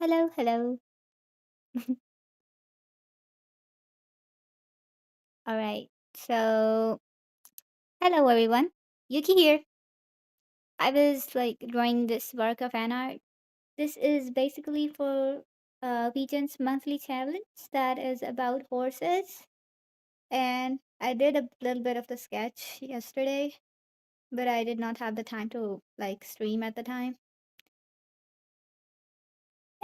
Hello, hello. All right. So, hello everyone. Yuki here. I was like drawing this Varka fan art. This is basically for Vegan's monthly challenge that is about horses. And I did a little bit of the sketch yesterday, but I did not have the time to like stream at the time.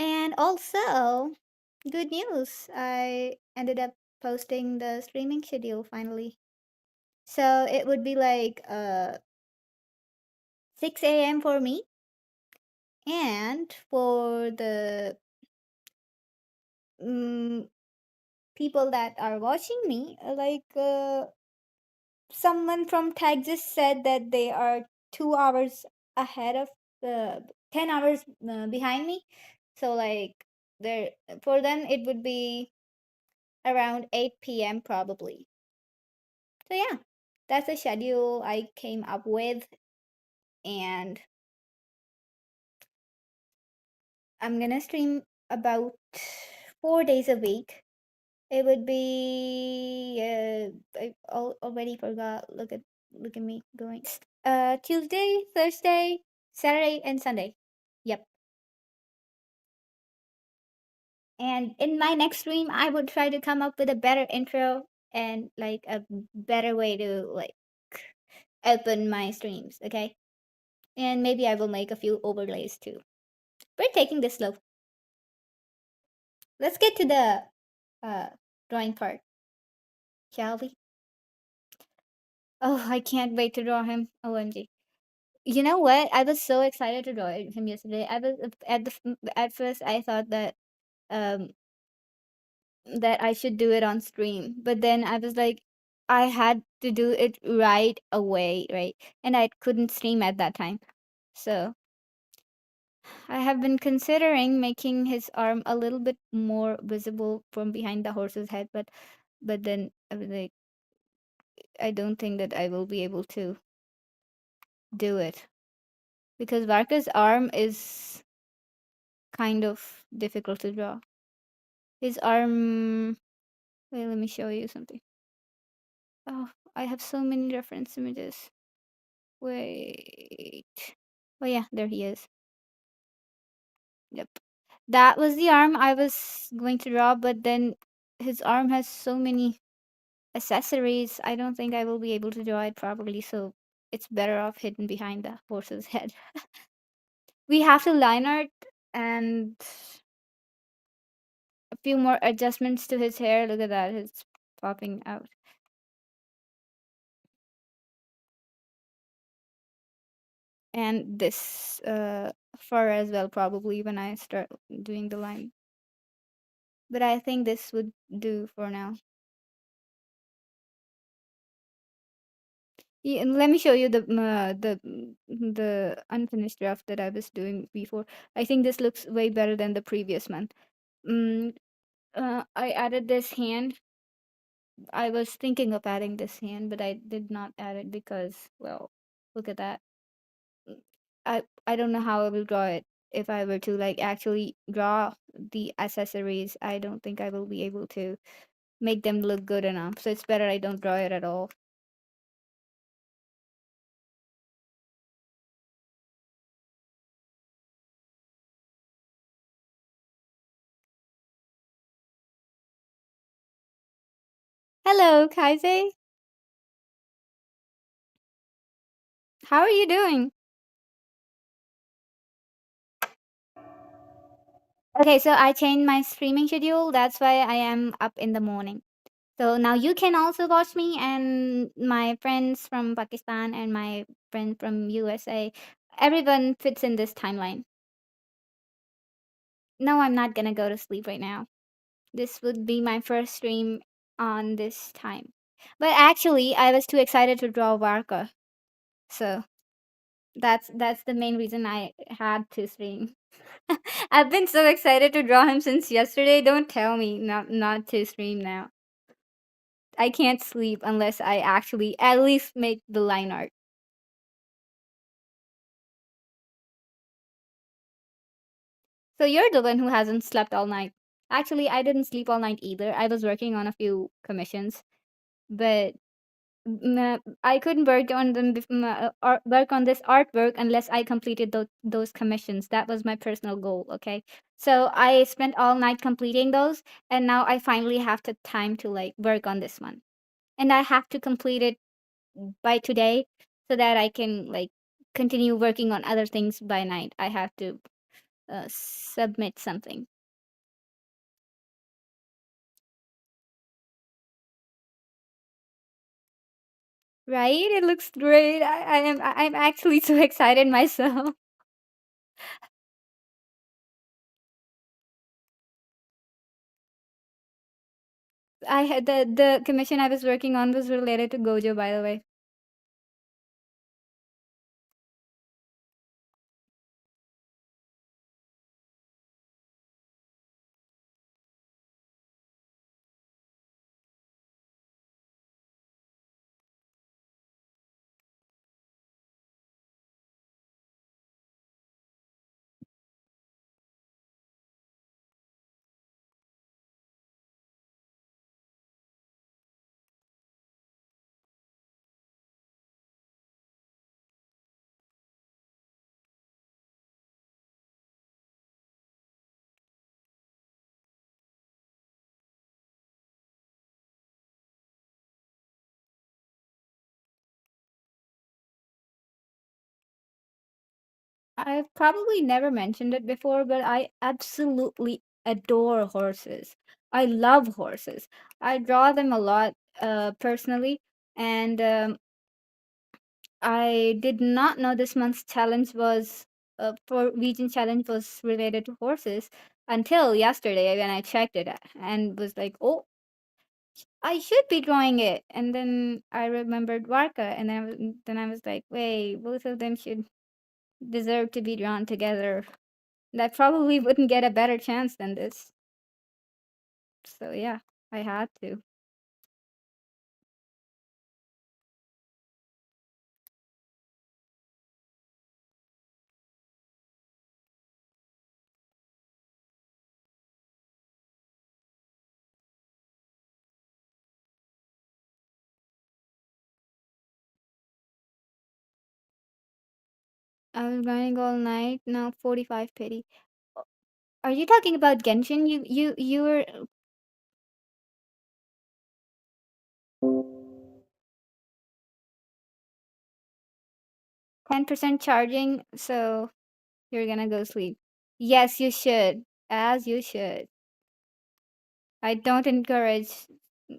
And also, good news. I ended up posting the streaming schedule finally. So it would be like 6 a.m. for me, and for the mm, people that are watching me, someone from Texas said that they are 2 hours ahead of 10 hours behind me. So like there for them it would be around 8 p.m. probably. So yeah, that's the schedule I came up with, and I'm gonna stream about 4 days a week. It would be I already forgot. Look at me going. Tuesday, Thursday, Saturday, and Sunday. Yep. And in my next stream, I would try to come up with a better intro and like a better way to like open my streams. Okay. And maybe I will make a few overlays too. We're taking this slow. Let's get to the uh drawing part, shall we? Oh, I can't wait to draw him. OMG. You know what? I was so excited to draw him yesterday. I was at first I thought um that I should do it on stream, but then I was like I had to do it right away, right? And I couldn't stream at that time. So, I have been considering making his arm a little bit more visible from behind the horse's head, but then I was like I don't think that I will be able to do it because Varka's arm is kind of difficult to draw. His arm. Wait, let me show you something. Oh, I have so many reference images. Wait. Oh, yeah, there he is. Yep. That was the arm I was going to draw, but then his arm has so many accessories. I don't think I will be able to draw it properly, so it's better off hidden behind the horse's head. We have to line art and a few more adjustments to his hair. Look at that, it's popping out. And this fur as well, probably when I start doing the line. But I think this would do for now. Yeah, and let me show you the unfinished draft that I was doing before. I think this looks way better than the previous one. Mm, I added this hand. I was thinking of adding this hand, but I did not add it because, well, look at that. Mm, I don't know how I will draw it. If I were to like actually draw the accessories, I don't think I will be able to make them look good enough. So it's better I don't draw it at all. Hello, Kaise. How are you doing? Okay, so I changed my streaming schedule. That's why I am up in the morning. So now you can also watch me and my friends from Pakistan and my friend from USA. Everyone fits in this timeline. No, I'm not gonna go to sleep right now. This would be my first stream on this time. But actually, I was too excited to draw Varka. So that's the main reason I had to stream. I've been so excited to draw him since yesterday. Don't tell me not to stream now. I can't sleep unless I actually at least make the line art. So you're the one who hasn't slept all night. Actually, I didn't sleep all night either. I was working on a few commissions, but I couldn't work on them or work on this artwork unless I completed those commissions. That was my personal goal. Okay, so I spent all night completing those, and now I finally have the time to like work on this one, and I have to complete it by today so that I can like continue working on other things by night. I have to submit something. Right? It looks great. I'm actually so excited myself. I had the commission I was working on was related to Gojo, by the way. I've probably never mentioned it before, but I absolutely adore horses. I love horses. I draw them a lot personally, and I did not know this month's challenge was for region challenge was related to horses until yesterday when I checked it and was like, oh, I should be drawing it. And then I remembered Varka, and then I was like, wait, both of them should deserve to be drawn together. That probably wouldn't get a better chance than this. So yeah, I had to. I was grinding all night. Now 45 pity. Are you talking about Genshin? You were 10% charging, so you're gonna go sleep. Yes, you should. As you should. I don't encourage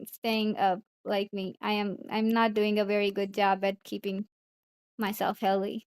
staying up like me. I'm not doing a very good job at keeping myself healthy.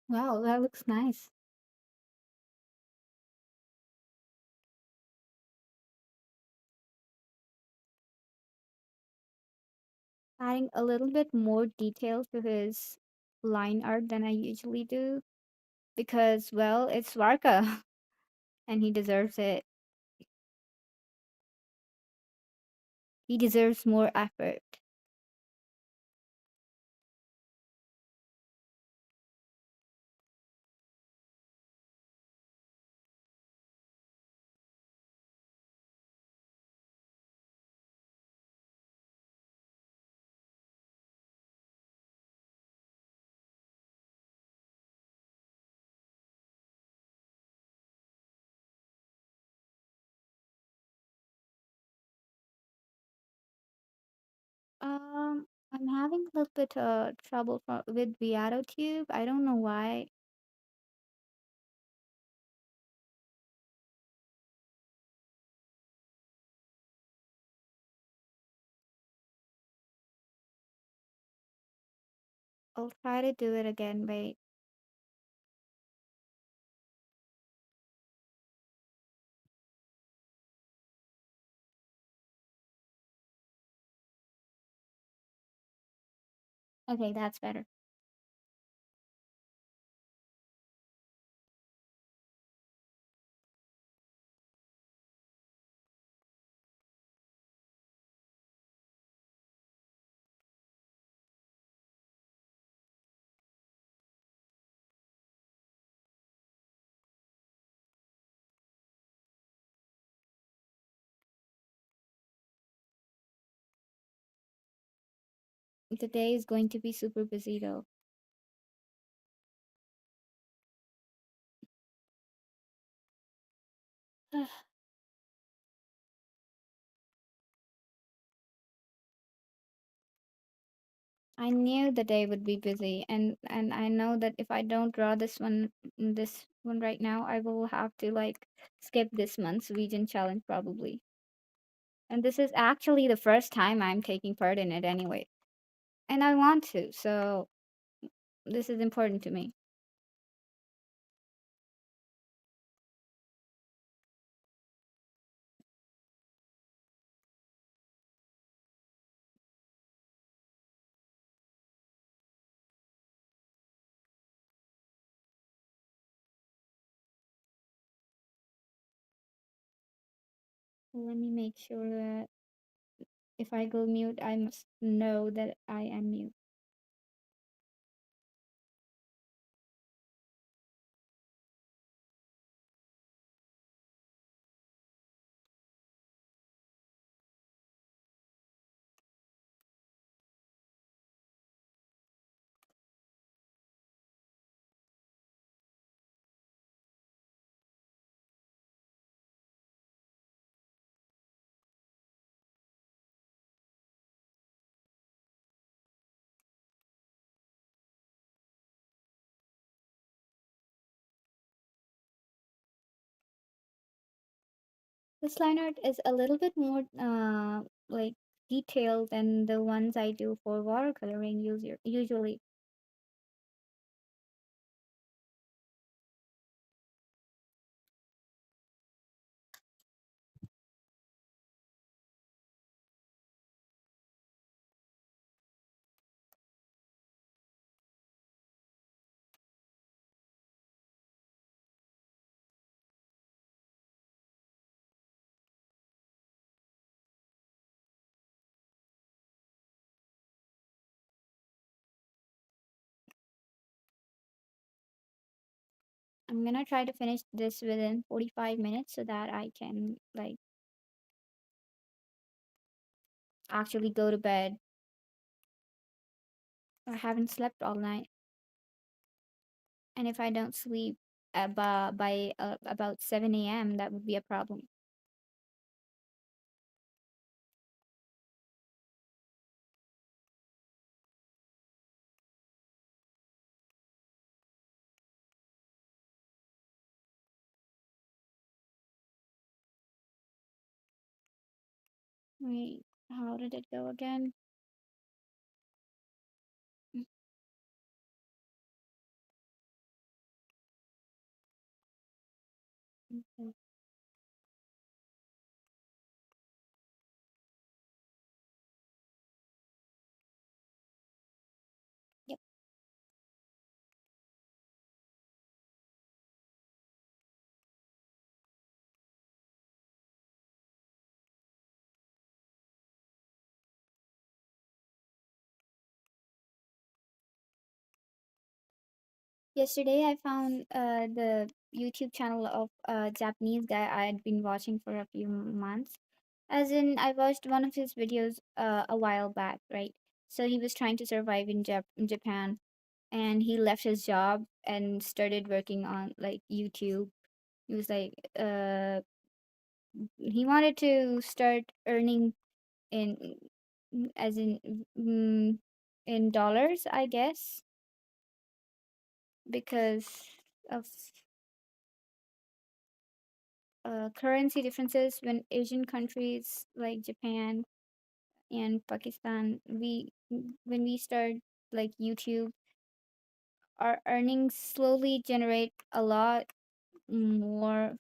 Wow, that looks nice. Adding a little bit more detail to his line art than I usually do because, well, it's Varka and he deserves it. He deserves more effort. I'm having a little bit trouble with Viato Tube. I don't know why. I'll try to do it again. Wait. Okay, that's better. Today is going to be super busy though. I knew the day would be busy, and I know that if I don't draw this one right now, I will have to like skip this month's region challenge probably. And this is actually the first time I'm taking part in it anyway. And I want to, so this is important to me. Let me make sure that if I go mute, I must know that I am mute. This line art is a little bit more like detailed than the ones I do for watercoloring usually. I'm gonna try to finish this within 45 minutes so that I can like actually go to bed. I haven't slept all night, and if I don't sleep by about 7 a.m., that would be a problem. Wait, how did it go again? Mm, okay. Yep. Yesterday, I found the YouTube channel of a Japanese guy I had been watching for a few months. As in, I watched one of his videos a while back, right? So he was trying to survive in Japan, and he left his job and started working on like YouTube. He was like, he wanted to start earning in, as in, in dollars, I guess, because of currency differences when Asian countries like Japan and Pakistan, when we start like YouTube, our earnings slowly generate a lot more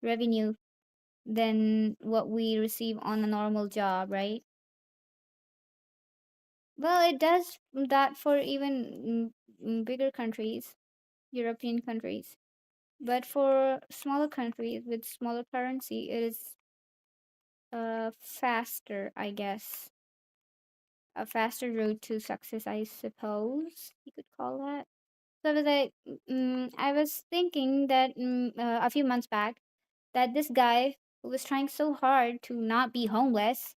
revenue than what we receive on a normal job, right? Well, it does that for even bigger countries, European countries. But for smaller countries with smaller currency, it is faster, I guess. A faster road to success, I suppose you could call that. So I was thinking that a few months back that this guy who was trying so hard to not be homeless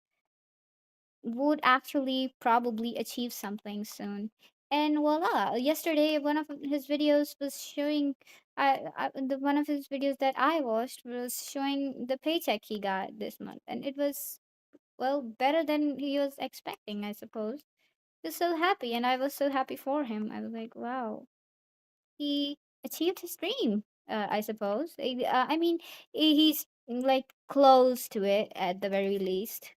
would actually probably achieve something soon. And voila! Yesterday, one of his videos was showing. The one of his videos that I watched was showing the paycheck he got this month, and it was well better than he was expecting, I suppose. He was so happy, and I was so happy for him. I was like, wow, he achieved his dream. I suppose. I mean, he's like close to it at the very least.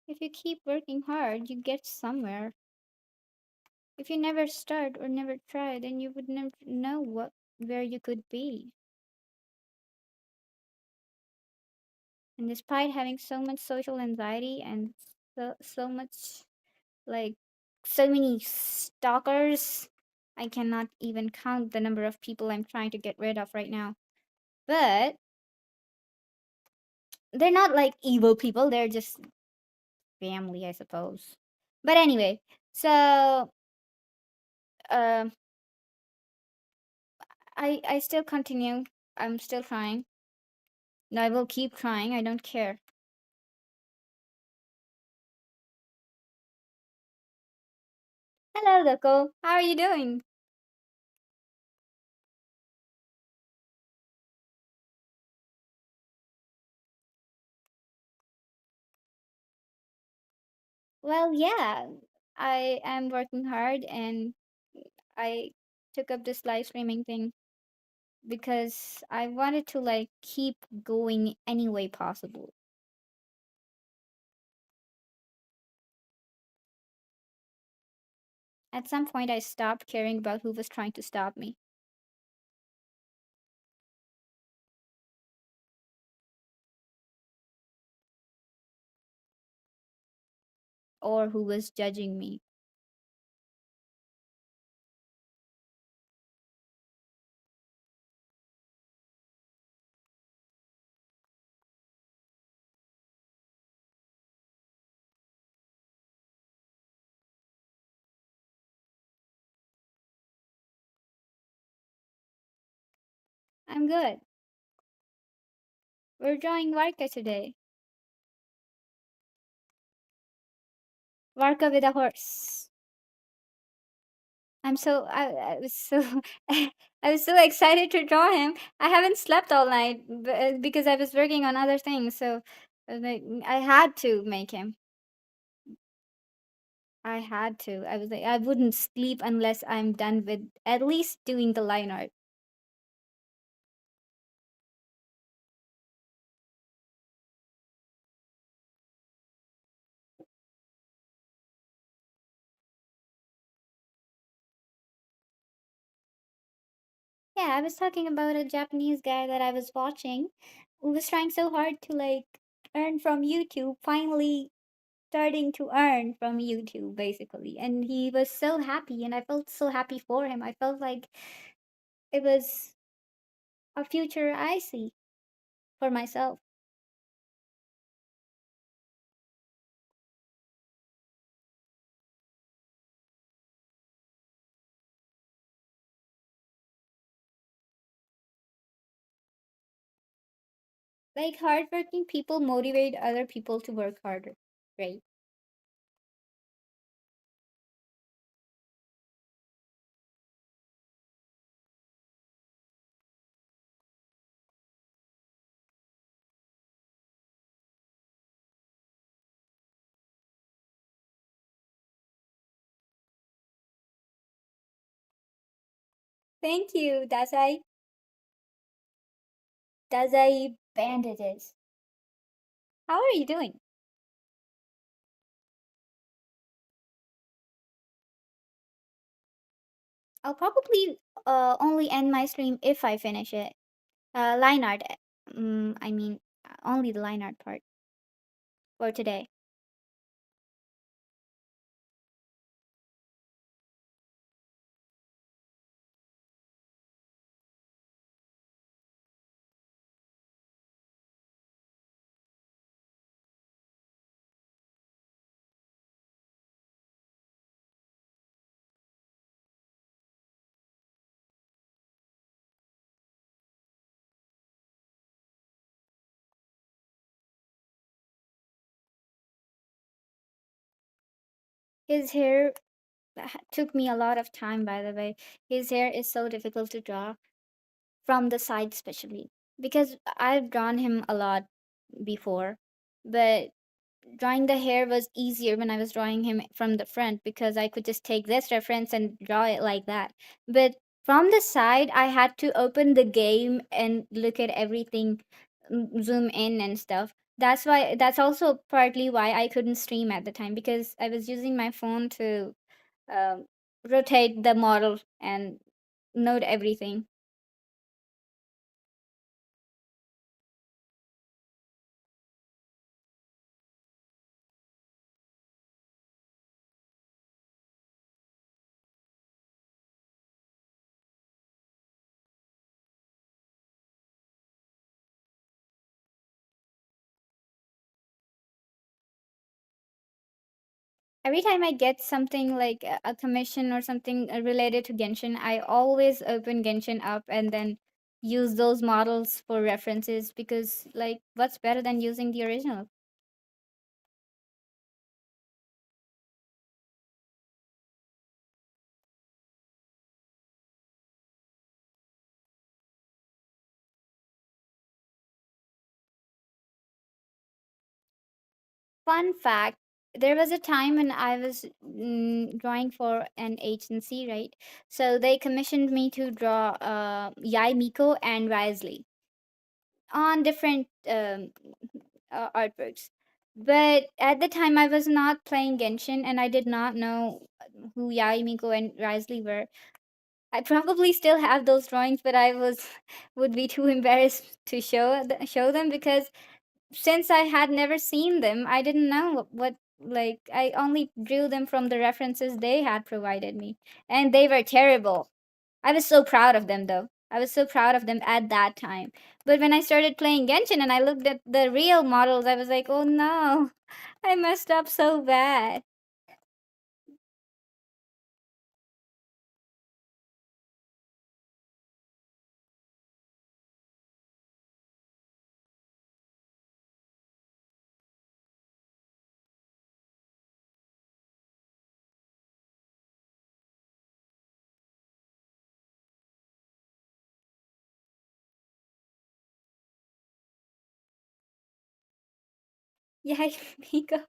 If you keep working hard, you get somewhere. If you never start or never try, then you would never know what where you could be. And despite having so much social anxiety and so much like so many stalkers, I cannot even count the number of people I'm trying to get rid of right now. But they're not like evil people, they're just family, I suppose. But anyway, so um I still continue. I'm still trying. No, I will keep trying. I don't care. Hello, Loco. How are you doing? Well, yeah. I am working hard and I took up this live streaming thing because I wanted to like keep going any way possible. At some point, I stopped caring about who was trying to stop me or who was judging me. I'm good. We're drawing Varka today. Varka with a horse. I was so I was so excited to draw him. I haven't slept all night because I was working on other things. So like I had to make him. I had to. I was like I wouldn't sleep unless I'm done with at least doing the line art. Yeah, I was talking about a Japanese guy that I was watching who was trying so hard to like earn from YouTube, finally starting to earn from YouTube basically. And he was so happy and I felt so happy for him. I felt like it was a future I see for myself. Like hardworking people motivate other people to work harder, right? Thank you. That's I bandages. How are you doing? I'll probably only end my stream if I finish it. Lineart. I mean, only the Lineart part for today. His hair took me a lot of time, by the way. His hair is so difficult to draw from the side, especially because I've drawn him a lot before, but drawing the hair was easier when I was drawing him from the front because I could just take this reference and draw it like that. But from the side, I had to open the game and look at everything, zoom in and stuff. That's also partly why I couldn't stream at the time because I was using my phone to um, rotate the model and note everything. Every time I get something like a commission or something related to Genshin, I always open Genshin up and then use those models for references because, like, what's better than using the original? Fun fact, there was a time when I was drawing for an agency, right? So they commissioned me to draw Yai Miko and Risley on different artworks. But at the time, I was not playing Genshin, and I did not know who Yai Miko and Risley were. I probably still have those drawings, but I was would be too embarrassed to show them because since I had never seen them, I didn't know what like I only drew them from the references they had provided me, and they were terrible. I was so proud of them though. I was so proud of them at that time. But when I started playing Genshin and I looked at the real models, I was like, "Oh no, I messed up so bad." Yeah, Miko.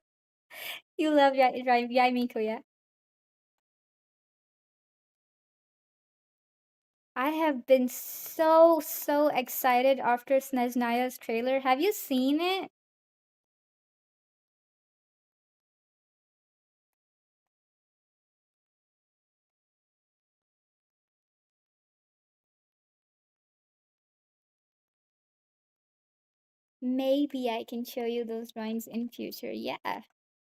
You love Miko, yeah? I have been so excited after Sneznaya's trailer. Have you seen it? Maybe I can show you those drawings in future. Yeah,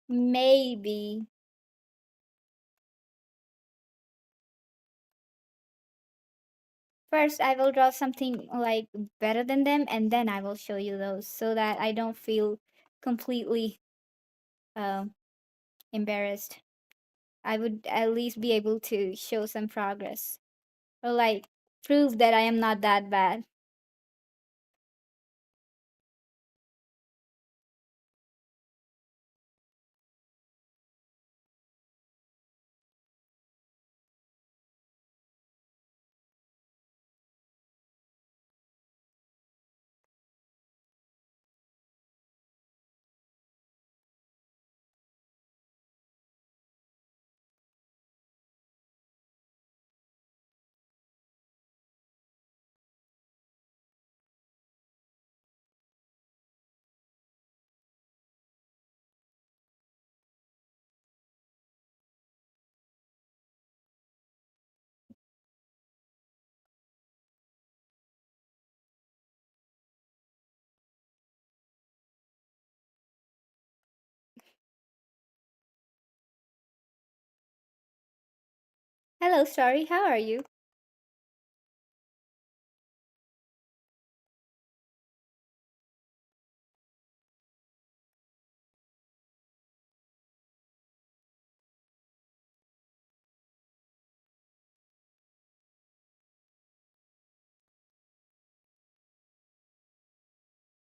maybe. First, I will draw something like better than them, and then I will show you those so that I don't feel completely um embarrassed. I would at least be able to show some progress or like prove that I am not that bad. Hello, Starry. How are you?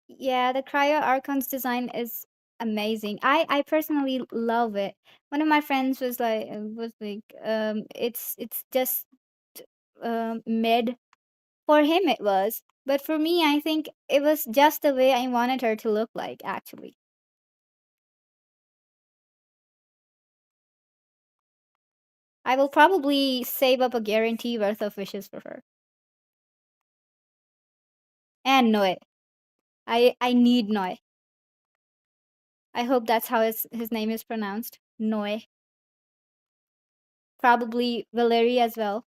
Yeah, the Cryo Archon's design is amazing. I personally love it. One of my friends was like, it's just mid. For him it was, but for me, I think it was just the way I wanted her to look like. Actually, I will probably save up a guarantee worth of wishes for her and Noe. I need Noe. I hope that's how his name is pronounced. Noe. Probably Valerie as well.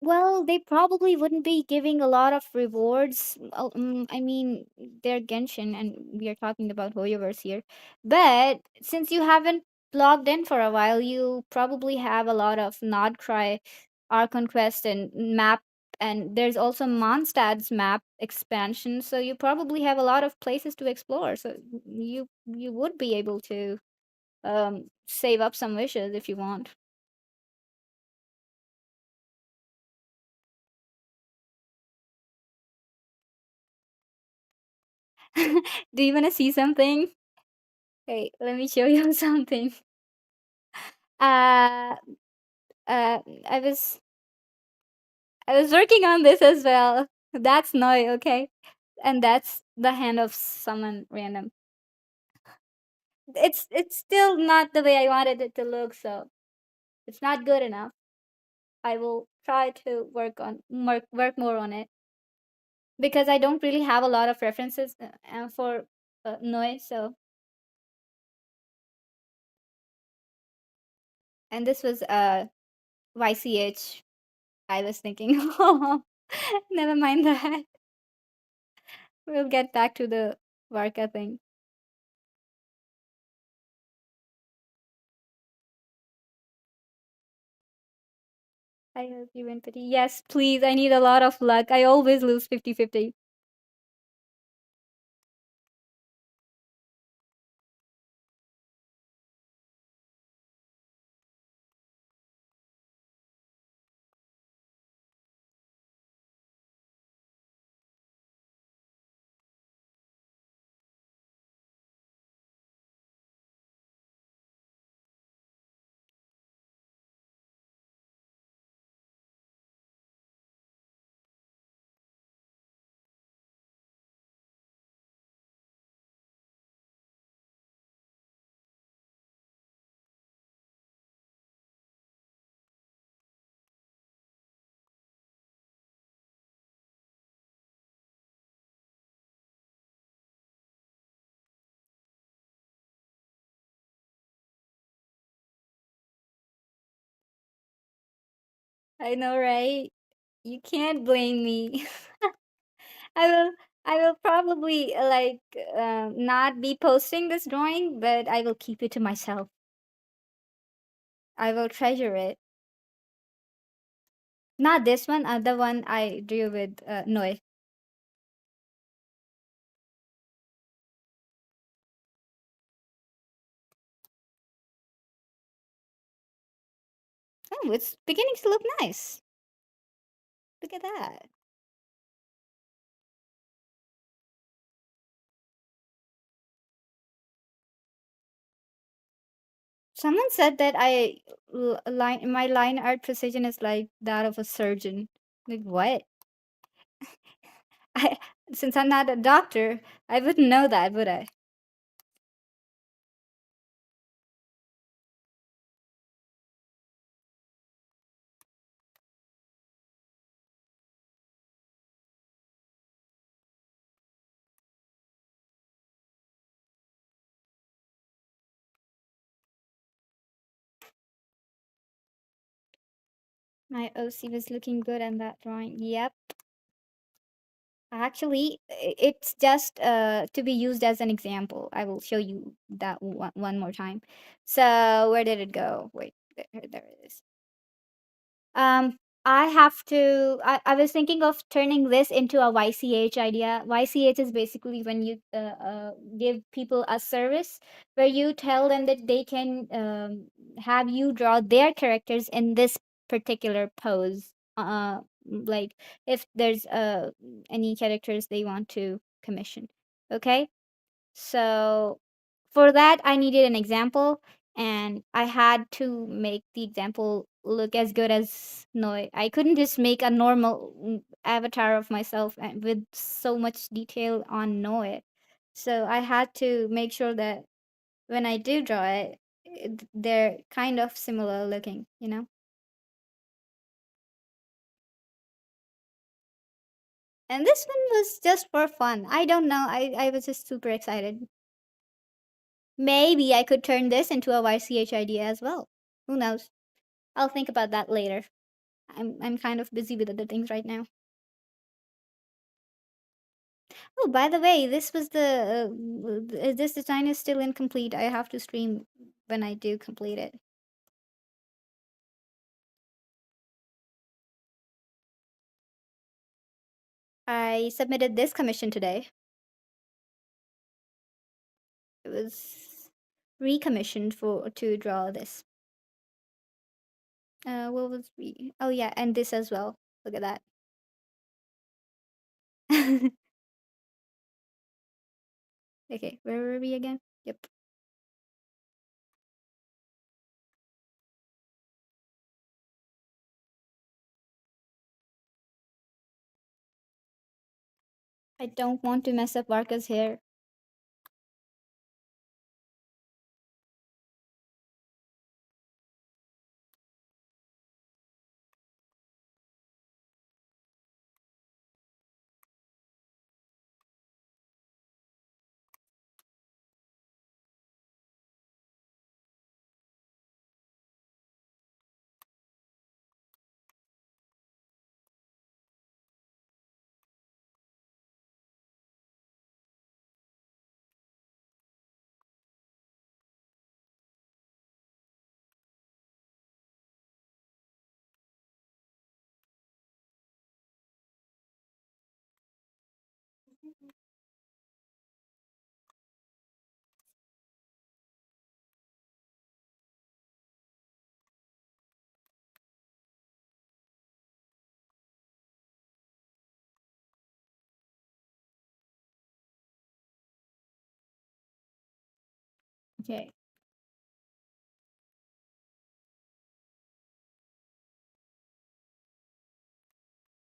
Well, they probably wouldn't be giving a lot of rewards. I mean, they're Genshin, and we are talking about Hoyoverse here. But since you haven't logged in for a while, you probably have a lot of Nodcry, Archon Quest, and map. And there's also Mondstadt's map expansion, so you probably have a lot of places to explore. So you would be able to save up some wishes if you want. Do you want to see something? Hey, let me show you something. Uh, uh, I was I was working on this as well. That's Noi, okay? And that's the hand of someone random. It's still not the way I wanted it to look, so it's not good enough. I will try to work more on it because I don't really have a lot of references for Noi. So, and this was YCH. I was thinking, oh, never mind that. We'll get back to the Varka thing. I hope you win pity. Yes, please. I need a lot of luck. I always lose 50-50. I know, right? You can't blame me. I will. I will probably not be posting this drawing, but I will keep it to myself. I will treasure it. Not this one, the one I drew with Noi. Oh, it's beginning to look nice. Look at that. Someone said that my line art precision is like that of a surgeon. Like what? I since I'm not a doctor, I wouldn't know that, would I? My OC was looking good on that drawing. Yep. Actually, it's just to be used as an example. I will show you that one more time. So where did it go? Wait, there it is. I have to. I was thinking of turning this into a YCH idea. YCH is basically when you give people a service where you tell them that they can have you draw their characters in this particular pose. Like if there's any characters they want to commission. Okay, so for that, I needed an example, and I had to make the example look as good as Noi. I couldn't just make a normal avatar of myself with so much detail on Noi. So I had to make sure that when I do draw it, they're kind of similar looking, you know? And this one was just for fun. I don't know. I was just super excited. Maybe I could turn this into a YCH idea as well. Who knows? I'll think about that later. I'm kind of busy with other things right now. Oh, by the way, this was this design is still incomplete. I have to stream when I do complete it. I submitted this commission today. It was recommissioned for to draw this. What was re? Oh yeah, and this as well. Look at that. Okay, where were we again? Yep. I don't want to mess up Varka's hair. Okay.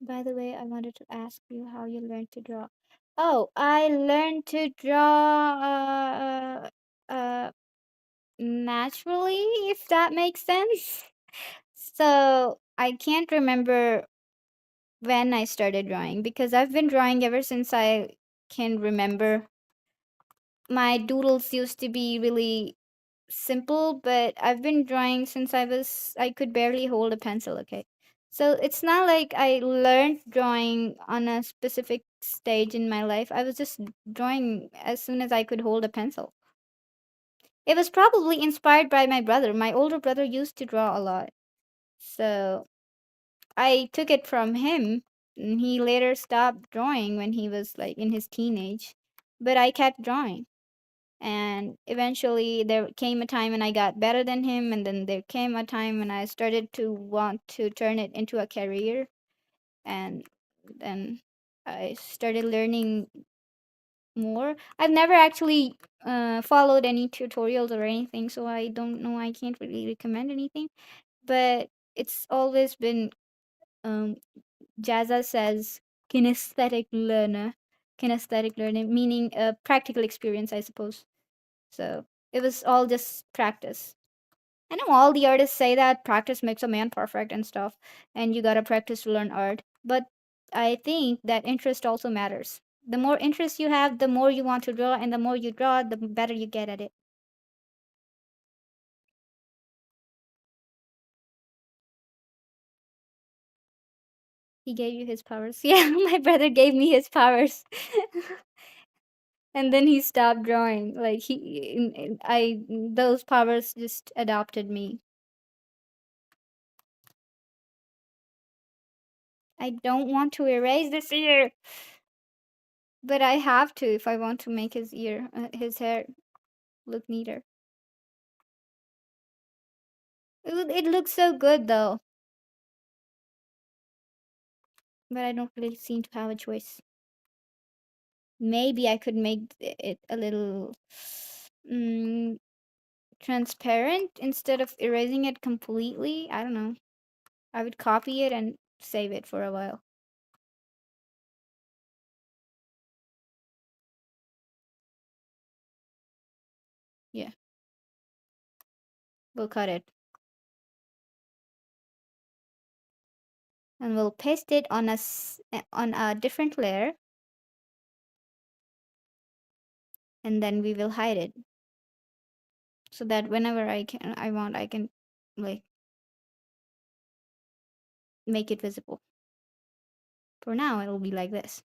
By the way, I wanted to ask you how you learned to draw. Oh, I learned to draw naturally, if that makes sense. So I can't remember when I started drawing because I've been drawing ever since I can remember. My doodles used to be really simple, but I've been drawing since I could barely hold a pencil, okay? So it's not like I learned drawing on a specific stage in my life. I was just drawing as soon as I could hold a pencil. It was probably inspired by my brother. My older brother used to draw a lot. So I took it from him. And he later stopped drawing when he was like in his teenage. But I kept drawing. And eventually there came a time when I got better than him, and then there came a time when I started to want to turn it into a career, and then I started learning more. I've never actually followed any tutorials or anything, so I don't know. I can't really recommend anything, but it's always been um, Jazza says kinesthetic learner, kinesthetic learning, meaning a practical experience, I suppose. So it was all just practice. I know all the artists say that practice makes a man perfect and stuff, and you gotta practice to learn art. But I think that interest also matters. The more interest you have, the more you want to draw, and the more you draw, the better you get at it. He gave you his powers. Yeah, my brother gave me his powers. And then he stopped drawing. Like I those powers just adopted me. I don't want to erase this ear, but I have to if I want to make his hair look neater. It looks so good though, but I don't really seem to have a choice. Maybe I could make it a little mm, transparent instead of erasing it completely. I don't know. I would copy it and save it for a while. Yeah, we'll cut it and we'll paste it on on a different layer, and then we will hide it so that whenever I want, I can like make it visible. For now, it'll be like this.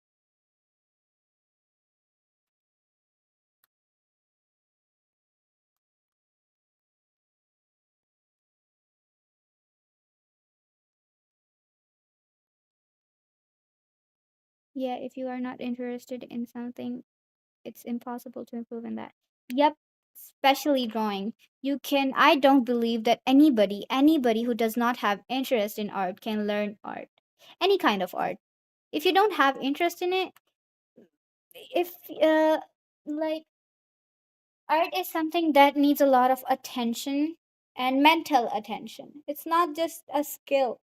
Yeah, if you are not interested in something, it's impossible to improve in that. Yep, especially drawing. I don't believe that anybody who does not have interest in art can learn art. Any kind of art. If you don't have interest in it, if like art is something that needs a lot of attention and mental attention. It's not just a skill.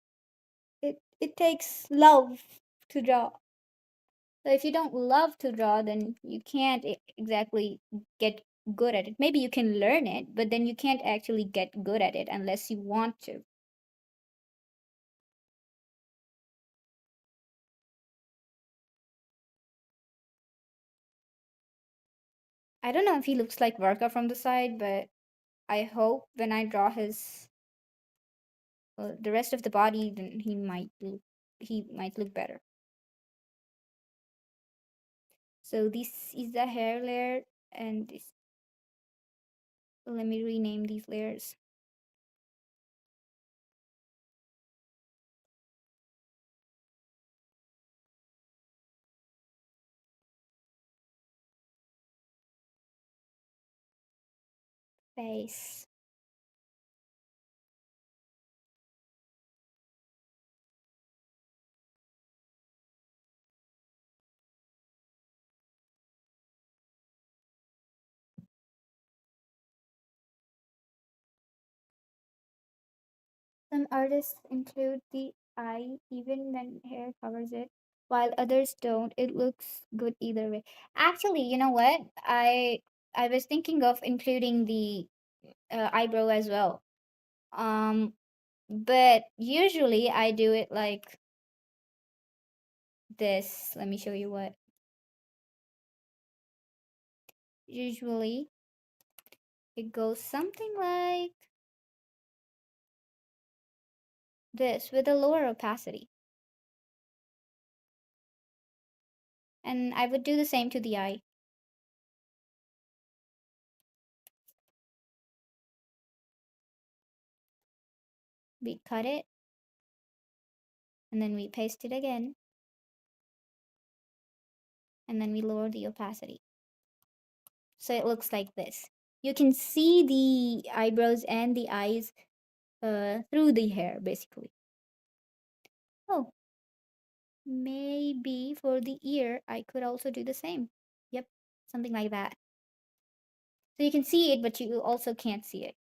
It takes love to draw. So if you don't love to draw, then you can't exactly get good at it. Maybe you can learn it, but then you can't actually get good at it unless you want to. I don't know if he looks like Varka from the side, but I hope when I draw his the rest of the body, then he might look better. So this is the hair layer, and this, let me rename these layers. Face. Some artists include the eye even when hair covers it, while others don't. It looks good either way. Actually, you know what? I was thinking of including the eyebrow as well. Um, but usually I do it like this. Let me show you what. Usually it goes something like this with a lower opacity. And I would do the same to the eye. We cut it and then we paste it again and then we lower the opacity. So it looks like this. You can see the eyebrows and the eyes through the hair basically. Oh, maybe for the ear I could also do the same. Yep, something like that. So you can see it, but you also can't see it.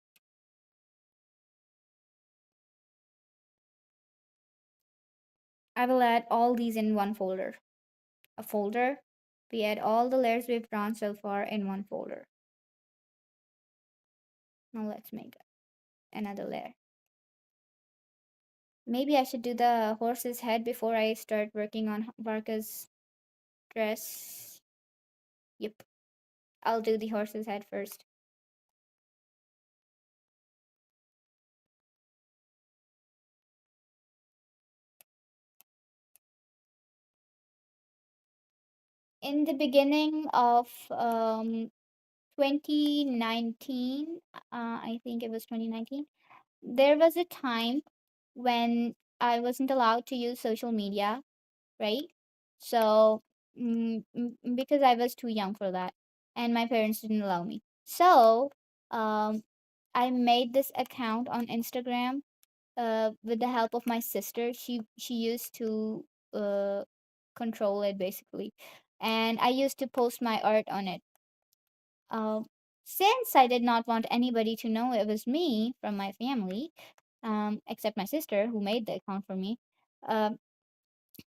I will add all these in one folder. A folder. We add all the layers we've drawn so far in one folder. Now let's make another layer. Maybe I should do the horse's head before I start working on Varka's dress. Yep, I'll do the horse's head first. in the beginning of 2019, I think it was 2019, there was a time when I wasn't allowed to use social media, right? So, because I was too young for that, and my parents didn't allow me. So, um, I made this account on Instagram with the help of my sister. She used to uh, control it basically, and I used to post my art on it. Um, since I did not want anybody to know it was me from my family, except my sister who made the account for me, um,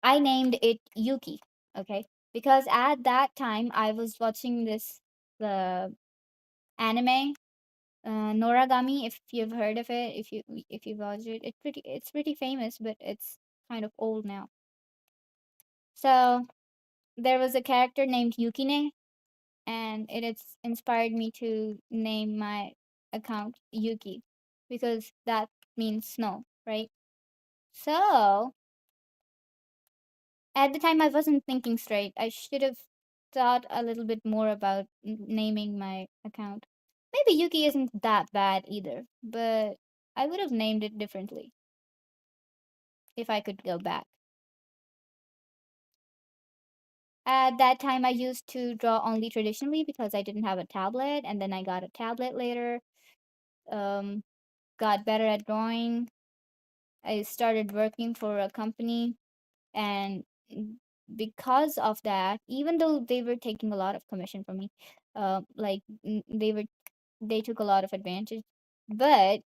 I named it Yuki. Okay, because at that time I was watching this the anime Noragami. If you've heard of it, if you've watched it, it's pretty famous, but it's kind of old now. So there was a character named Yukine, and it's inspired me to name my account Yuki because that means snow, right? So at the time, I wasn't thinking straight. I should have thought a little bit more about naming my account. Maybe Yuki isn't that bad either, but I would have named it differently if I could go back. At that time, I used to draw only traditionally because I didn't have a tablet, and then I got a tablet later. Um, got better at drawing. I started working for a company, and because of that, even though they were taking a lot of commission from me, like they took a lot of advantage, but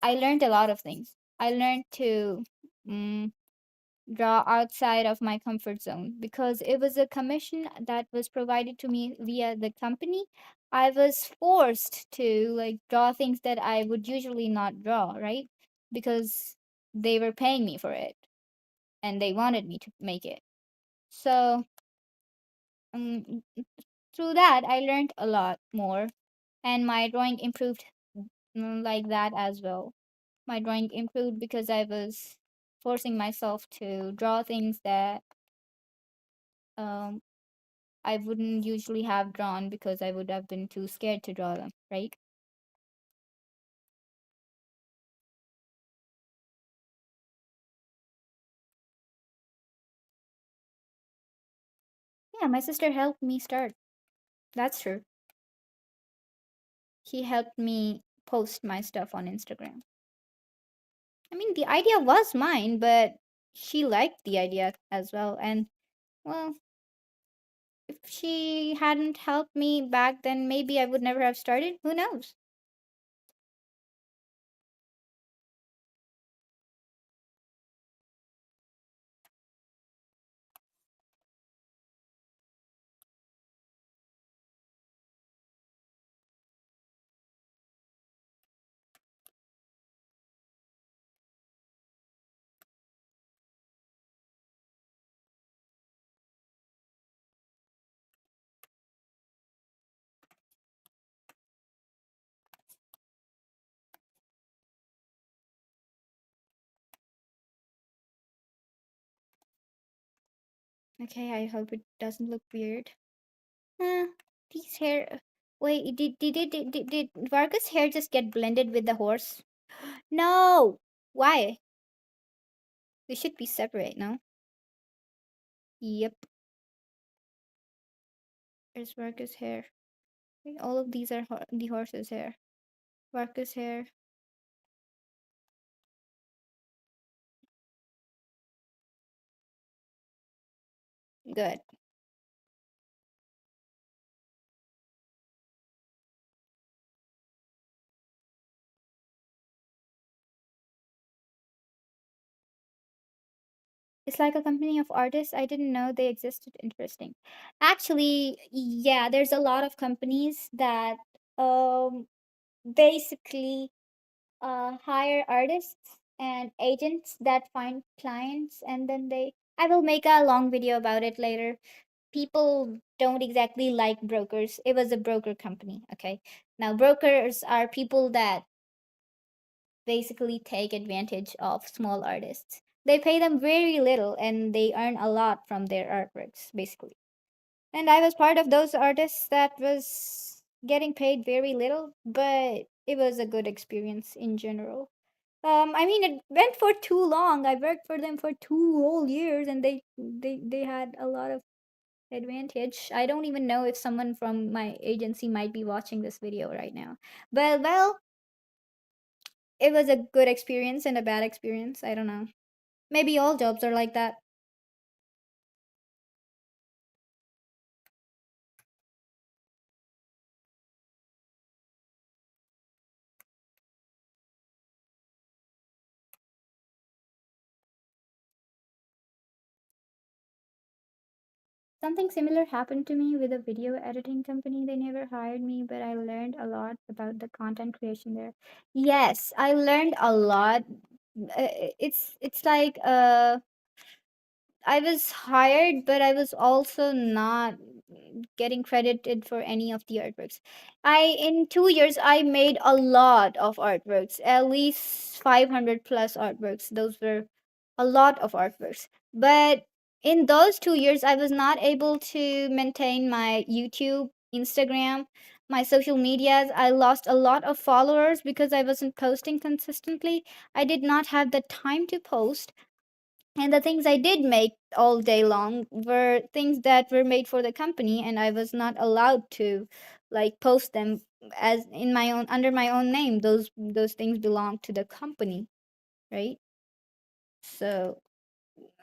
I learned a lot of things. I learned to mm, draw outside of my comfort zone because it was a commission that was provided to me via the company. I was forced to like draw things that I would usually not draw, right? Because they were paying me for it and they wanted me to make it. So, um, through that, I learned a lot more, and my drawing improved like that as well. My drawing improved because I was forcing myself to draw things that um, I wouldn't usually have drawn because I would have been too scared to draw them, right? Yeah, my sister helped me start. That's true. She helped me post my stuff on Instagram. I mean, the idea was mine, but she liked the idea as well. And, well, if she hadn't helped me back then, maybe I would never have started. Who knows? Okay, I hope it doesn't look weird. These hair. Wait, did Varga's hair just get blended with the horse? No! Why? They should be separate, no? Yep. There's Varga's hair. Wait, all of these are the horse's hair. Varga's hair. Good. It's like a company of artists. I didn't know they existed. Interesting. Actually, yeah, there's a lot of companies that basically hire artists and agents that find clients, and then they I will make a long video about it later. People don't exactly like brokers. It was a broker company, okay? Now brokers are people that basically take advantage of small artists. They pay them very little and they earn a lot from their artworks, basically. And I was part of those artists that was getting paid very little, but it was a good experience in general. I mean, it went for too long. I worked for them for 2 whole years, and they had a lot of advantage. I don't even know if someone from my agency might be watching this video right now. But well, it was a good experience and a bad experience. I don't know. Maybe all jobs are like that. Something similar happened to me with a video editing company. They never hired me, but I learned a lot about the content creation there. Yes, I learned a lot. It's like I was hired, but I was also not getting credited for any of the artworks. In 2 years, I made a lot of artworks, at least 500 plus artworks. Those were a lot of artworks. But in those 2 years, I was not able to maintain my YouTube, Instagram, my social medias. I lost a lot of followers because I wasn't posting consistently. I did not have the time to post, and the things I did make all day long were things that were made for the company, and I was not allowed to like post them as in my own under my own name. Those things belong to the company, right? So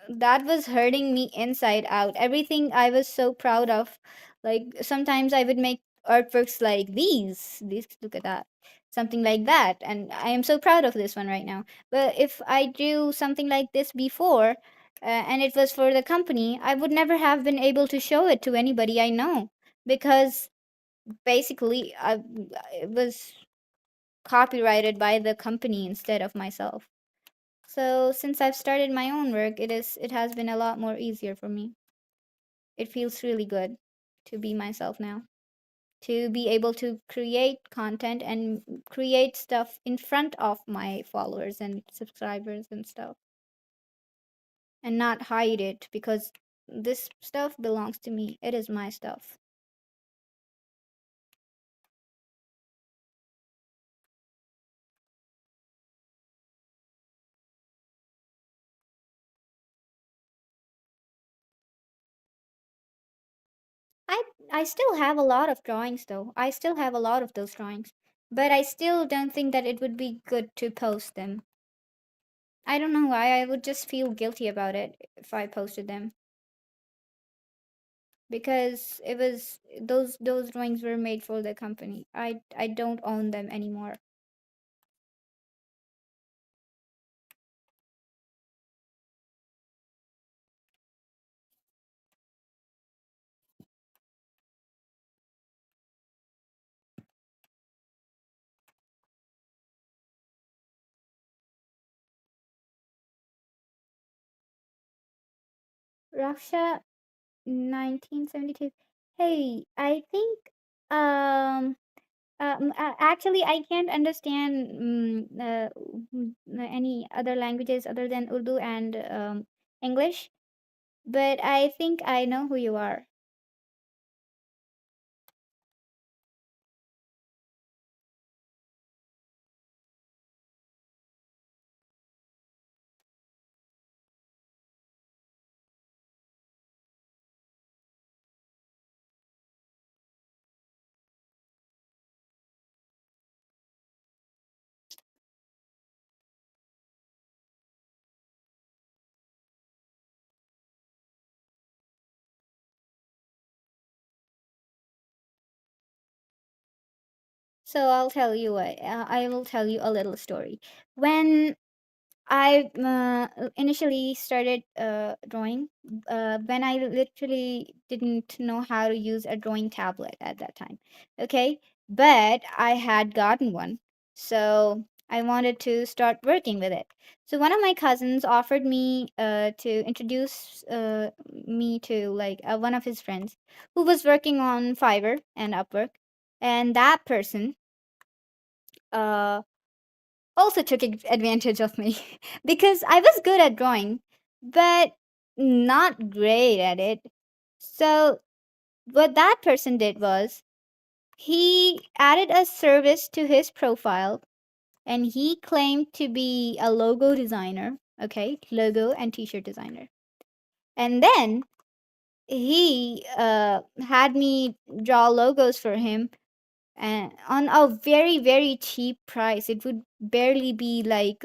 that was hurting me inside out. Everything I was so proud of, like sometimes I would make artworks like these, look at that, something like that, and I am so proud of this one right now. But if I do something like this before, and it was for the company, I would never have been able to show it to anybody I know, because basically it was copyrighted by the company instead of myself. So since I've started my own work, it has been a lot more easier for me. It feels really good to be myself now. To be able to create content and create stuff in front of my followers and subscribers and stuff, and not hide it, because this stuff belongs to me. It is my stuff. I I still have a lot of drawings though. I still have a lot of those drawings, but I still don't think that it would be good to post them. I don't know why. I would just feel guilty about it if I posted them, because it was those drawings were made for the company. I don't own them anymore. Russia 1972. Hey, I think um actually I can't understand any other languages other than Urdu and English, but I think I know who you are. So I will tell you a little story. When I initially started drawing, when I literally didn't know how to use a drawing tablet at that time. Okay, but I had gotten one, so I wanted to start working with it. So one of my cousins offered me to introduce me to like one of his friends who was working on Fiverr and Upwork, and that person uh also took advantage of me because I was good at drawing, but not great at it. So What that person did was he added a service to his profile and he claimed to be a logo designer, okay? Logo and t-shirt designer. And then he had me draw logos for him and on a very very cheap price. It would barely be like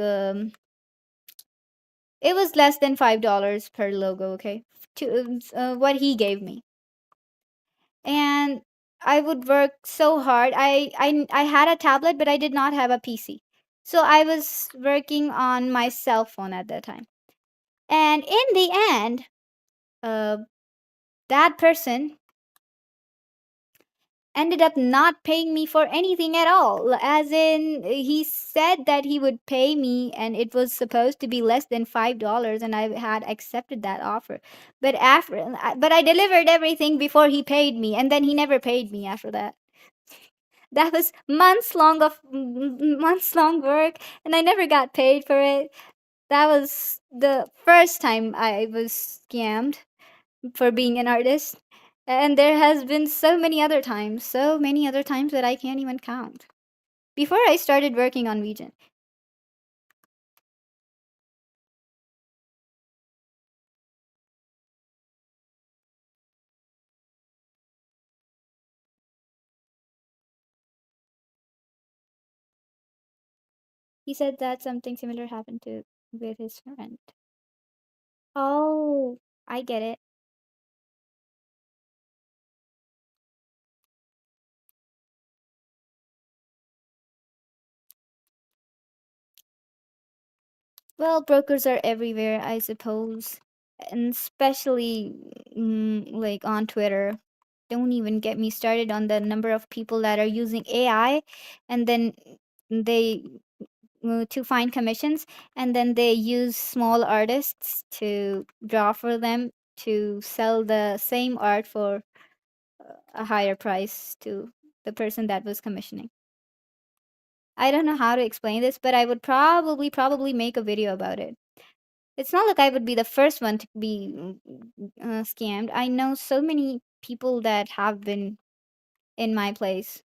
it was less than $5 per logo, okay? To what he gave me. And I would work so hard. I had a tablet, but I did not have a PC. So I was working on my cell phone at that time. And in the end, uh, that person ended up not paying me for anything at all. As in, he said that he would pay me, and it was supposed to be less than $5, and I had accepted that offer. But I delivered everything before he paid me, and then he never paid me after that. That was months long work, and I never got paid for it. That was the first time I was scammed for being an artist. And there has been so many other times that I can't even count. Before I started working on Region, he said that something similar happened to with his friend. Oh, I get it. Well, brokers are everywhere, I suppose, and especially like on Twitter. Don't even get me started on the number of people that are using AI, and then they to find commissions, and then they use small artists to draw for them to sell the same art for a higher price to the person that was commissioning. I don't know how to explain this, but I would probably make a video about it. It's not like I would be the first one to be scammed. I know so many people that have been in my place.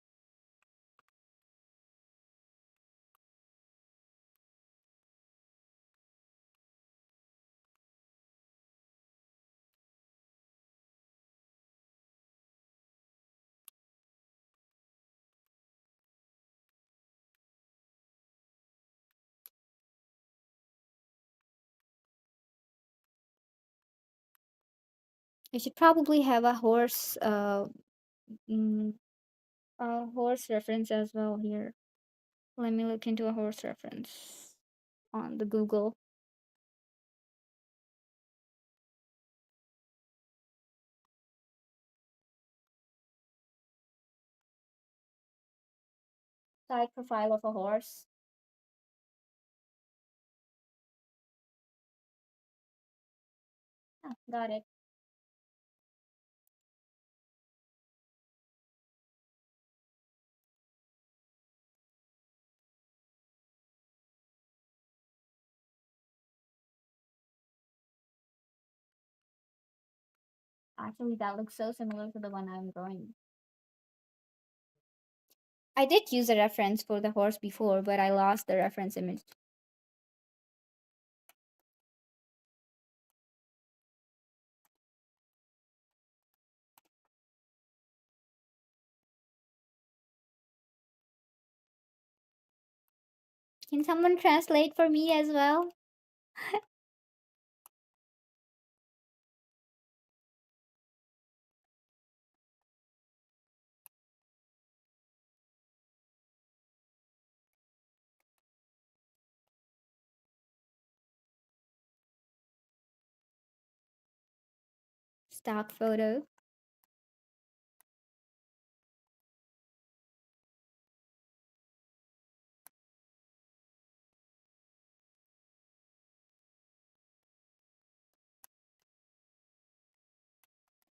I should probably have mm, a horse reference as well here. Let me look into a horse reference on the Google. Side profile of a horse. Ah, got it. Actually, that looks so similar to the one I'm drawing. I did use a reference for the horse before, but I lost the reference image. Can someone translate for me as well? Stock photo.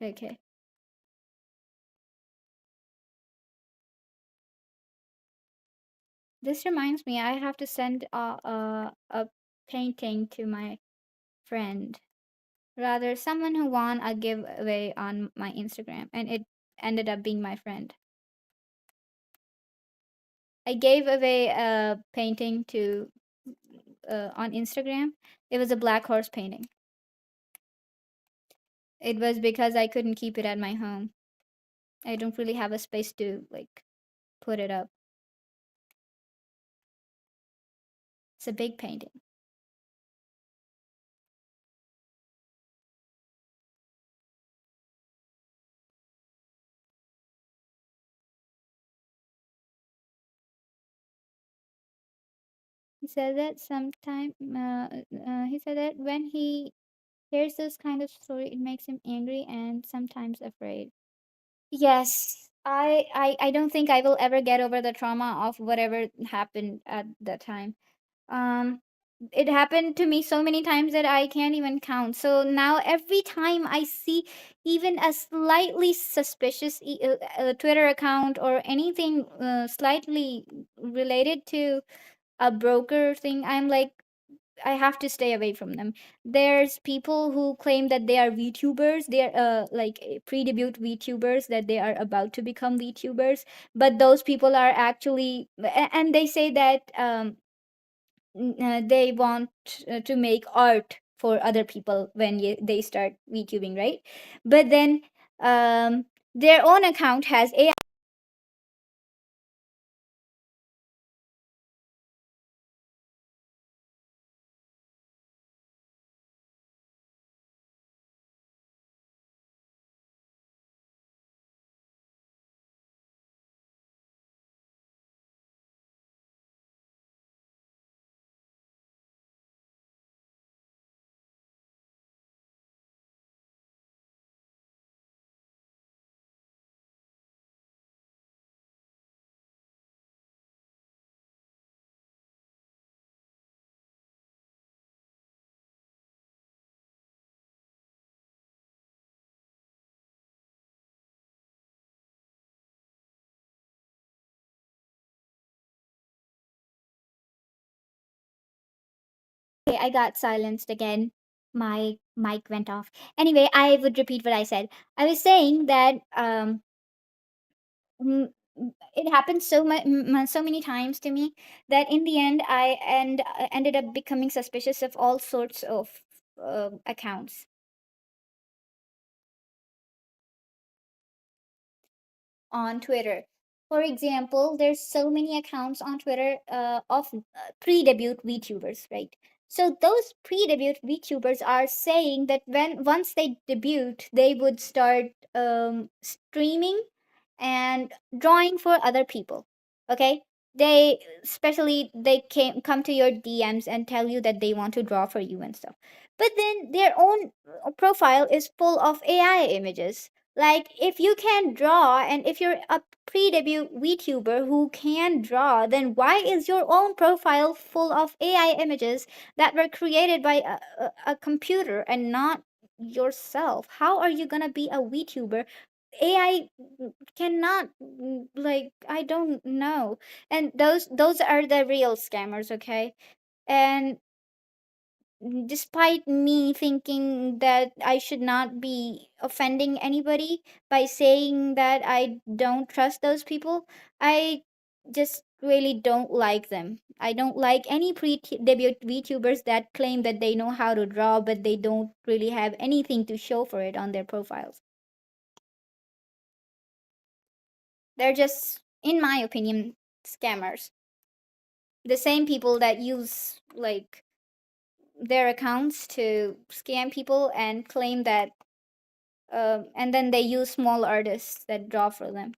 Okay. This reminds me, I have to send a painting to my friend. Rather, someone who won a giveaway on my Instagram, and it ended up being my friend. I gave away a painting to on Instagram. It was a black horse painting. It was because I couldn't keep it at my home. I don't really have a space to like put it up. It's a big painting. He said that sometime. He said that when he hears this kind of story, it makes him angry and sometimes afraid. Yes, I don't think I will ever get over the trauma of whatever happened at that time. Um, it happened to me so many times that I can't even count. So now every time I see even a slightly suspicious Twitter account or anything slightly related to a broker thing, I'm like, I have to stay away from them. There's people who claim that they are VTubers. They're like pre-debut VTubers, that they are about to become VTubers, but those people are actually, and they say that they want to make art for other people when they start VTubing, right? But then their own account has AI. Okay, I got silenced again. My mic went off. Anyway, I would repeat what I said. I was saying that mm, it happened so many times to me that in the end ended up becoming suspicious of all sorts of accounts on Twitter. For example, there's so many accounts on Twitter of pre-debut VTubers, right? So those pre-debut VTubers are saying that when once they debut, they would start streaming and drawing for other people. Okay? They especially they came come to your DMs and tell you that they want to draw for you and stuff. But then their own profile is full of AI images. Like, if you can draw, and if you're a pre-debut VTuber who can draw, then why is your own profile full of AI images that were created by a computer and not yourself? How are you gonna be a VTuber? AI cannot, like, I don't know. And those are the real scammers, okay? And despite me thinking that I should not be offending anybody by saying that I don't trust those people, I just really don't like them. I don't like any pre-debut VTubers that claim that they know how to draw, but they don't really have anything to show for it on their profiles. They're just, in my opinion, scammers. The same people that use like their accounts to scam people and claim that and then they use small artists that draw for them.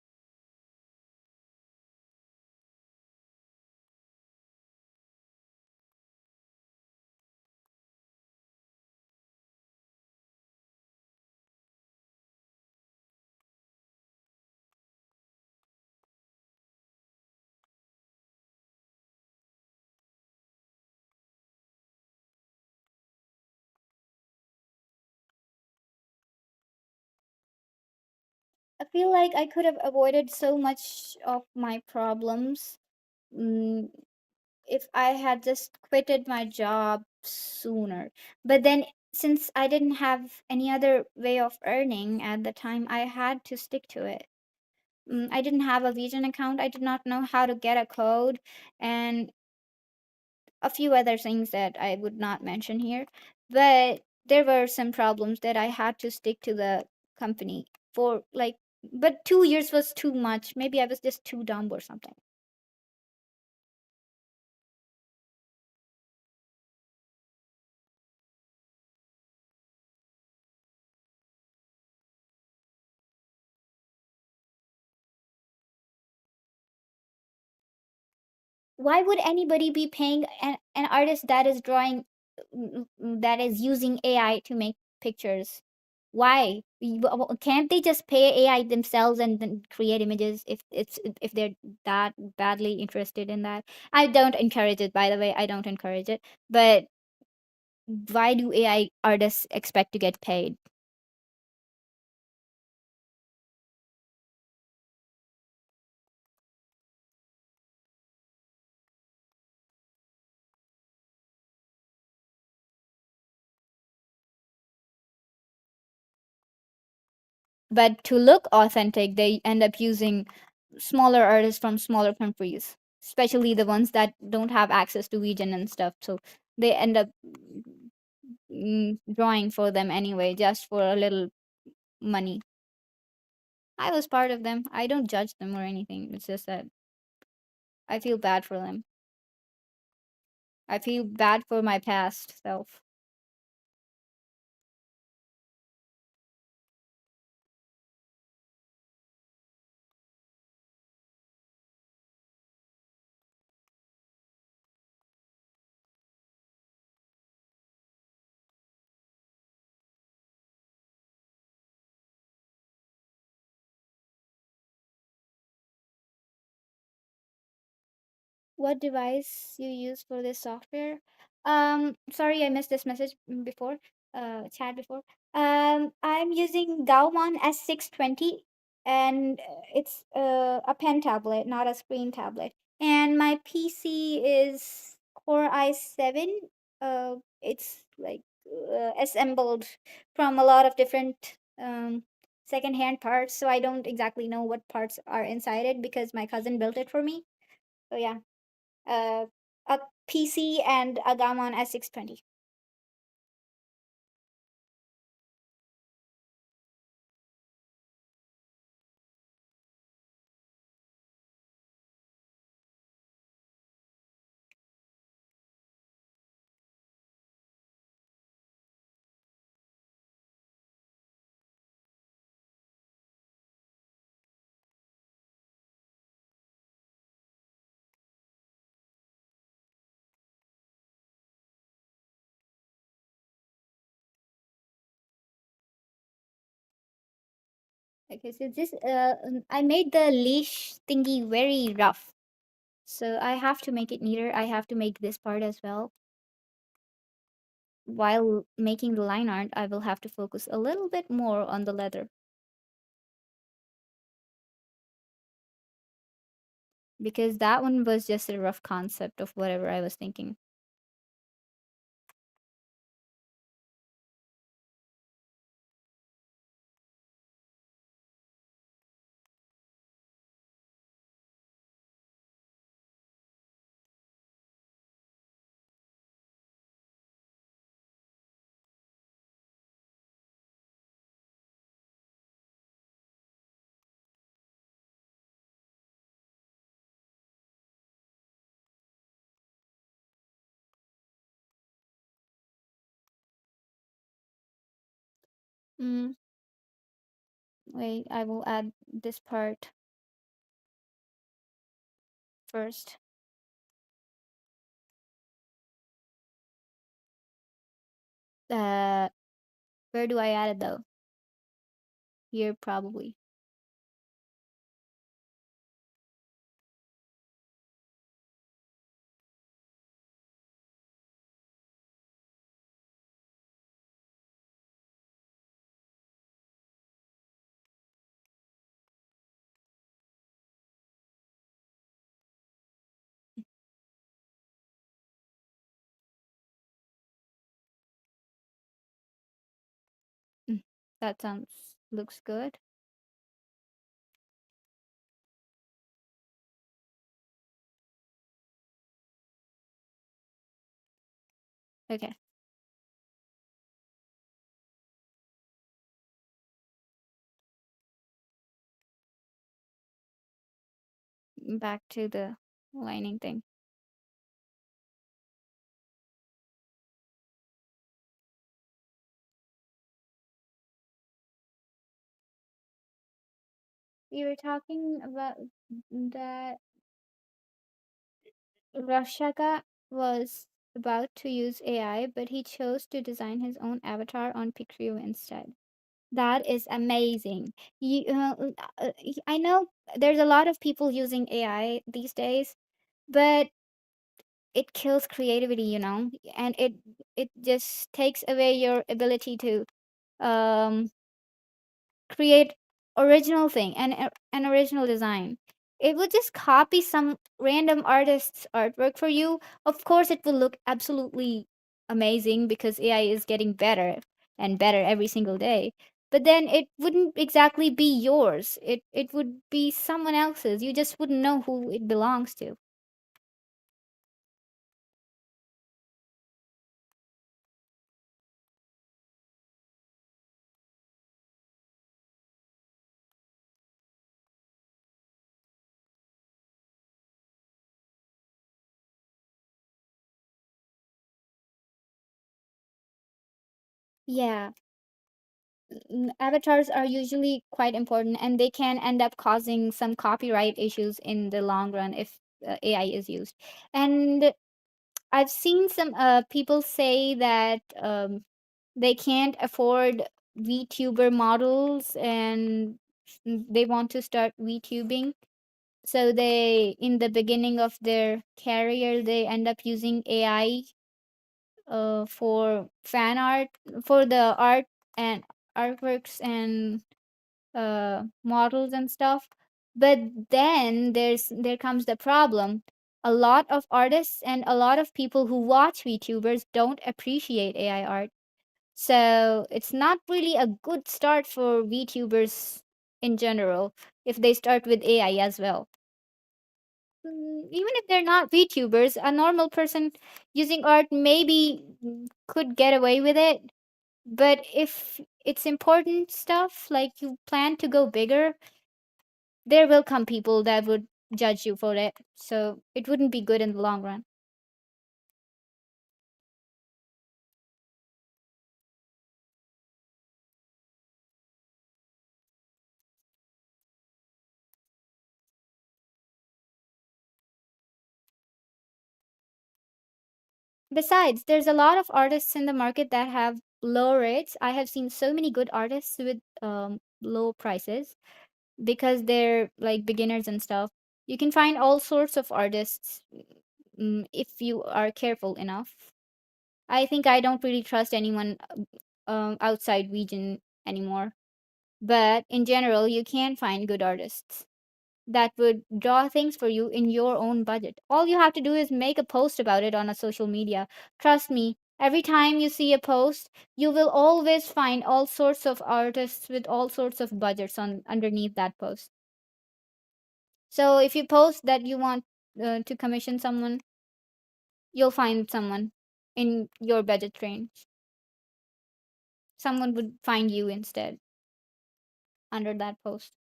I feel like I could have avoided so much of my problems, mm, if I had just quitted my job sooner. But then since I didn't have any other way of earning at the time, I had to stick to it. I didn't have a Vision account. I did not know how to get a code, and a few other things that I would not mention here. But there were some problems that I had to stick to the company for like, but 2 years was too much. Maybe I was just too dumb or something. Why would anybody be paying an artist that is drawing, that is using AI to make pictures? Why? Can't they just pay AI themselves and then create images if they're that badly interested in that? I don't encourage it, by the way. I don't encourage it. But why do AI artists expect to get paid? But to look authentic, they end up using smaller artists from smaller countries, especially the ones that don't have access to region and stuff. So they end up drawing for them anyway, just for a little money. I was part of them. I don't judge them or anything. It's just that I feel bad for them. I feel bad for my past self. What device you use for this software? Sorry, I missed this message before, chat before. I'm using Gaomon S620, and it's a pen tablet, not a screen tablet. And my PC is Core i7. It's like assembled from a lot of different secondhand parts, so I don't exactly know what parts are inside it because my cousin built it for me. So yeah, uh, a PC and a Gammon S620. Okay, so this I made the leash thingy very rough, so I have to make it neater. I have to make this part as well. While making the line art, I will have to focus a little bit more on the leather because that one was just a rough concept of whatever I was thinking. Mm, wait, I will add this part first. Uh, where do I add it though? Here probably. That sounds looks good. Okay, back to the lining thing. We were talking about that Rashaka was about to use AI, but he chose to design his own avatar on Picreo instead. That is amazing. I know there's a lot of people using AI these days, but it kills creativity, and it just takes away your ability to um create original thing and an original design. It would just copy some random artist's artwork for you. Of course, it will look absolutely amazing because AI is getting better and better every single day. But then it wouldn't exactly be yours. It would be someone else's. You just wouldn't know who it belongs to. Yeah, avatars are usually quite important and they can end up causing some copyright issues in the long run if AI is used. And I've seen some people say that they can't afford VTuber models and they want to start VTubing. So they, in the beginning of their career, they end up using AI for fan art, for the art and artworks and models and stuff. But then there comes the problem. A lot of artists and a lot of people who watch VTubers don't appreciate AI art. So it's not really a good start for VTubers in general if they start with AI as well. Even if they're not VTubers, a normal person using art maybe could get away with it. But if it's important stuff, like you plan to go bigger, there will come people that would judge you for it. So it wouldn't be good in the long run. Besides, there's a lot of artists in the market that have low rates. I have seen so many good artists with low prices because they're like beginners and stuff. You can find all sorts of artists if you are careful enough. I think I don't really trust anyone outside region anymore. But in general, you can find good artists that would draw things for you in your own budget. All you have to do is make a post about it on a social media. Trust me, every time you see a post, you will always find all sorts of artists with all sorts of budgets on underneath that post. So if you post that you want to commission someone, you'll find someone in your budget range. Someone would find you instead under that post.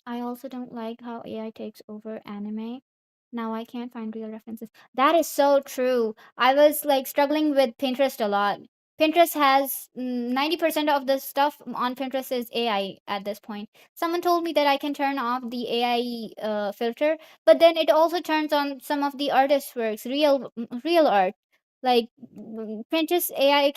I also don't like how AI takes over anime. Now I can't find real references. That is so true. I was like struggling with Pinterest a lot. Pinterest has 90% of the stuff on Pinterest is AI at this point. Someone told me that I can turn off the AI filter, but then it also turns on some of the artist's works, real art. Like Pinterest AI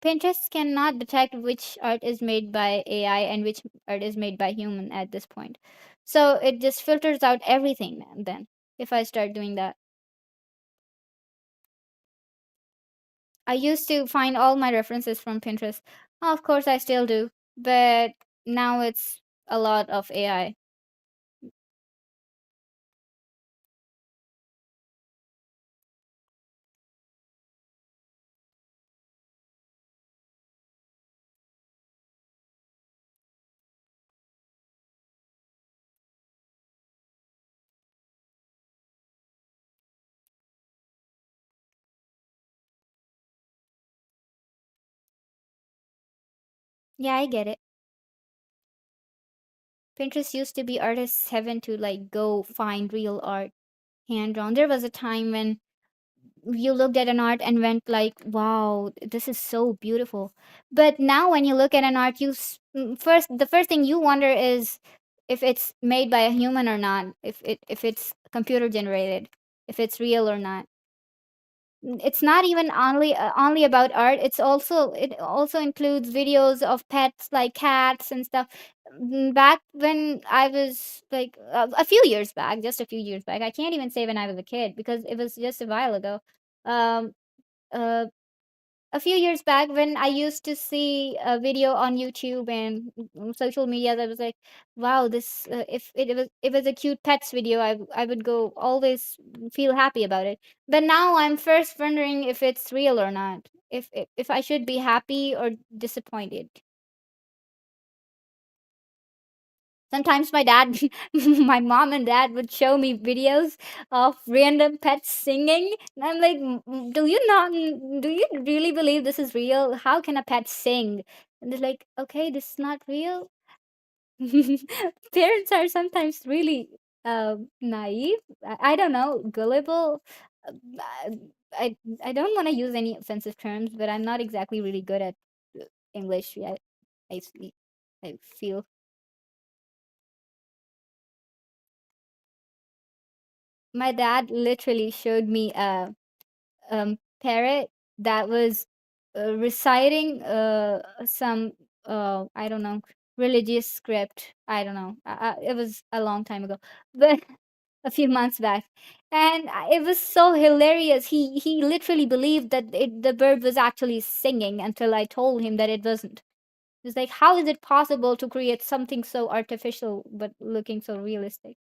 Pinterest cannot detect which art is made by AI and which art is made by human at this point. So it just filters out everything then. if I start doing that. I used to find all my references from Pinterest. Of course, I still do, but now it's a lot of AI. Yeah, I get it. Pinterest used to be artists' heaven to like go find real art, hand drawn. There was a time when you looked at an art and went like, wow, this is so beautiful. But now when you look at an art, first, the first thing you wonder is if it's made by a human or not, if it's computer generated, if it's real or not. It's not even only about art. It also includes videos of pets like cats and stuff. Back when I was like a few years back, just a few years back, I can't even say when I was a kid because it was just a while ago. um uh, a few years back when I used to see a video on YouTube and social media that was like, wow, this if it was a cute pets video, I would go always feel happy about it. But now I'm first wondering if it's real or not. If I should be happy or disappointed. Sometimes my dad, my mom and dad would show me videos of random pets singing. And I'm like, do you really believe this is real? How can a pet sing? And they're like, okay, this is not real. Parents are sometimes really naive. I don't know, gullible. Uh, I, I don't want to use any offensive terms, but I'm not exactly really good at English yet. I, see- I feel. My dad literally showed me a parrot that was reciting some I don't know, religious script. I don't know. It was a long time ago, but a few months back, and it was so hilarious. He literally believed that the bird was actually singing until I told him that it wasn't. It was like, how is it possible to create something so artificial but looking so realistic?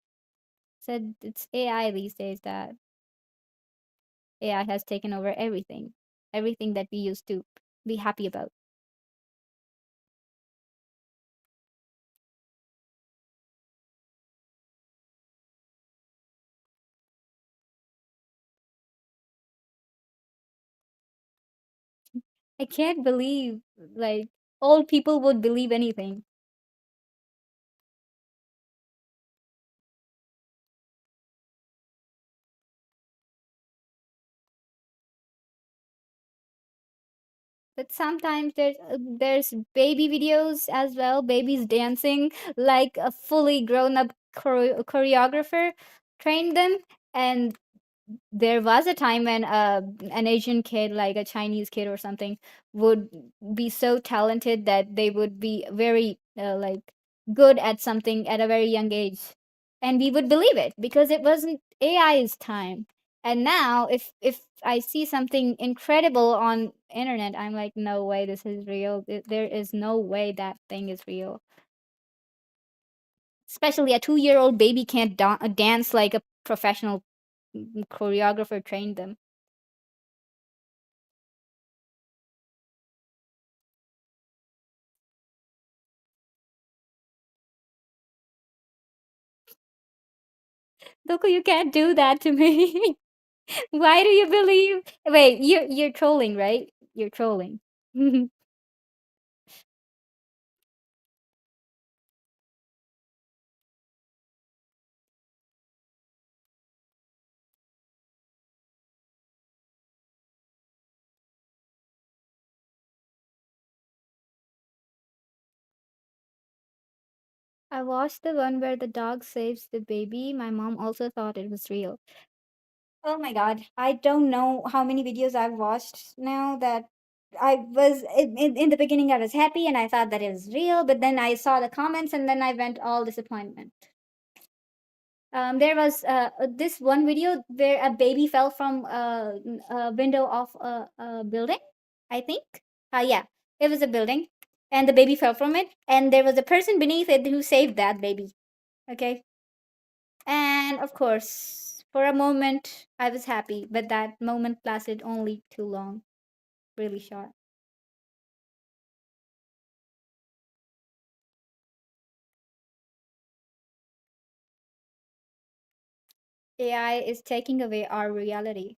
Said it's AI these days that AI has taken over everything, everything that we used to be happy about. I can't believe like old people would believe anything. But sometimes there's baby videos as well, babies dancing like a fully grown up choreographer trained them, and there was a time when an Asian kid, like a Chinese kid or something, would be so talented that they would be very like good at something at a very young age, and we would believe it because it wasn't AI's time. And now, if I see something incredible on internet, I'm like, no way, this is real. There is no way that thing is real. Especially a 2-year old baby can't dance like a professional choreographer trained them. Doku, you can't do that to me. Why do you believe? Wait, you're trolling, right? You're trolling. I watched the one where the dog saves the baby. My mom also thought it was real. Oh my god, I don't know how many videos I've watched now that I was in the beginning I was happy and I thought that it was real, but then I saw the comments and then I went all disappointment. There was this one video where a baby fell from a window of a building, I think. Yeah, it was a building, and the baby fell from it, and there was a person beneath it who saved that baby. Okay, and of course, for a moment, I was happy, but that moment lasted only too long, really short. AI is taking away our reality.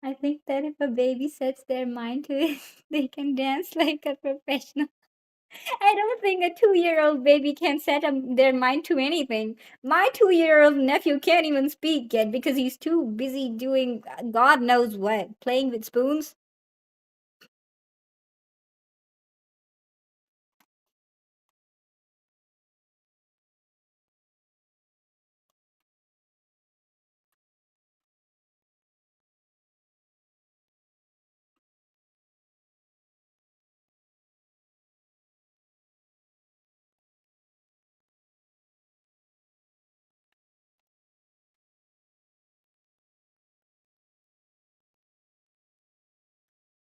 I think that if a baby sets their mind to it, they can dance like a professional. I don't think a 2-year-old baby can set their mind to anything. My 2-year-old nephew can't even speak yet because he's too busy doing God knows what, playing with spoons.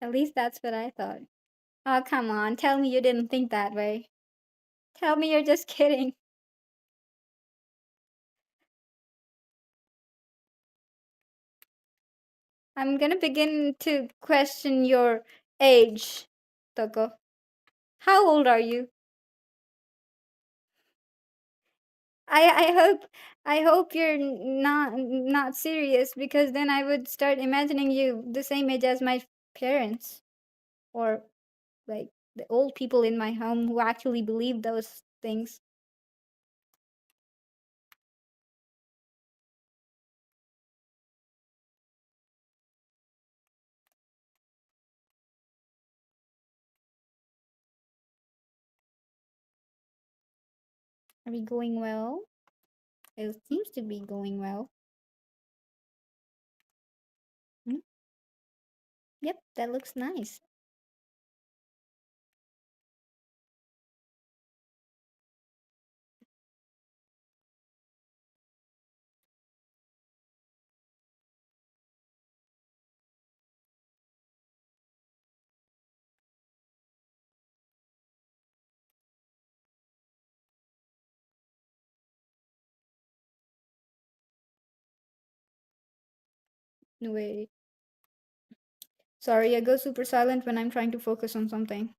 At least that's what I thought. Oh, come on. Tell me you didn't think that way. Tell me you're just kidding. I'm gonna begin to question your age, Toko. How old are you? I hope you're not serious because then I would start imagining you the same age as my parents or like the old people in my home who actually believe those things. Are we going well? It seems to be going well. Hmm? Yep, that looks nice. No way. Sorry, I go super silent when I'm trying to focus on something.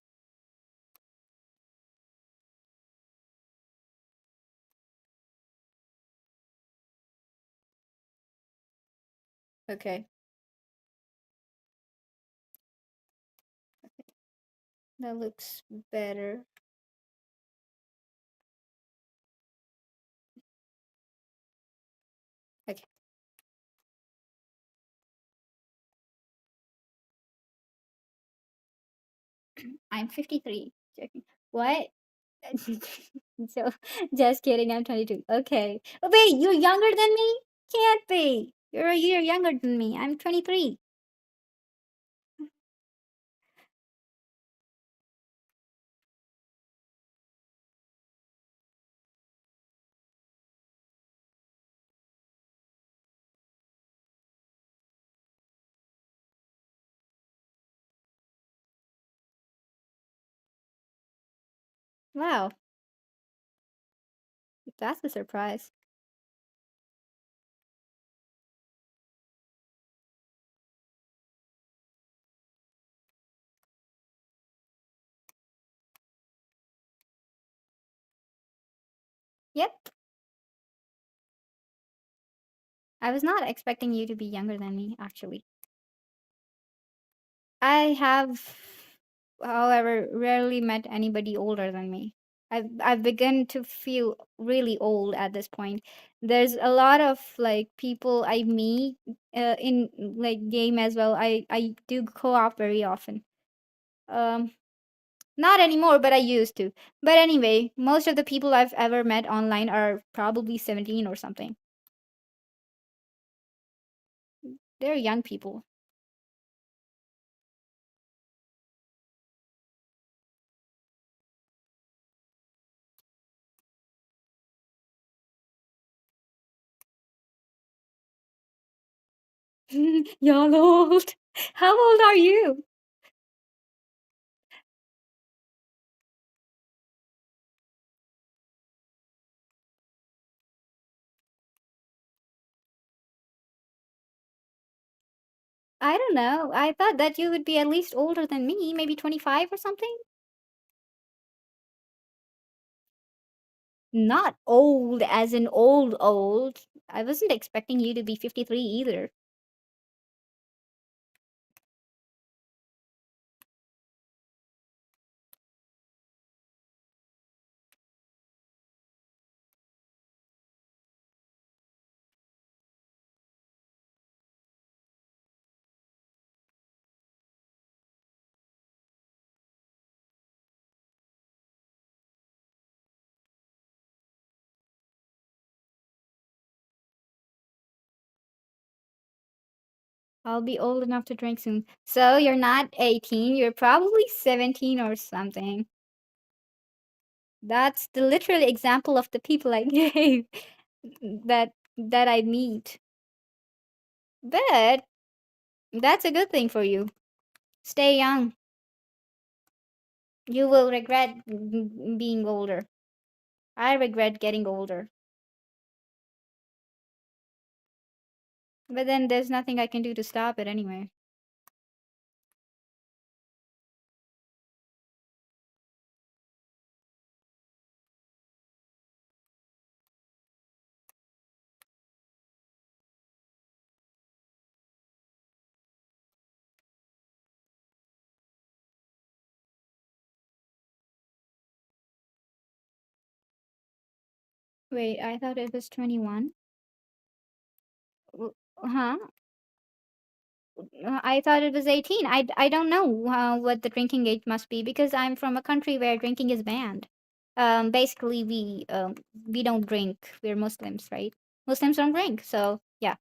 Okay, that looks better. Okay, I'm 53. Joking. What? So, just kidding. I'm 22. Okay. Oh, wait, you're younger than me? Can't be. You're a year younger than me. I'm 23. Wow, that's a surprise. Yep. I was not expecting you to be younger than me, actually. I have, however, rarely met anybody older than me. I've begun to feel really old at this point. There's a lot of like people I meet in like game as well. I do co-op very often. Um, Not anymore, but I used to. But anyway, most of the people I've ever met online are probably 17 or something. They're young people. Y'all old. How old are you? I don't know. I thought that you would be at least older than me, maybe 25 or something. Not old as in old old. I wasn't expecting you to be 53 either. I'll be old enough to drink soon. So you're not 18, you're probably 17 or something. That's the literal example of the people I gave that I meet. But that's a good thing for you. Stay young. You will regret being older. I regret getting older. But then there's nothing I can do to stop it anyway. Wait, I thought it was 21. Huh? I thought it was 18. I don't know what the drinking age must be because I'm from a country where drinking is banned. Basically, we don't drink. We're Muslims, right? Muslims don't drink. So yeah,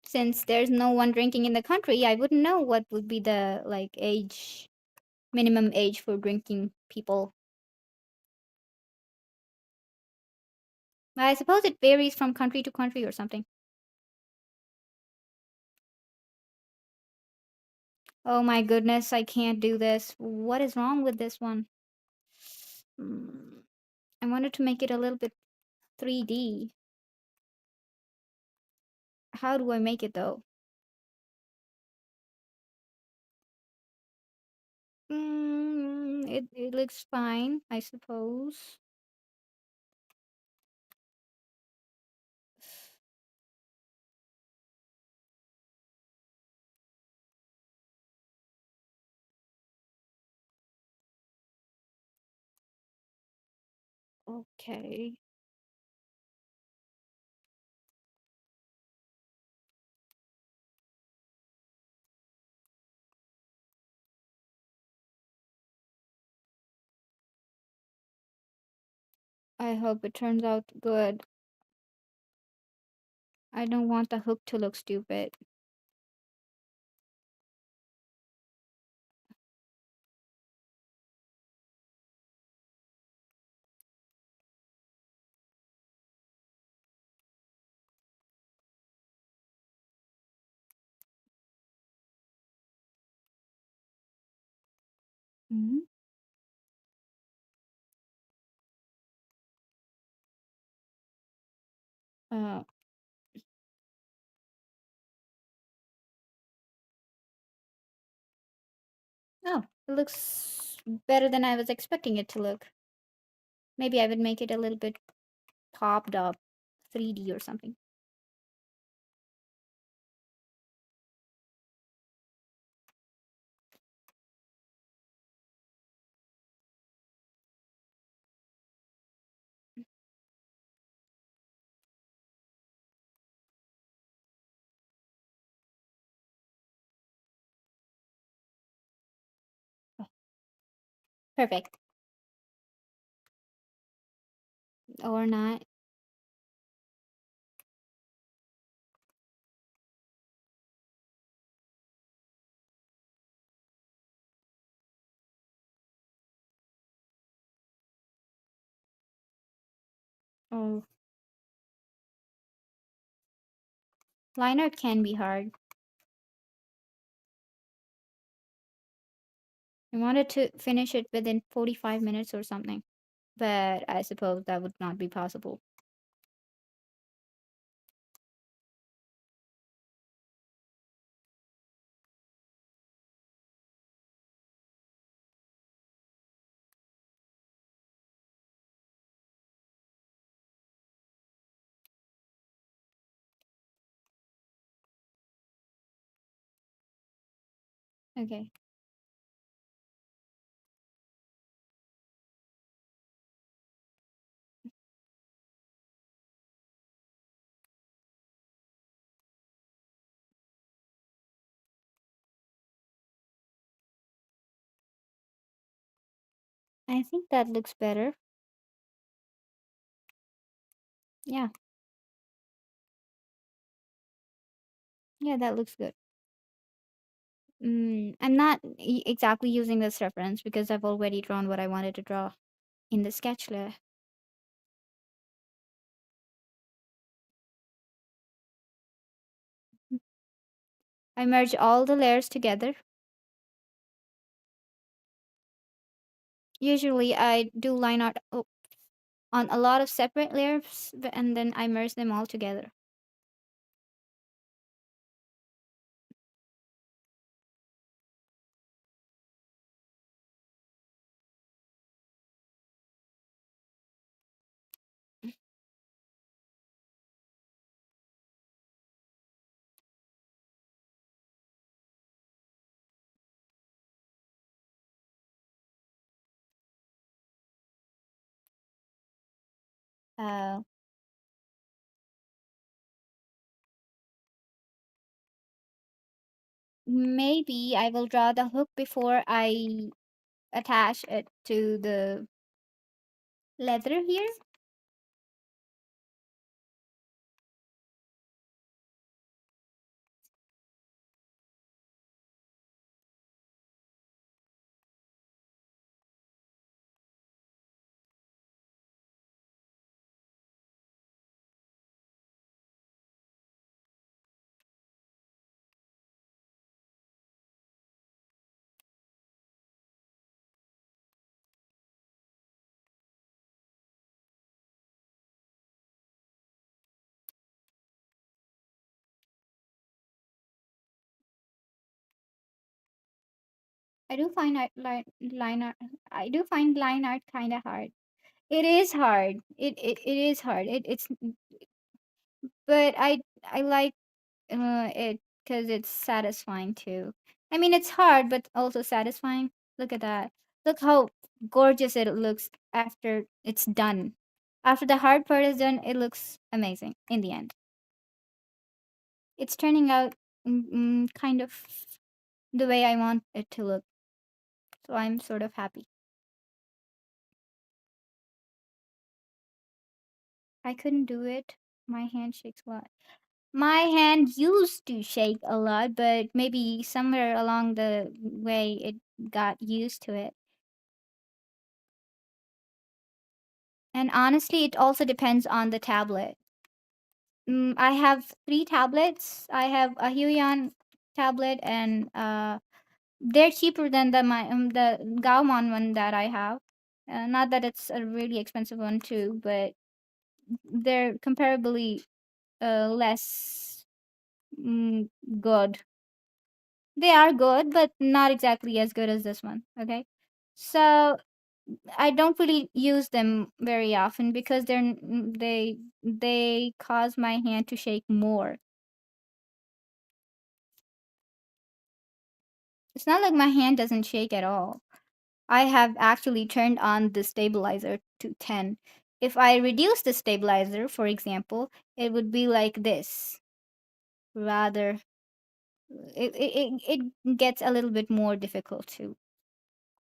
since there's no one drinking in the country, I wouldn't know what would be the like age minimum age for drinking people. I suppose it varies from country to country or something. Oh my goodness, I can't do this. What is wrong with this one? Mm, I wanted to make it a little bit 3D. How do I make it though? It looks fine, I suppose. Okay. I hope it turns out good. I don't want the hook to look stupid. Hmm. Uh, oh, it looks better than I was expecting it to look. Maybe I would make it a little bit popped up 3D or something. Perfect. Or not. Oh, line art can be hard. I wanted to finish it within 45 minutes or something, but I suppose that would not be possible. Okay. I think that looks better. Yeah. Yeah, that looks good. I'm not exactly using this reference because I've already drawn what I wanted to draw in the sketch layer. I merge all the layers together. Usually I do line art on a lot of separate layers and then I merge them all together. Uh, Maybe I will draw the hook before I attach it to the leather here. I do find line art. I do find line art kind of hard. It is hard. It is hard. It's but I like it because it's satisfying too. I mean, it's hard but also satisfying. Look at that. Look how gorgeous it looks after it's done. After the hard part is done, it looks amazing in the end. It's turning out kind of the way I want it to look. So I'm sort of happy. I couldn't do it. My hand shakes a lot. My hand used to shake a lot, but maybe somewhere along the way it got used to it. And honestly, it also depends on the tablet. I have three tablets. I have a Huion tablet, and they're cheaper than the Gaomon one that I have. Not that it's a really expensive one too, but they're comparably less good. They are good, but not exactly as good as this one. Okay, so I don't really use them very often because they cause my hand to shake more. It's not like my hand doesn't shake at all. I have actually turned on the stabilizer to 10. If I reduce the stabilizer, for example, it would be like this. Rather, it gets a little bit more difficult to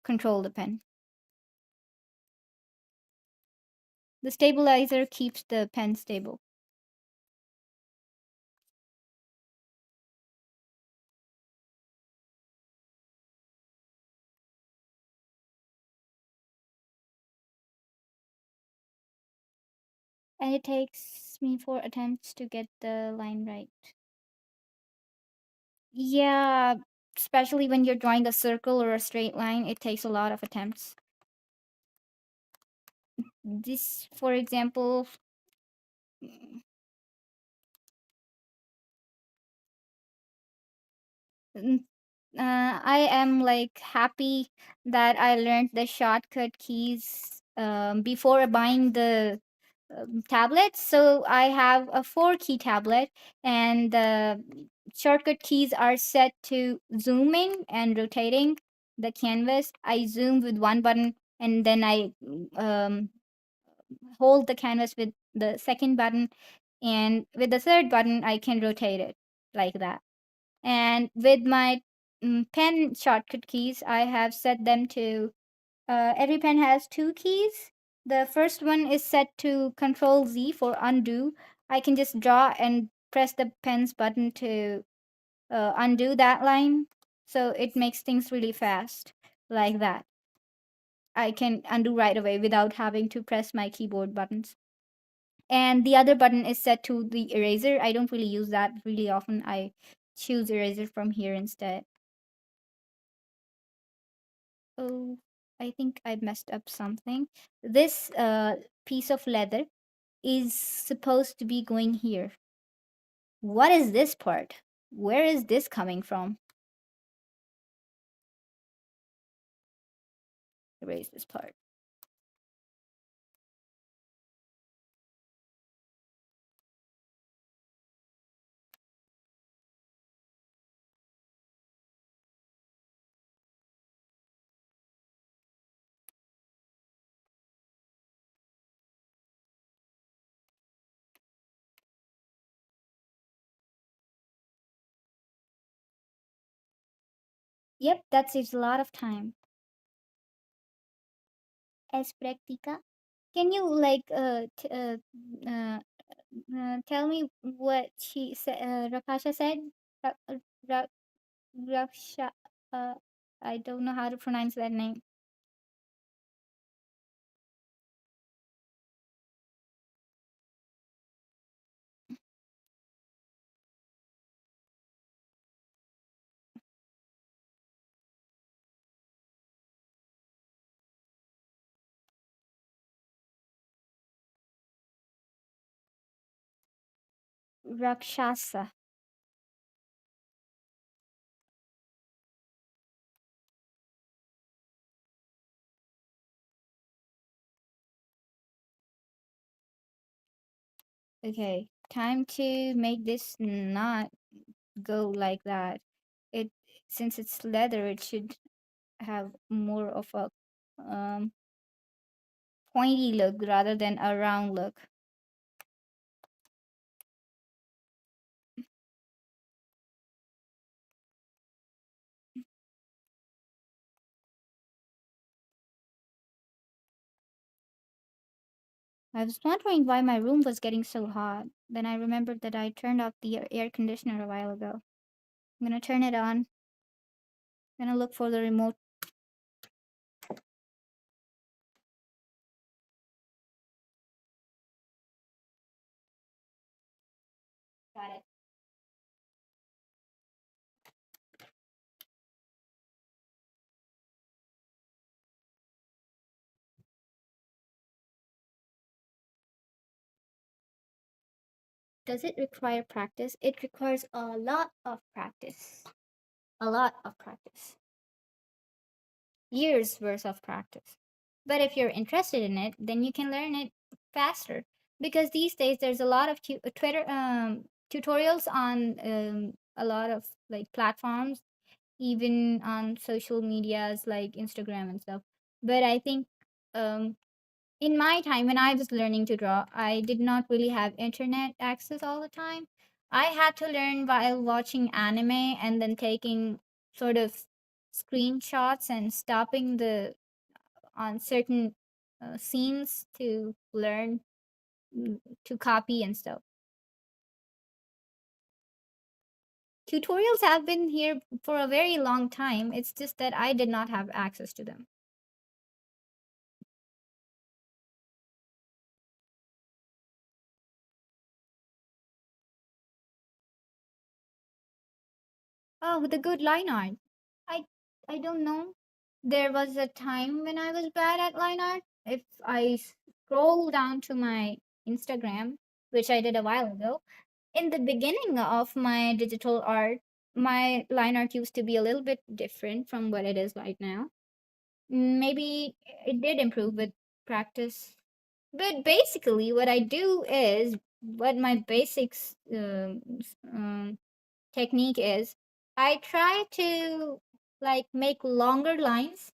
control the pen. The stabilizer keeps the pen stable. And it takes me 4 attempts to get the line right. Yeah, especially when you're drawing a circle or a straight line, it takes a lot of attempts. This, for example, mm, I am like happy that I learned the shortcut keys before buying the tablet. So I have a 4 key tablet, and the shortcut keys are set to zooming and rotating the canvas. I zoom with one button, and then I um, hold the canvas with the second button, and with the third button, I can rotate it like that. And with my pen shortcut keys, I have set them to every pen has 2 keys. The first one is set to Control Z for undo. I can just draw and press the pen's button to undo that line. So it makes things really fast like that. I can undo right away without having to press my keyboard buttons. And the other button is set to the eraser. I don't really use that really often. I choose eraser from here instead. Oh, I think I messed up something. This piece of leather is supposed to be going here. What is this part? Where is this coming from? Erase this part. Yep, that saves a lot of time. Es practica. Can you like tell me what Rakasha said? Ra- Ra- Raksha. Uh, I don't know how to pronounce that name. Rakshasa. Okay, time to make this not go like that. It Since it's leather, it should have more of a um, pointy look rather than a round look. I was wondering why my room was getting so hot. Then I remembered that I turned off the air conditioner a while ago. I'm gonna turn it on. Gonna look for the remote. Got it. Does it require practice? It requires a lot of practice. A lot of practice. Years worth of practice. But if you're interested in it, then you can learn it faster. Because these days there's a lot of Twitter tutorials on a lot of like platforms, even on social medias like Instagram and stuff. But I think um, in my time when I was learning to draw, I did not really have internet access all the time. I had to learn while watching anime and then taking sort of screenshots and stopping the on certain scenes to learn, to copy and stuff. Tutorials have been here for a very long time. It's just that I did not have access to them. Oh, the good line art. I I don't know. There was a time when I was bad at line art. If I scroll down to my Instagram, which I did a while ago, in the beginning of my digital art, my line art used to be a little bit different from what it is right now. Maybe it did improve with practice. But basically, what I do is what my basics technique is I try to like make longer lines,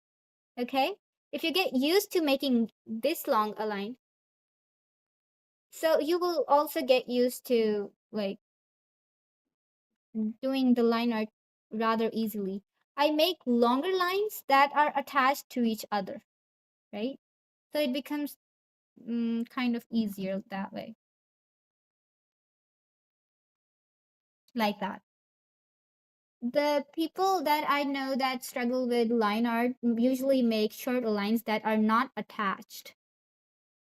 okay? If you get used to making this long a line, so you will also get used to like doing the line art rather easily. I make longer lines that are attached to each other, right? So it becomes kind of easier that way, like that. The people that I know that struggle with line art usually make short lines that are not attached.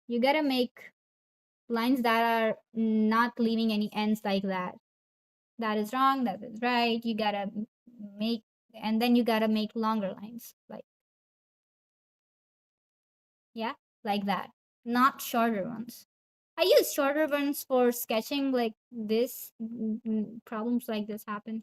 You gotta make lines that are not leaving any ends like that. That is wrong, that is right. You gotta make, and then you gotta make longer lines. Like, yeah, like that. Not shorter ones. I use shorter ones for sketching like this. Problems like this happen.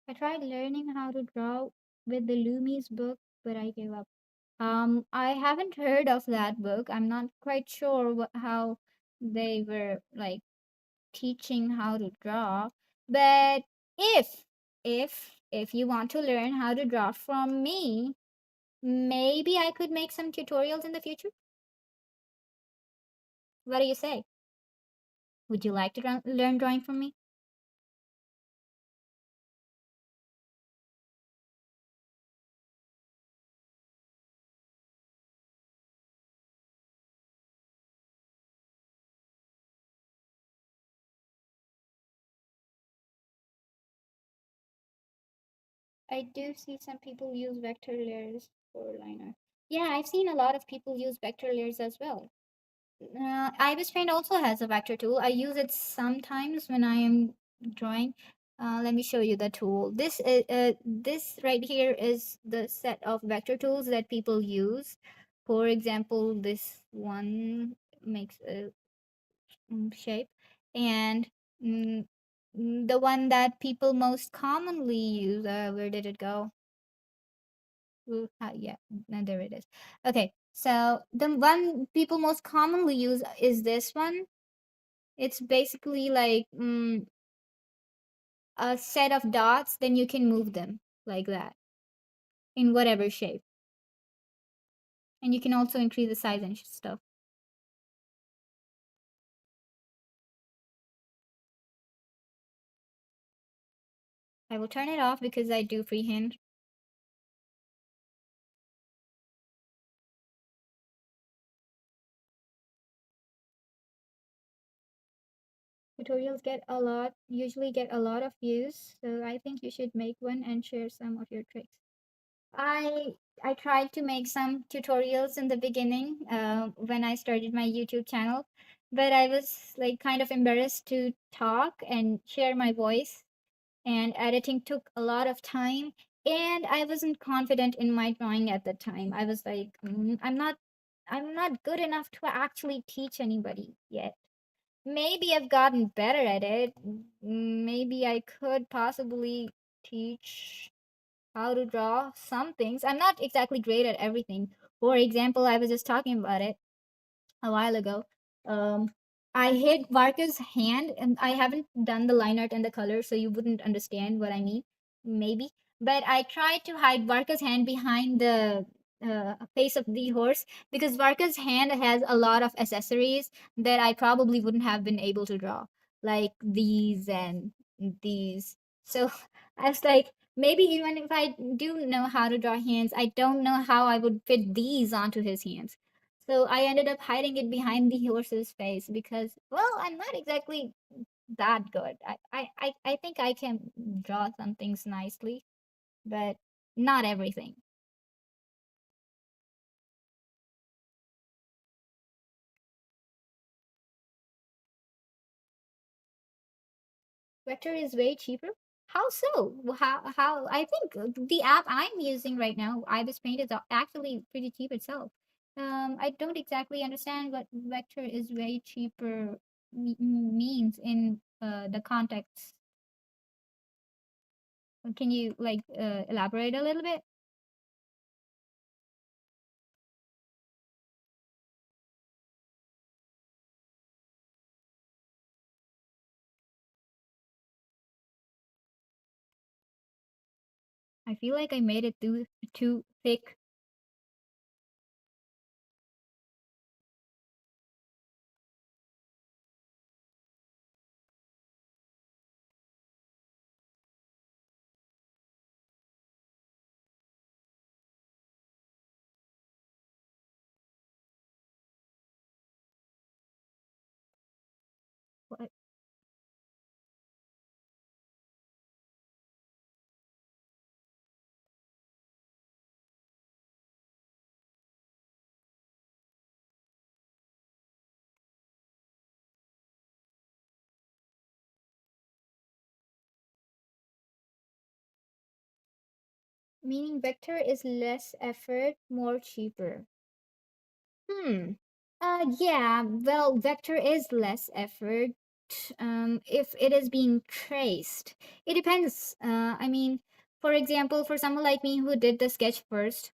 I tried learning how to draw with the Loomis book, but I gave up. I haven't heard of that book. I'm not quite sure how they were like teaching how to draw. But if if you want to learn how to draw from me, maybe I could make some tutorials in the future. What do you say? Would you like to learn drawing from me? I do see some people use vector layers for liner. Yeah, I've seen a lot of people use vector layers as well. Ibis Paint also has a vector tool. I use it sometimes when I am drawing. Let me show you the tool. This right here is the set of vector tools that people use. For example, this one makes a shape, and mm, the one that people most commonly use. Where did it go? Yeah, no, there it is. Okay, so the one people most commonly use is this one. It's basically like a set of dots, then you can move them like that in whatever shape. And you can also increase the size and stuff. I will turn it off because I do freehand. Tutorials usually get a lot of views, so I think you should make one and share some of your tricks. I I tried to make some tutorials in the beginning when I started my YouTube channel, but I was like kind of embarrassed to talk and share my voice, and editing took a lot of time, and I wasn't confident in my drawing at the time. I was like, I'm not good enough to actually teach anybody yet. Maybe I've gotten better at it. Maybe I could possibly teach how to draw some things. I'm not exactly great at everything. For example, I was just talking about it a while ago. Um, I hit Varka's hand, and I haven't done the line art and the color, so you wouldn't understand what I mean, maybe. But I tried to hide Varka's hand behind face of the horse, because Varka's hand has a lot of accessories that I probably wouldn't have been able to draw, like these and these. So I was like, maybe even if I do know how to draw hands, I don't know how I would fit these onto his hands. So I ended up hiding it behind the horse's face because, well, I'm not exactly that good. I think I can draw some things nicely, but not everything. Vector is way cheaper. How so? How? I think the app I'm using right now, Ibis Paint, is actually pretty cheap itself. I don't exactly understand what Vector is way cheaper means in the context. Can you like elaborate a little bit? I feel like I made it too thick. What- Meaning Vector is less effort, more cheaper. Hmm. Yeah, well, vector is less effort if it is being traced. It depends. I mean, for example, for someone like me who did the sketch first,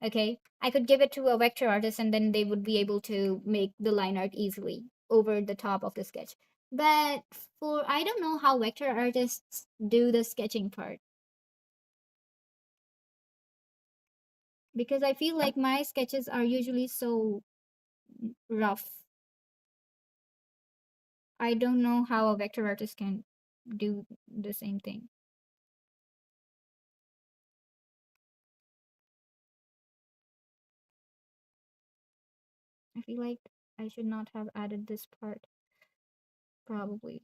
okay, I could give it to a vector artist and then they would be able to make the line art easily over the top of the sketch. But I don't know how vector artists do the sketching part because I feel like my sketches are usually so rough. I don't know how a vector artist can do the same thing. I feel like I should not have added this part, probably.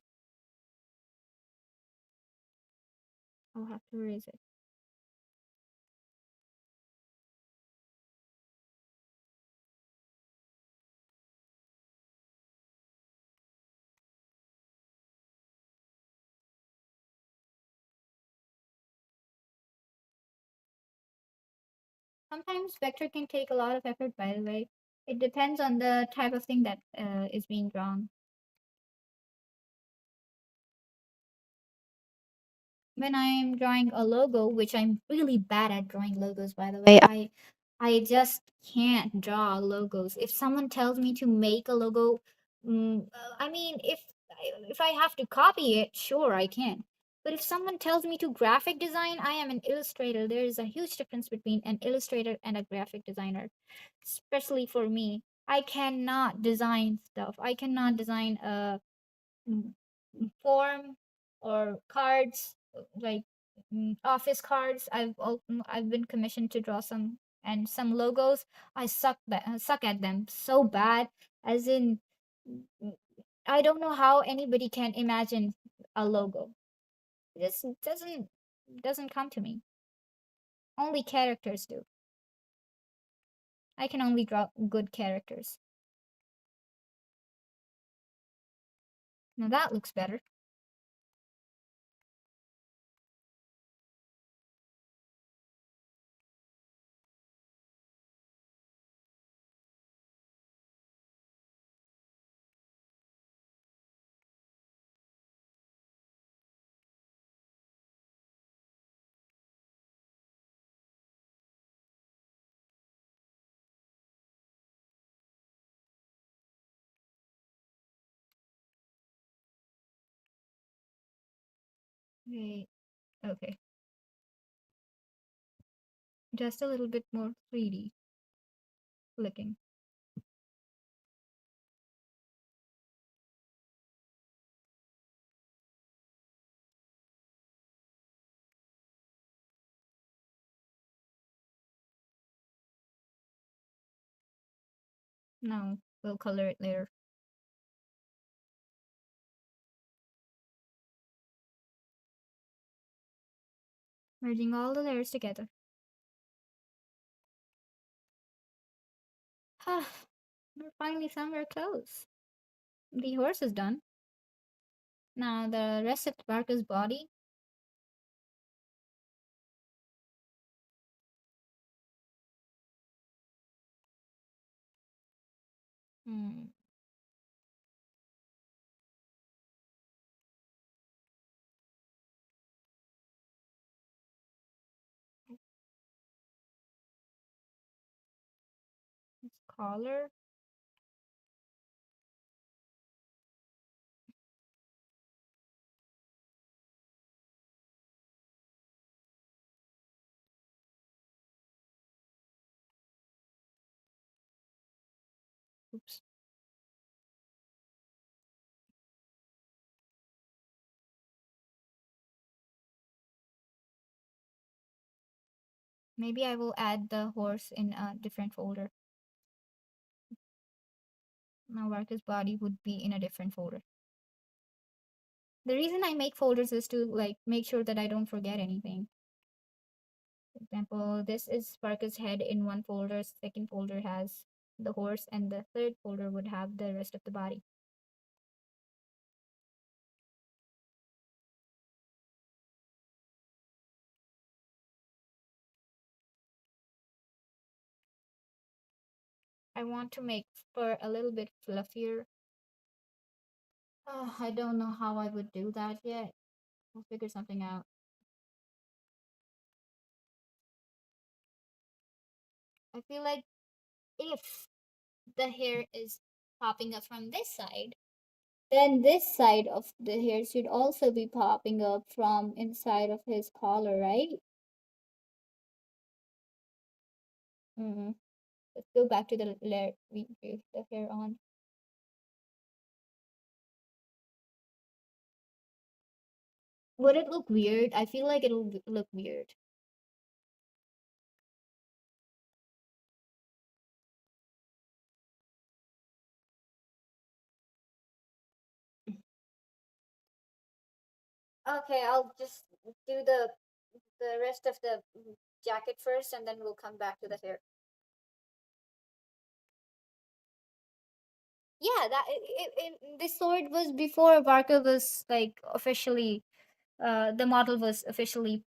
I'll have to erase it. Sometimes vector can take a lot of effort, by the way. It depends on the type of thing that is being drawn. When I'm drawing a logo, which I'm really bad at drawing logos, by the way, I just can't draw logos. If someone tells me to make a logo, I mean, if I have to copy it, sure I can. But if someone tells me to graphic design, I am an illustrator. There is a huge difference between an illustrator and a graphic designer, especially for me. I cannot design stuff. I cannot design a mm, form or cards like office cards. I've been commissioned to draw some and some logos. I suck at them so bad, as in mm, I don't know how anybody can imagine a logo. It just doesn't come to me. Only characters do. I can only draw good characters. Now that looks better. Wait, okay. Just a little bit more 3D looking. No, we'll color it later. Merging all the layers together. Ah, we're finally somewhere close. The horse is done. Now the rest of Varka's body. Hmm, his collar. Oops. Maybe I will add the horse in a different folder. Now Varka's body would be in a different folder. The reason I make folders is to like make sure that I don't forget anything. For example, this is Sparka's head in one folder, second folder has the horse, and the third folder would have the rest of the body. I want to make fur a little bit fluffier. I don't know how I would do that yet. We'll figure something out. I feel like if the hair is popping up from this side, then this side of the hair should also be popping up from inside of his collar, right? Mm-hmm. Let's go back to the layer we drew the hair on. Would it look weird? I feel like it'll look weird. Okay, I'll just do the rest of the jacket first, and then we'll come back to the hair. Yeah, this sword was before Varka was like officially the model was officially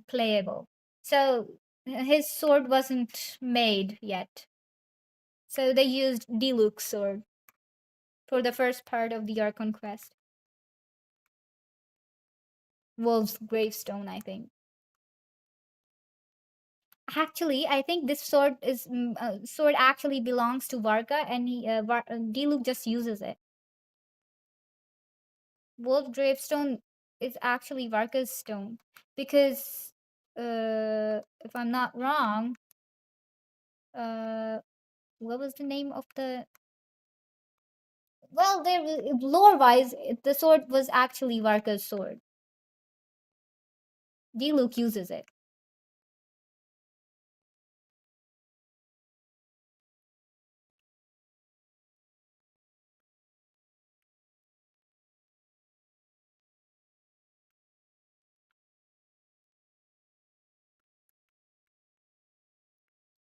playable. So his sword wasn't made yet. So they used Diluc's sword for the first part of the Archon quest. Wolf's gravestone, I think. Actually, I think this sword actually belongs to Varka, and Diluc just uses it. Wolf gravestone is actually Varka's stone because, if I'm not wrong, uh, what was the name of the? Well, there lore-wise, the sword was actually Varka's sword. Diluc uses it.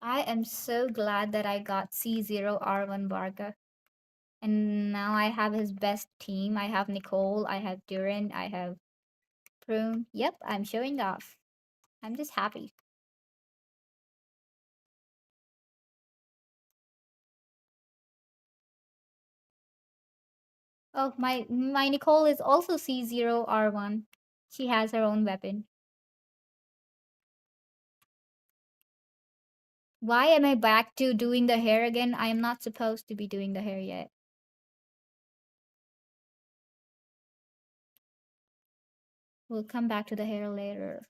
I am so glad that I got C0R1 Varka. And now I have his best team. I have Nicole, I have Duran, I have Prune. Yep, I'm showing off. I'm just happy. Oh, my Nicole is also C0R1. She has her own weapon. Why am I back to doing the hair again? I am not supposed to be doing the hair yet. We'll come back to the hair later.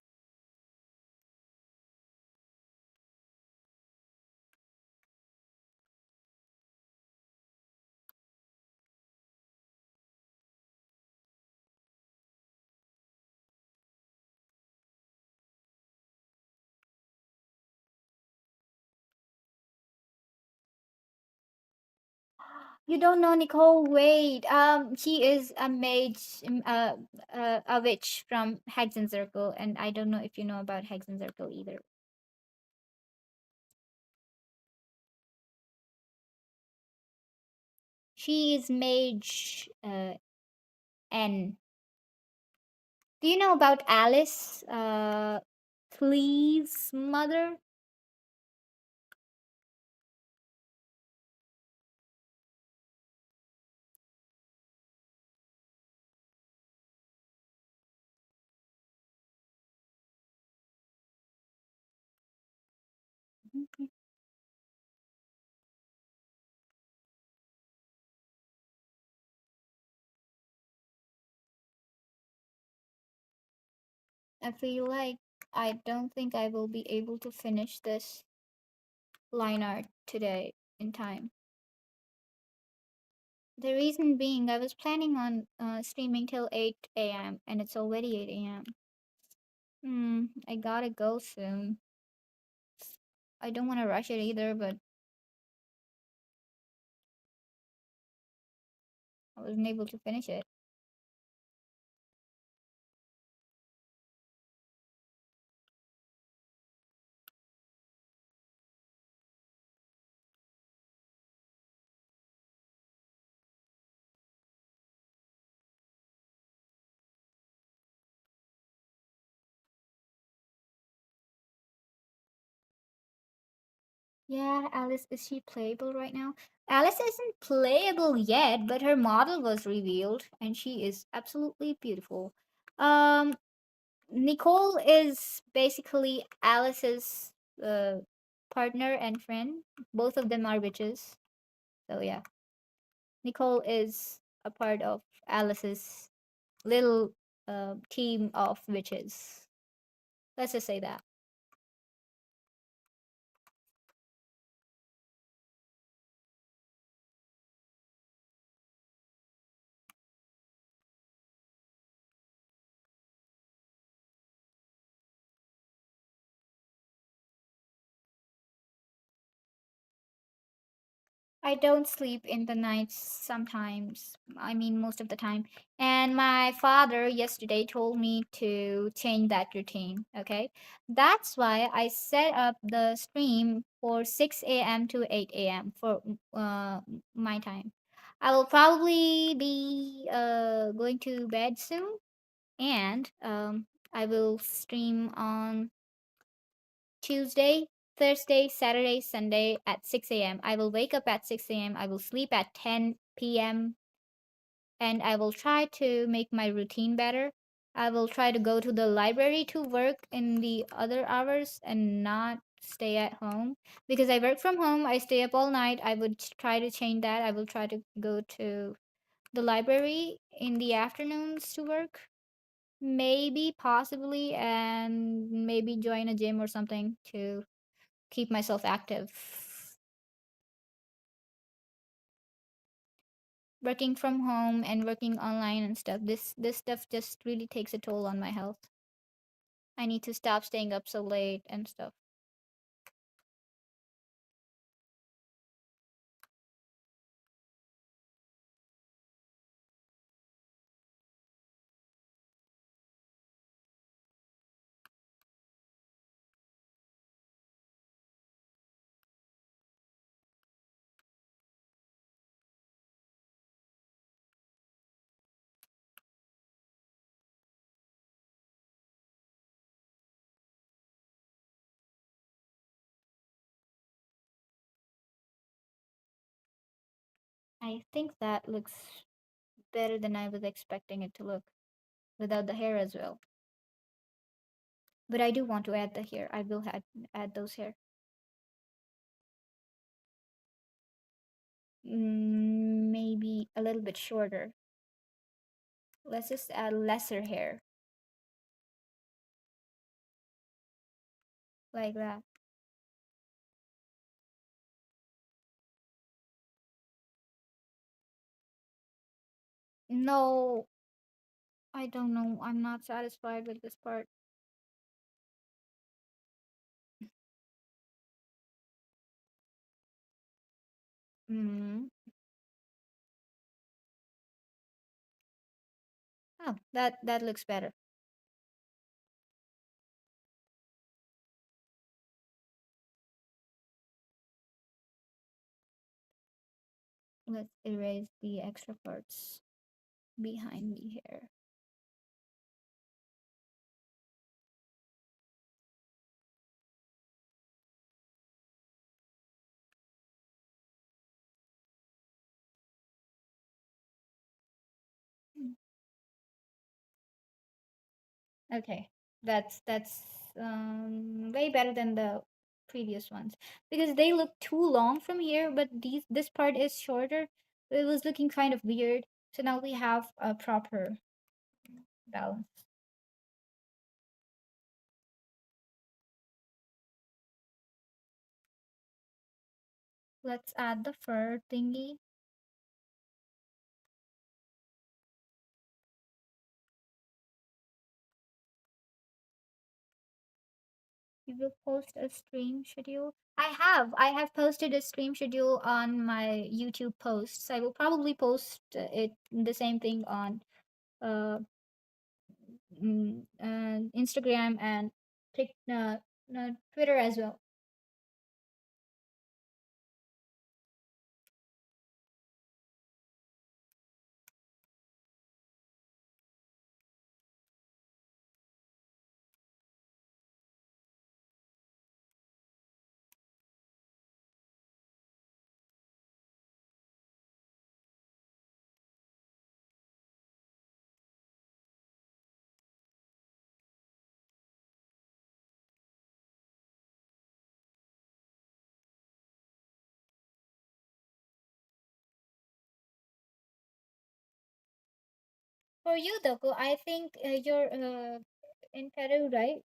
You don't know Nicole? Wait. She is a mage, a witch from Hexen Circle, and I don't know if you know about Hexen Circle either. She is mage N. Do you know about Alice? Cleve's mother? Mhm. I feel like I don't think I will be able to finish this line art today in time. The reason being, I was planning on streaming till 8 a.m. and it's already 8 a.m. I gotta go soon. I don't want to rush it either, but I wasn't able to finish it. Yeah, Alice, is she playable right now? Alice isn't playable yet, but her model was revealed and she is absolutely beautiful. Um, Nicole is basically Alice's uh, partner and friend. Both of them are witches. So yeah, Nicole is a part of Alice's little team of witches. Let's just say that. I don't sleep in the nights sometimes. I mean, most of the time. And my father yesterday told me to change that routine. Okay. That's why I set up the stream for 6 a.m. to 8 a.m. for my time. I will probably be going to bed soon. And I will stream on Tuesday, Thursday, Saturday, Sunday at 6 a.m. I will wake up at 6 a.m. I will sleep at 10 p.m. and I will try to make my routine better. I will try to go to the library to work in the other hours and not stay at home because I work from home. I stay up all night. I would try to change that. I will try to go to the library in the afternoons to work. Maybe, possibly, and maybe join a gym or something to keep myself active. Working from home and working online and stuff, this stuff just really takes a toll on my health. I need to stop staying up so late and stuff. I think that looks better than I was expecting it to look without the hair as well. But I do want to add the hair. I will add those hair. Maybe a little bit shorter. Let's just add lesser hair like that. No, I don't know. I'm not satisfied with this part. Mm. Oh, that looks better. Let's erase the extra parts behind the hair. Mm. Okay, that's way better than the previous ones because they look too long from here, but this part is shorter. It was looking kind of weird. So now we have a proper balance. Let's add the fur thingy. You will post a stream schedule. I have posted a stream schedule on my YouTube posts. I will probably post it the same thing on uh, Instagram and Twitter as well. For you, Doko, I think you're in Peru, right?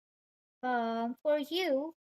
For you,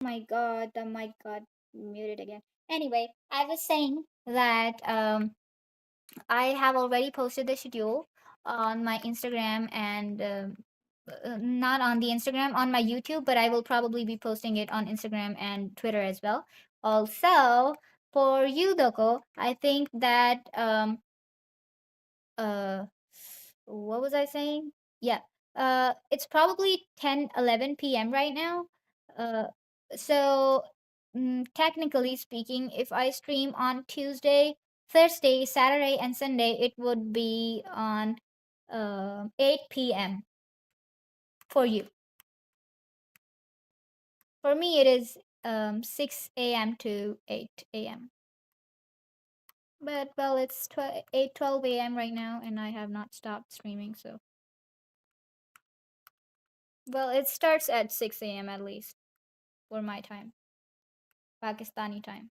my God, the mic got muted again. Anyway, I was saying that I have already posted the schedule on my Instagram and not on the Instagram, on my YouTube, but I will probably be posting it on Instagram and Twitter as well. Also, for you, Doko, I think that uh what was I saying? Yeah. It's probably 10:11 p.m. right now. Uh so technically speaking, if I stream on Tuesday, Thursday, Saturday and Sunday, it would be on 8 p.m. for you. For me it is 6 a.m. to 8 a.m. But well, it's 8:12 a.m. right now and I have not stopped streaming, so well, it starts at 6 a.m. at least for my time, Pakistani time.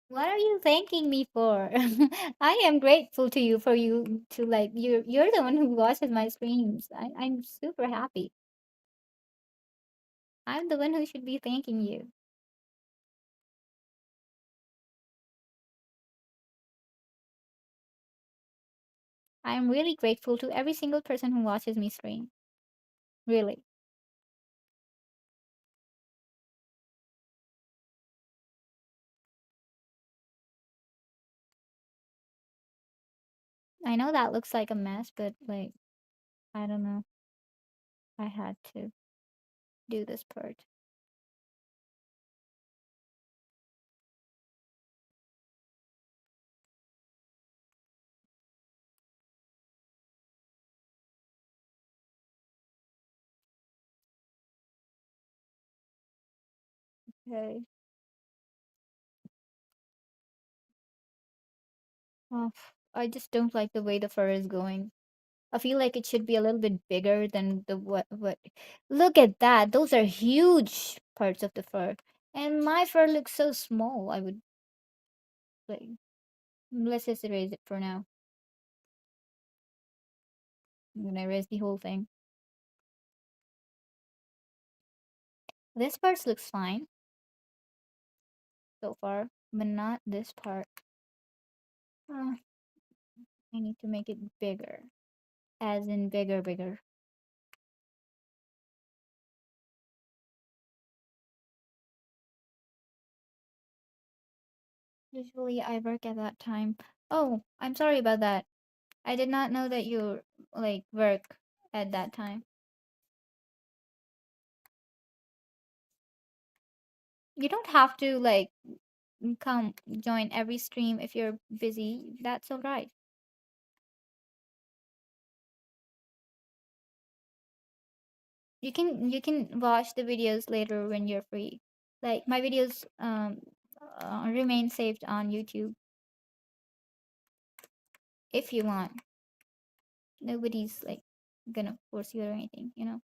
What are you thanking me for? I am grateful to you for you to like you're the one who watches my streams. I'm super happy. I'm the one who should be thanking you. I'm really grateful to every single person who watches me stream. Really. I know that looks like a mess, but like I don't know. I had to do this part. Okay. Oh, I just don't like the way the fur is going. I feel like it should be a little bit bigger than the what. Look at that. Those are huge parts of the fur. And my fur looks so small. I would like let's just erase it for now. I'm gonna erase the whole thing. This part looks fine so far, but not this part. Uh, I need to make it bigger. As in bigger, bigger. Usually I work at that time. Oh, I'm sorry about that. I did not know that you like work at that time. You don't have to like come join every stream if you're busy. That's all right. You can watch the videos later when you're free. Like my videos remain saved on YouTube if you want. Nobody's like gonna force you or anything, you know.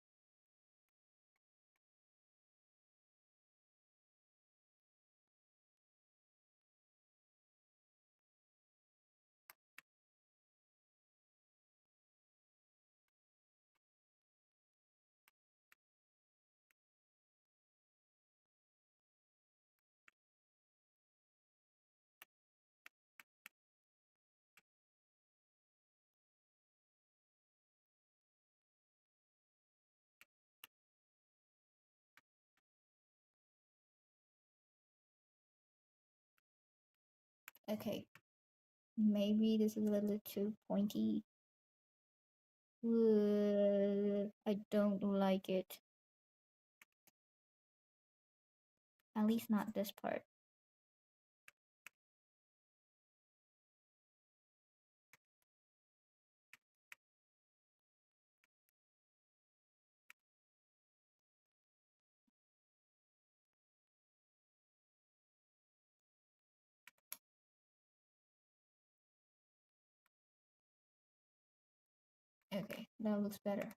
Okay, maybe this is a little too pointy. I don't like it. At least not this part. Okay, that looks better.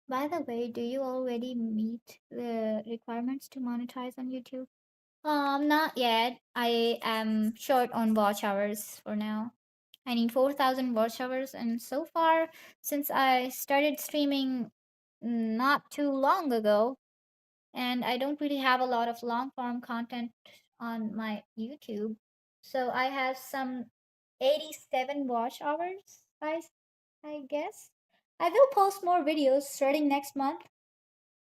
By the way, do you already meet the requirements to monetize on YouTube? Not yet. I am short on watch hours for now. I need 4,000 watch hours, and so far, since I started streaming not too long ago, and I don't really have a lot of long form content on my YouTube, so I have some 87 watch hours, I guess. I will post more videos starting next month.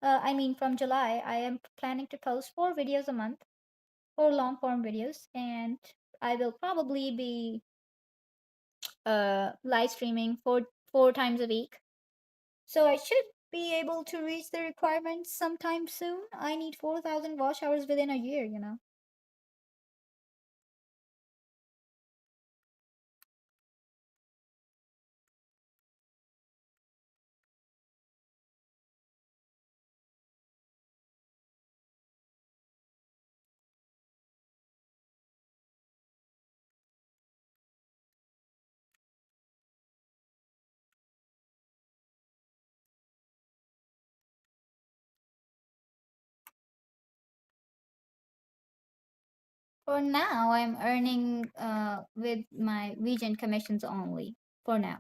I mean, from July, I am planning to post 4 videos a month, 4 long form videos, and I will probably be live streaming four times a week. So I should be able to reach the requirements sometime soon. I need 4,000 watch hours within a year, you know. For now, I'm earning with my region commissions only. For now,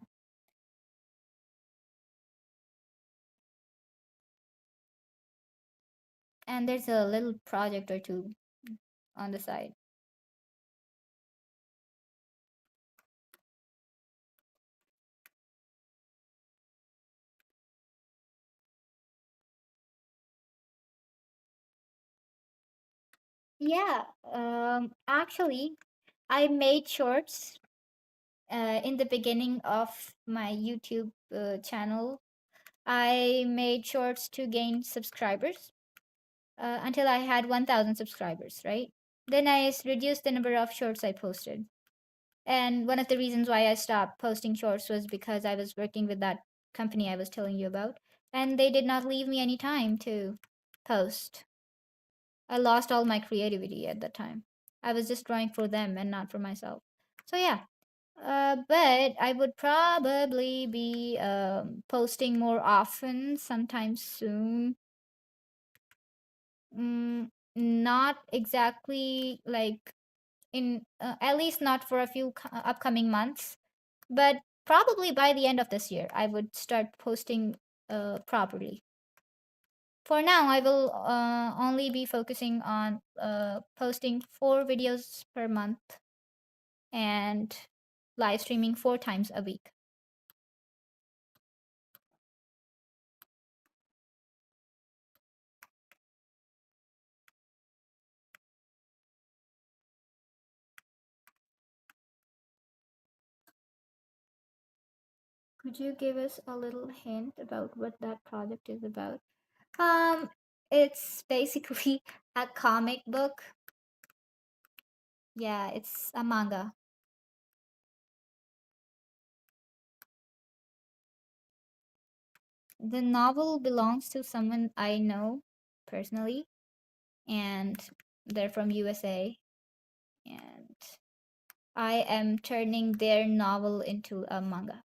and there's a little project or two on the side. Yeah, actually, I made shorts in the beginning of my YouTube channel. I made shorts to gain subscribers until I had 1,000 subscribers, right? Then reduced the number of shorts I posted. And one of the reasons why I stopped posting shorts was because I was working with that company I was telling you about, and they did not leave me any time to post. I lost all my creativity at that time. I was just drawing for them and not for myself. So yeah, but I would probably be posting more often sometime soon. Not exactly like in at least not for a few upcoming months, but probably by the end of this year, I would start posting properly. For now, I will only be focusing on posting 4 videos per month and live streaming 4 times a week. Could you give us a little hint about what that project is about? Um, it's basically a comic book. Yeah, it's a manga. The novel belongs to someone I know personally, and they're from USA, and I am turning their novel into a manga.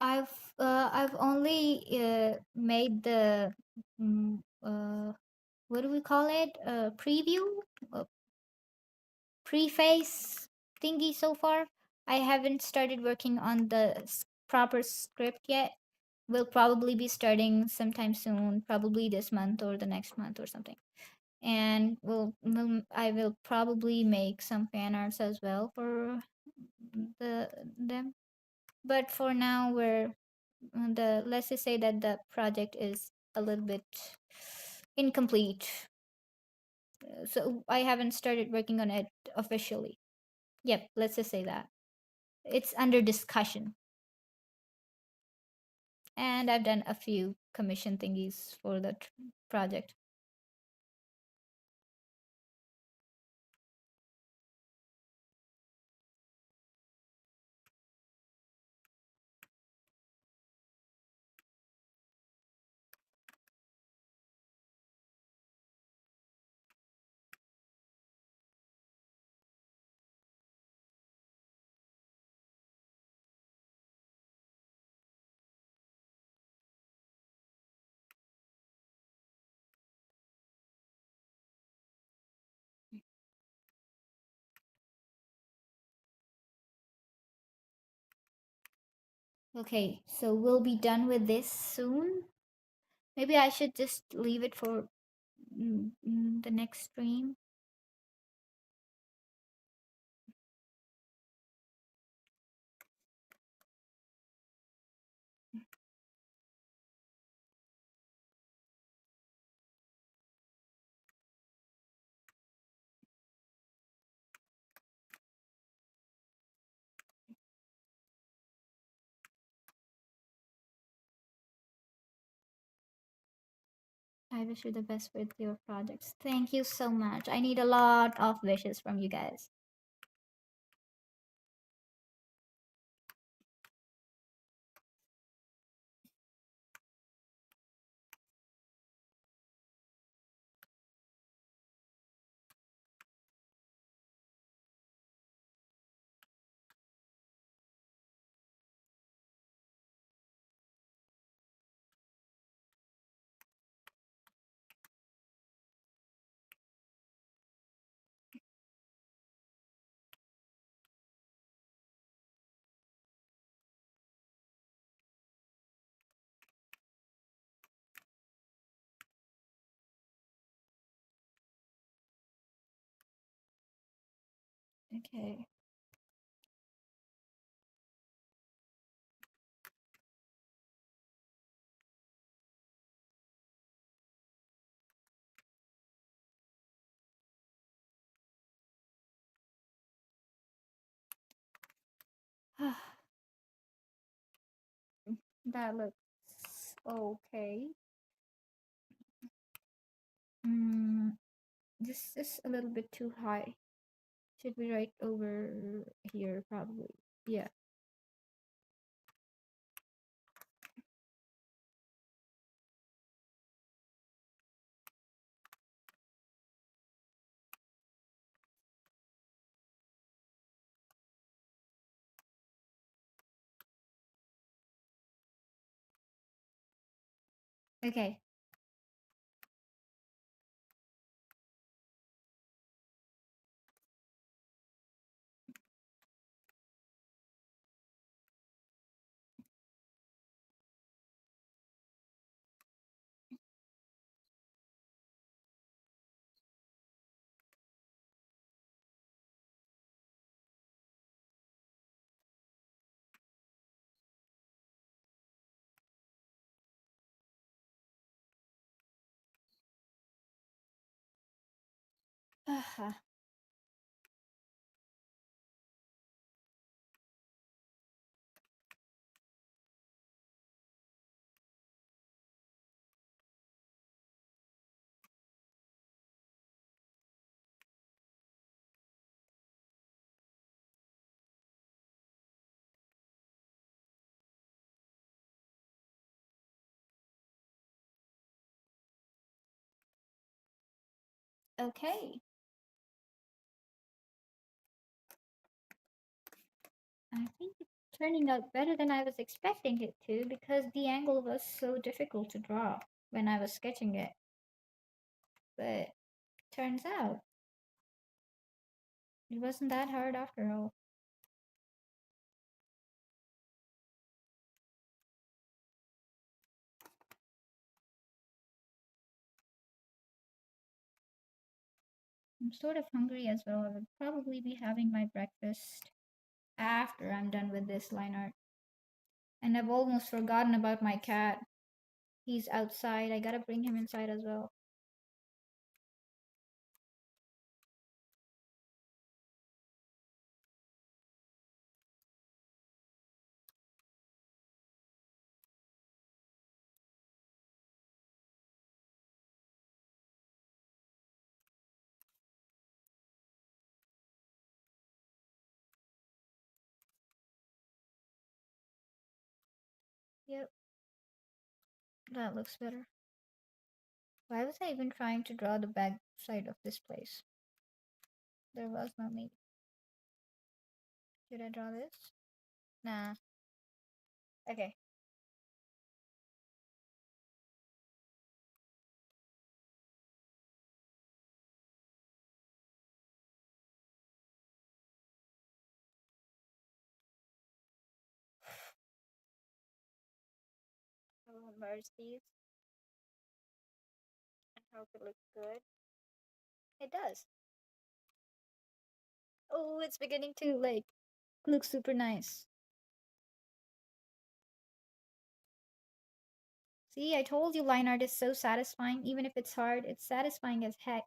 I've only made the what do we call it? Preview, uh, preface thingy so far. I haven't started working on the proper script yet. We'll probably be starting sometime soon, probably this month or the next month or something. And I will probably make some fan arts as well for the them. But for now, we're the let's just say that the project is a little bit incomplete. So I haven't started working on it officially. Yep, let's just say that. It's under discussion. And I've done a few commission thingies for the project. Okay, so we'll be done with this soon. Maybe I should just leave it for the next stream. I wish you the best with your projects. Thank you so much. I need a lot of wishes from you guys. Okay. That looks okay. Mm, this is a little bit too high. Should be right over here, probably. Yeah. Okay. Uh-huh. Okay. I think it's turning out better than I was expecting it to because the angle was so difficult to draw when I was sketching it. But turns out it wasn't that hard after all. I'm sort of hungry as well. I would probably be having my breakfast after I'm done with this line art. And I've almost forgotten about my cat. He's outside. I gotta bring him inside as well. Yep, that looks better. Why was I even trying to draw the back side of this place? There was no need. Did I draw this? Nah. Okay. I will merge these and hope it looks good. It does. Oh, it's beginning to like look super nice. See, I told you line art is so satisfying. Even if it's hard, it's satisfying as heck.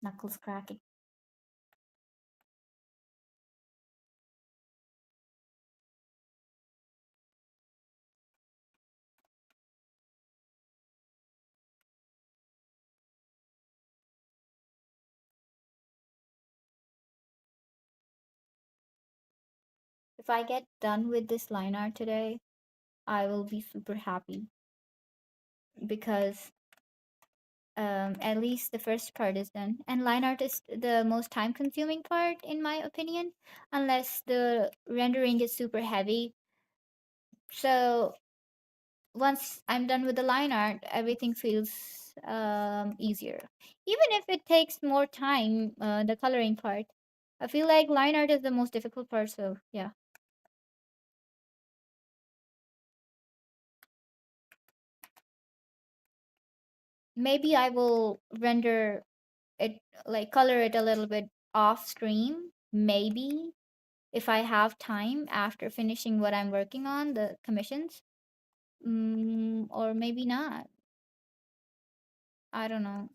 Knuckles cracking. If I get done with this line art today, I will be super happy because at least the first part is done. And line art is the most time consuming part, in my opinion, unless the rendering is super heavy. So once I'm done with the line art, everything feels easier. Even if it takes more time, the coloring part. I feel like line art is the most difficult part, so yeah. Maybe I will render it, like color it a little bit off stream, maybe if I have time after finishing what I'm working on, the commissions. Or maybe not. I don't know.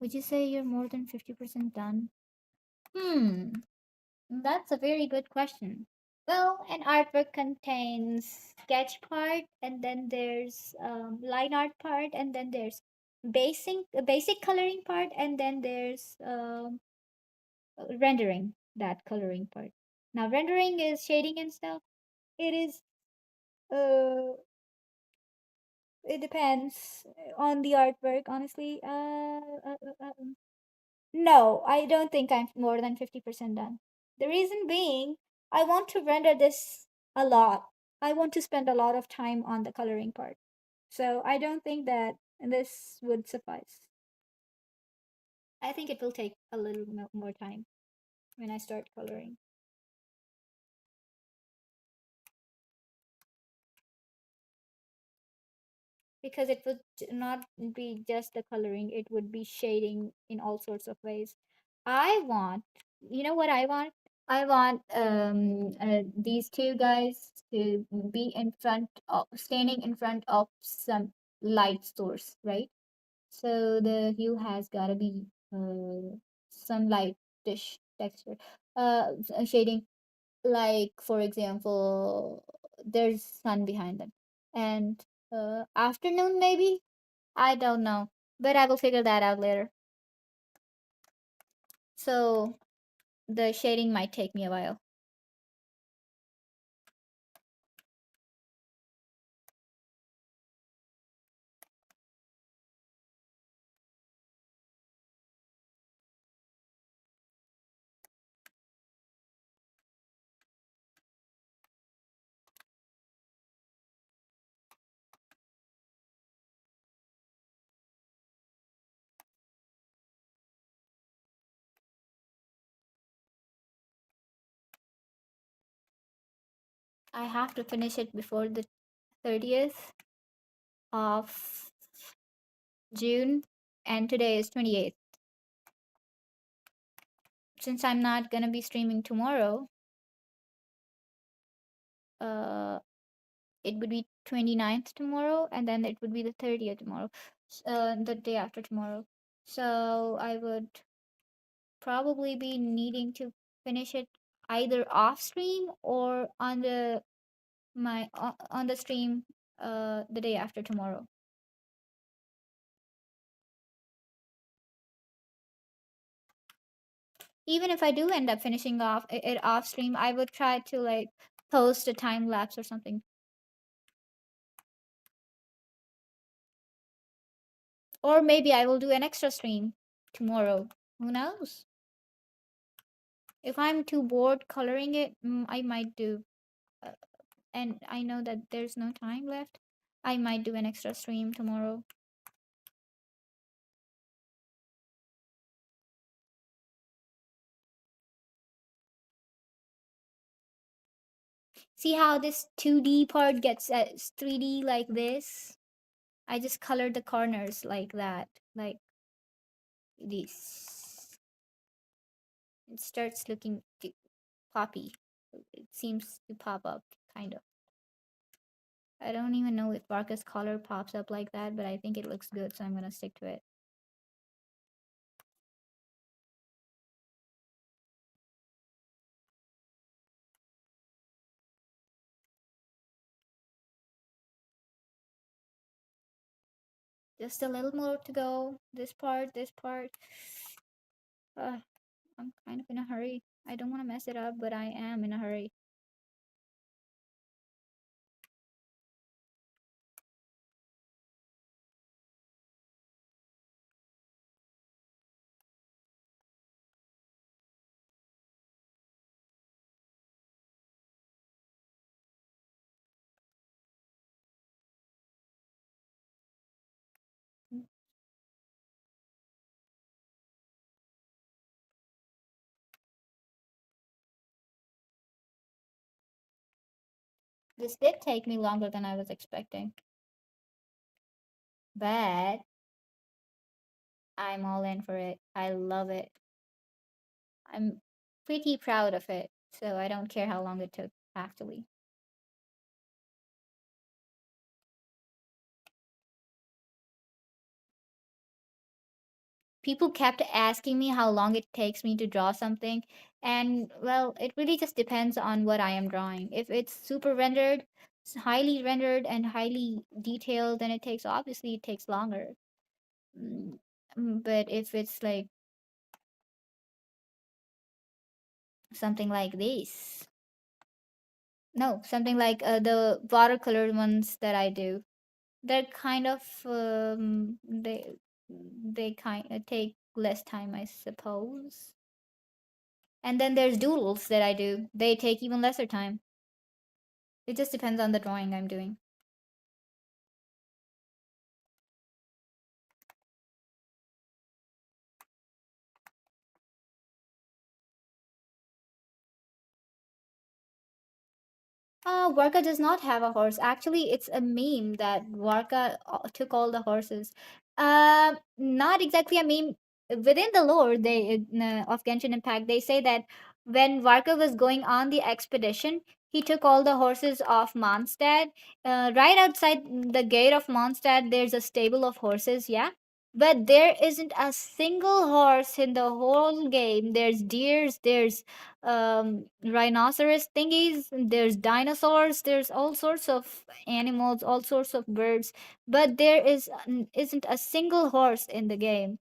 Would you say you're more than 50% done? Hmm, that's a very good question. Well, an artwork contains sketch part, and then there's line art part, and then there's basic coloring part, and then there's rendering that coloring part. Now, rendering is shading and stuff. It is uh, it depends on the artwork, honestly. No, I don't think I'm more than 50% done. The reason being, I want to render this a lot. I want to spend a lot of time on the coloring part. So I don't think that this would suffice. I think it will take a little more time when I start coloring. Because it would not be just the coloring, it would be shading in all sorts of ways. I want, you know what I want? I want these two guys to be standing in front of some light source, right? So the hue has gotta be sunlight-ish texture, shading. Like for example, there's sun behind them, and afternoon maybe. I don't know, but I will figure that out later. So the shading might take me a while. I have to finish it before the 30th of June, and today is 28th. Since I'm not gonna be streaming tomorrow, uh, it would be 29th tomorrow, and then it would be the 30th tomorrow, the day after tomorrow. So I would probably be needing to finish it either off stream or on the stream the day after tomorrow. Even if I do end up finishing off it off stream, I would try to like post a time lapse or something. Or maybe I will do an extra stream tomorrow. Who knows? If I'm too bored coloring it, I might do. Uh, and I know that there's no time left. I might do an extra stream tomorrow. See how this 2D part gets 3D like this? I just colored the corners like that, like this. It starts looking poppy. It seems to pop up, kind of. I don't even know if Varka's color pops up like that, but I think it looks good, so I'm gonna stick to it. Just a little more to go. This part, this part. Uh, I'm kind of in a hurry. I don't want to mess it up, but I am in a hurry. This did take me longer than I was expecting, but I'm all in for it. I love it. I'm pretty proud of it, so I don't care how long it took, actually. People kept asking me how long it takes me to draw something, and well, it really just depends on what I am drawing. If it's super rendered, highly rendered and highly detailed, then it takes longer. Mm, but if it's like something like this, no, something like the watercolor ones that I do, they're kind of they kind of take less time, I suppose. And then there's doodles that I do. They take even lesser time. It just depends on the drawing I'm doing. Varka does not have a horse. Actually, it's a meme that Varka took all the horses. Not exactly a meme. Within the lore of Genshin Impact, they say that when Varka was going on the expedition, he took all the horses of Mondstadt. Right outside the gate of Mondstadt, there's a stable of horses, yeah? But there isn't a single horse in the whole game. There's deers, there's rhinoceros thingies, there's dinosaurs, there's all sorts of animals, all sorts of birds, but isn't a single horse in the game.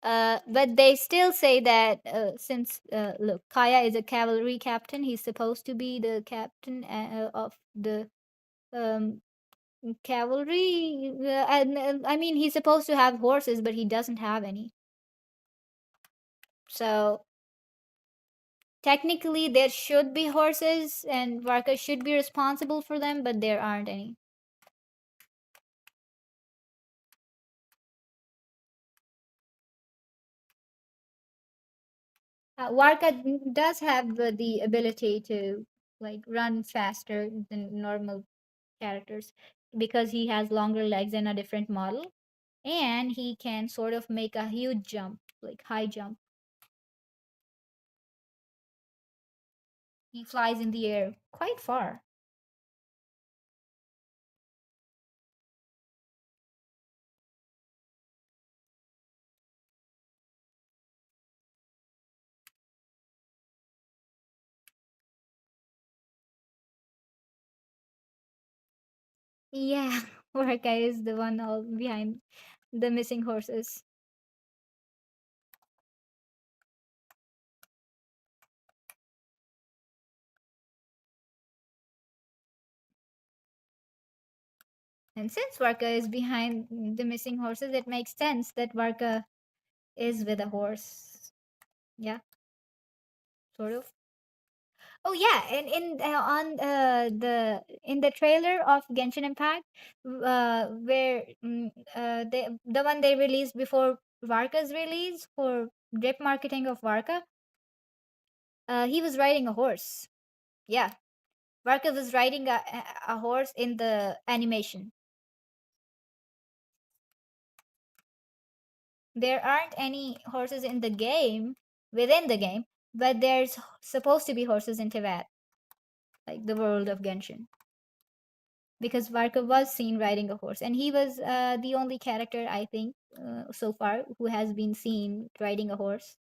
But they still say that since look, Kaya is a cavalry captain, he's supposed to be the captain of the um, cavalry. And I mean, he's supposed to have horses, but he doesn't have any. So technically, there should be horses, and Varka should be responsible for them, but there aren't any. Varka does have the ability to like run faster than normal characters because he has longer legs and a different model, and he can sort of make a huge jump, like high jump. He flies in the air quite far. Yeah, Varka is the one all behind the missing horses. And since Varka is behind the missing horses, it makes sense that Varka is with a horse. Yeah, sort of. Oh yeah, and in on the in the trailer of Genshin Impact, where the one they released before Varka's release for drip marketing of Varka, he was riding a horse. Yeah, Varka was riding a horse in the animation. There aren't any horses in the game within the game, but there's supposed to be horses in Tibet, like the world of Genshin. Because Varka was seen riding a horse, and he was the only character I think so far who has been seen riding a horse.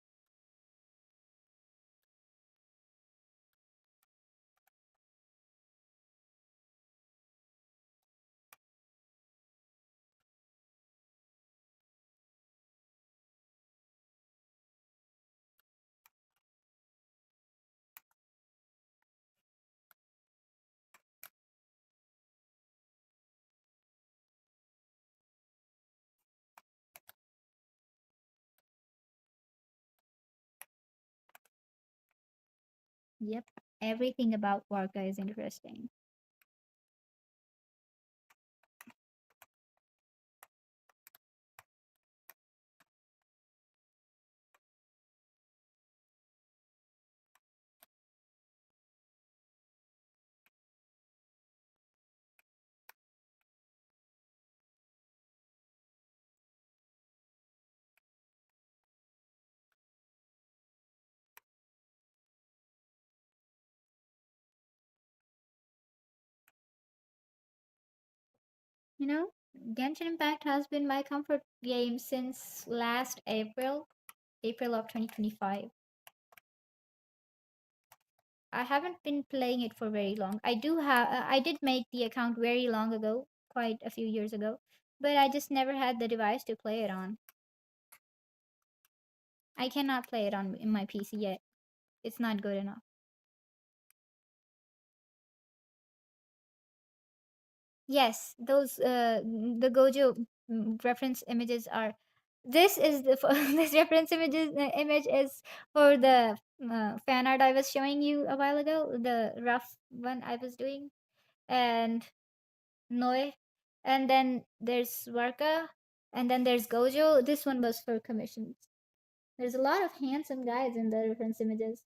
Yep, everything about Varka is interesting. You know, Genshin Impact has been my comfort game since last April of 2025. I haven't been playing it for very long. I did make the account very long ago, quite a few years ago, but I just never had the device to play it on. I cannot play it on in my PC yet. It's not good enough. Yes, those the Gojo reference images are. This is the this reference image is for the fan art I was showing you a while ago, the rough one I was doing, and Noe, and then there's Varka, and then there's Gojo. This one was for commissions. There's a lot of handsome guys in the reference images.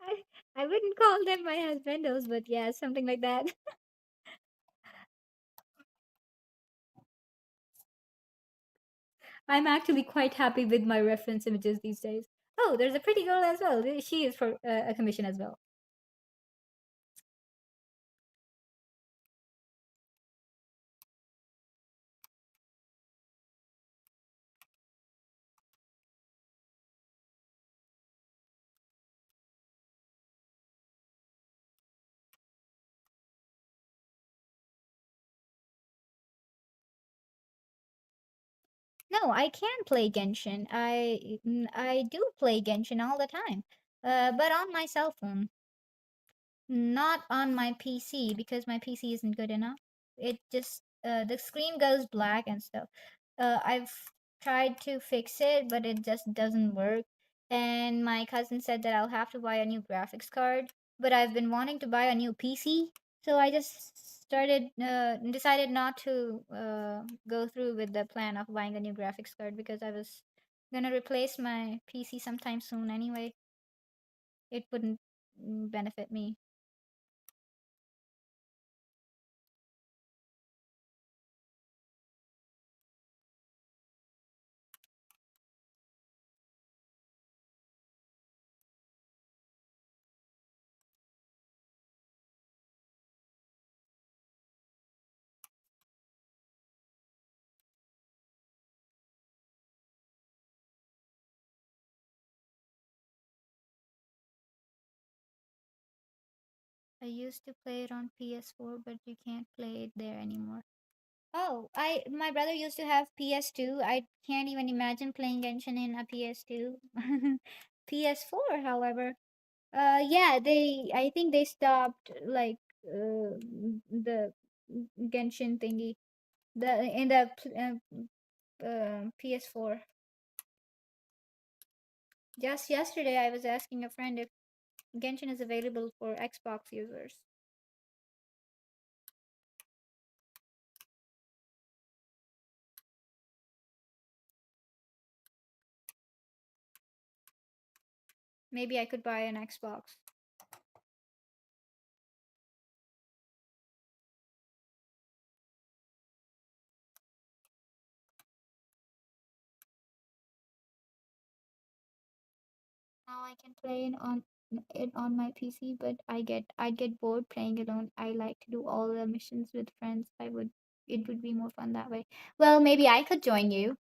I, I wouldn't call them my husbandos, but yeah, something like that. I'm actually quite happy with my reference images these days. Oh, there's a pretty girl as well. She is for a commission as well. No, I can play Genshin. I do play Genshin all the time, but on my cell phone. Not on my PC because my PC isn't good enough. It just the screen goes black and stuff. I've tried to fix it, but it just doesn't work. And my cousin said that I'll have to buy a new graphics card, but I've been wanting to buy a new PC, so I just decided not to go through with the plan of buying a new graphics card because I was gonna replace my PC sometime soon anyway. It wouldn't benefit me. I used to play it on PS4, but you can't play it there anymore. Oh, I my brother used to have PS2. I can't even imagine playing Genshin in a PS2. PS4, however, yeah, I think they stopped like the Genshin thingy the in the PS4. Just yesterday, I was asking a friend if Genshin is available for Xbox users. Maybe I could buy an Xbox. Now I can play it on my PC, but I'd get bored playing alone. I like to do all the missions with friends. It would be more fun that way. Well, maybe I could join you.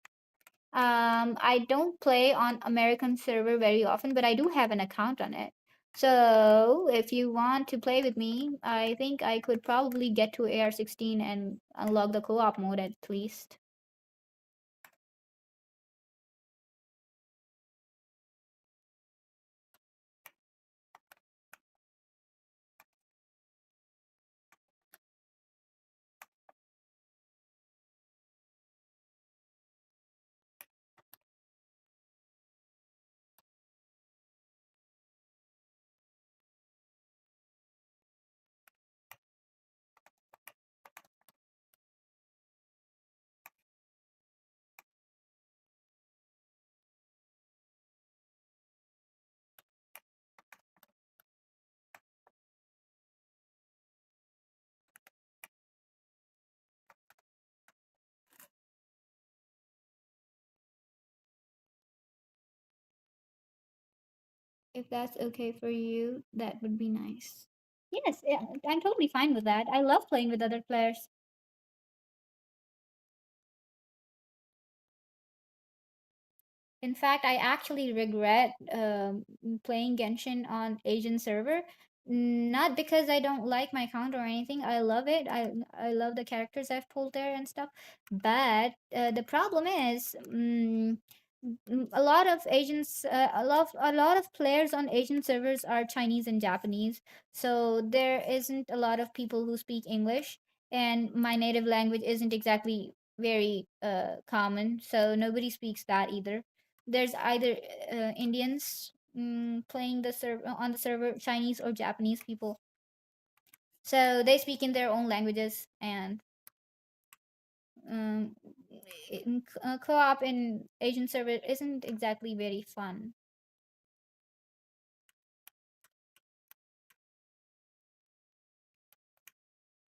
I don't play on American server very often, but I do have an account on it. So if you want to play with me, I think I could probably get to AR-16 and unlock the co-op mode at least. If that's okay for you, that would be nice. Yes, yeah, I'm totally fine with that. I love playing with other players. In fact, I actually regret playing Genshin on Asian server. Not because I don't like my account or anything. I love it. I love the characters I've pulled there and stuff. But the problem is, a lot of Asians, a lot of players on Asian servers are Chinese and Japanese. So there isn't a lot of people who speak English, and my native language isn't exactly very common. So nobody speaks that either. There's either Indians playing the server on the server, Chinese or Japanese people. So they speak in their own languages, and um, co-op in Asian server isn't exactly very fun.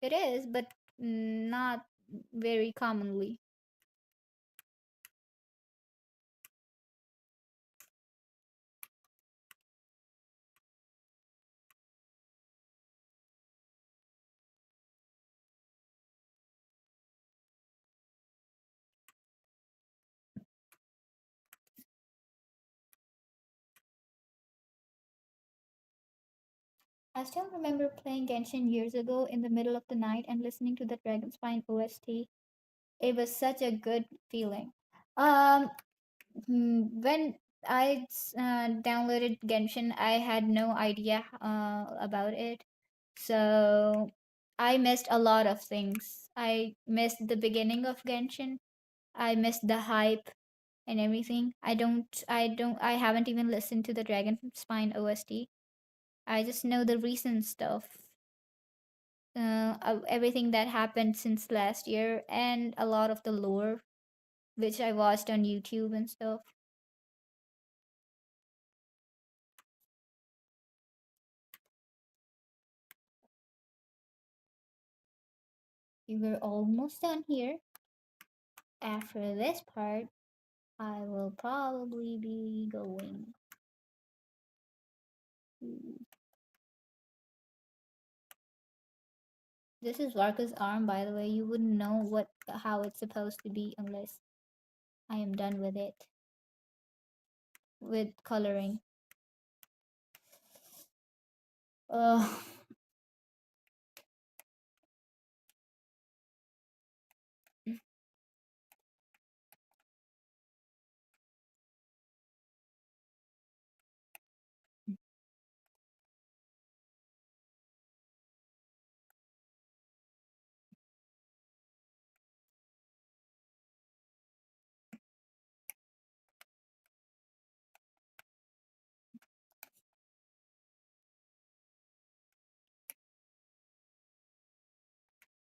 It is, but not very commonly. I still remember playing Genshin years ago in the middle of the night and listening to the Dragonspine OST. It was such a good feeling. Um, when downloaded Genshin, I had no idea about it. So I missed a lot of things. I missed the beginning of Genshin. I missed the hype and everything. I haven't even listened to the Dragon Spine OST. I just know the recent stuff. Of everything that happened since last year and a lot of the lore which I watched on YouTube and stuff. We were almost done here. After this part, I will probably be going to... This is Varka's arm, by the way. You wouldn't know how it's supposed to be unless I am done with it. With coloring. Ugh.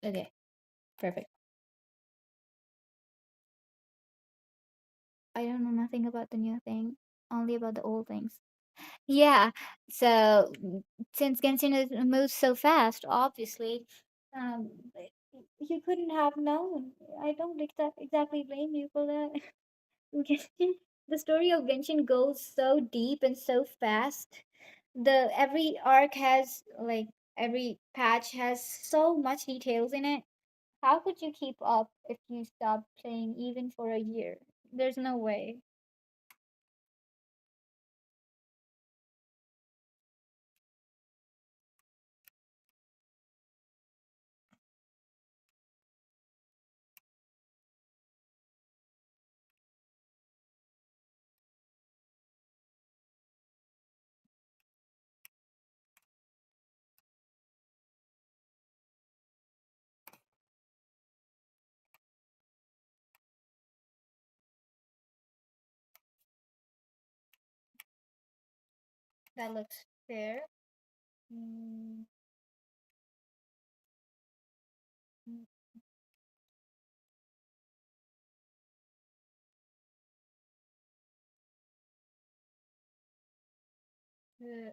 Okay, perfect. I don't know nothing about the new thing, only about the old things. Yeah, so since Genshin is moves so fast, obviously, um, you couldn't have known. I don't exactly blame you for that. Genshin, the story of Genshin goes so deep and so fast. The every arc has like every patch has so much details in it. How could you keep up if you stopped playing even for a year? There's no way. That looks fair. Mm, mm, uh,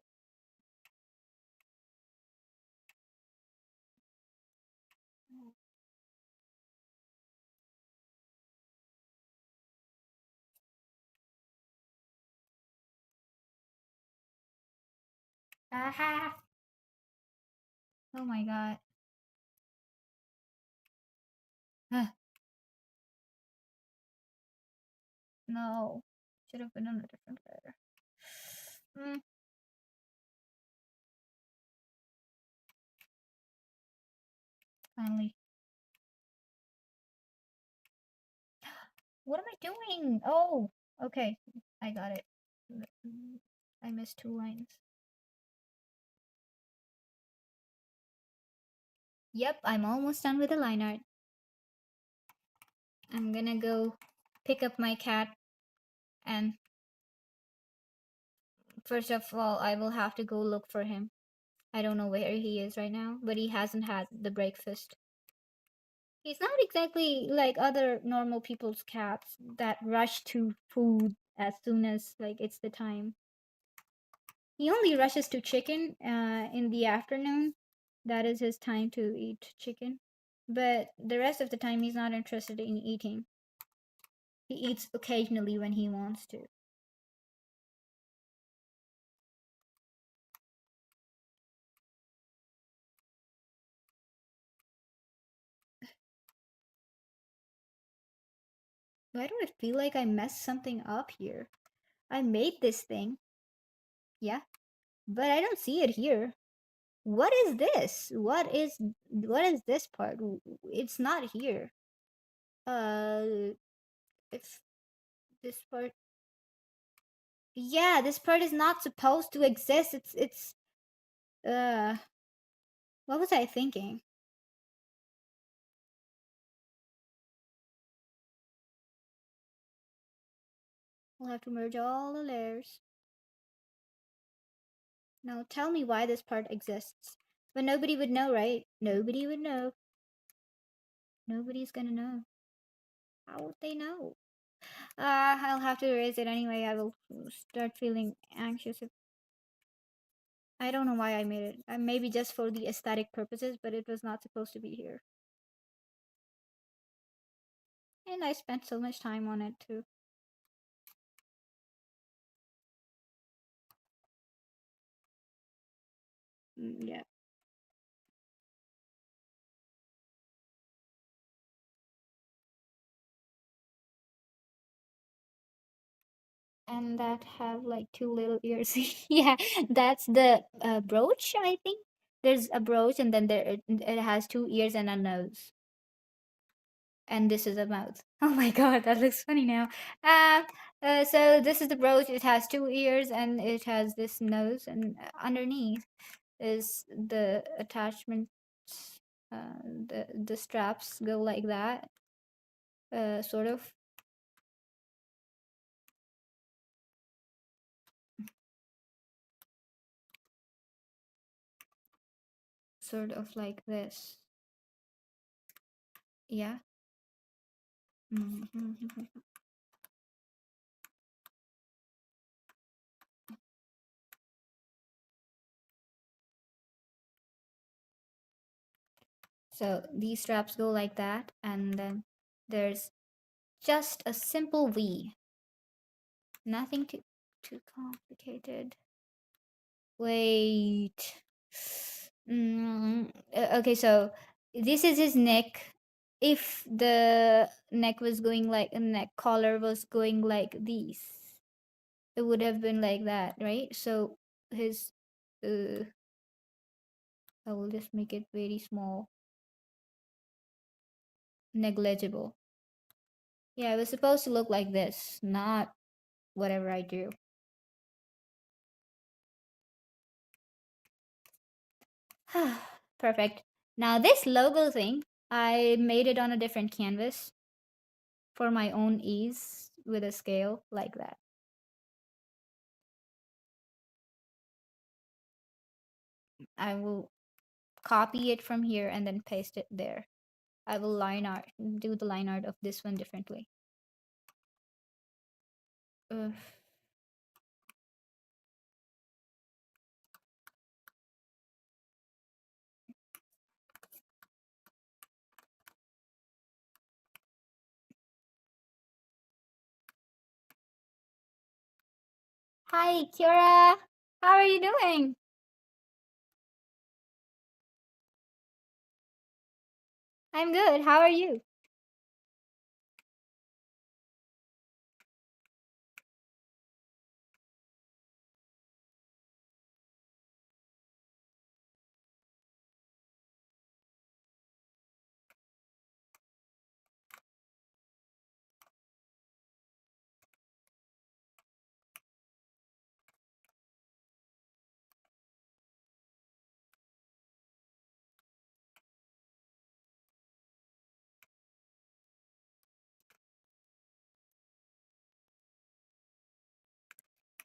Aha! Oh my god. Ah, no. Should have been on a different player. Mm, finally. What am I doing? Oh, okay. I got it. I missed two lines. Yep, I'm almost done with the line art. I'm gonna go pick up my cat, and first of all, I will have to go look for him. I don't know where he is right now, but he hasn't had the breakfast. He's not exactly like other normal people's cats that rush to food as soon as like it's the time. He only rushes to chicken in the afternoon. That is his time to eat chicken. But the rest of the time he's not interested in eating. He eats occasionally when he wants to. Why do I feel like I messed something up here? I made this thing. Yeah, but I don't see it here. What is this? What is this part? It's not here. Uh, if this part, yeah, this part is not supposed to exist. It's uh, what was I thinking? We'll have to merge all the layers. Now tell me why this part exists. But nobody would know, right? Nobody would know. Nobody's gonna know. How would they know? I'll have to erase it anyway. I will start feeling anxious if I don't know why I made it. Maybe just for the aesthetic purposes, but it was not supposed to be here. And I spent so much time on it too. Yeah. And that have like two little ears. Yeah, that's the brooch, I think. There's a brooch, and then it has two ears and a nose. And this is a mouth. Oh my god, that looks funny now. Uh, so this is the brooch. It has two ears and it has this nose, and underneath is the attachments. The straps go like that, sort of, like this. Yeah. Mhm. So these straps go like that, and then there's just a simple V. Nothing too complicated. Wait. Okay, so this is his neck. If the neck was going like a neck collar was going like these, it would have been like that, right? So his, uh, I will just make it very small, negligible. Yeah, it was supposed to look like this, not whatever I drew. Perfect. Now this logo thing, I made it on a different canvas for my own ease with a scale like that. I will copy it from here and then paste it there. I will line art, do the line art of this one differently. Uh, Hi, Kira. How are you doing? I'm good. How are you?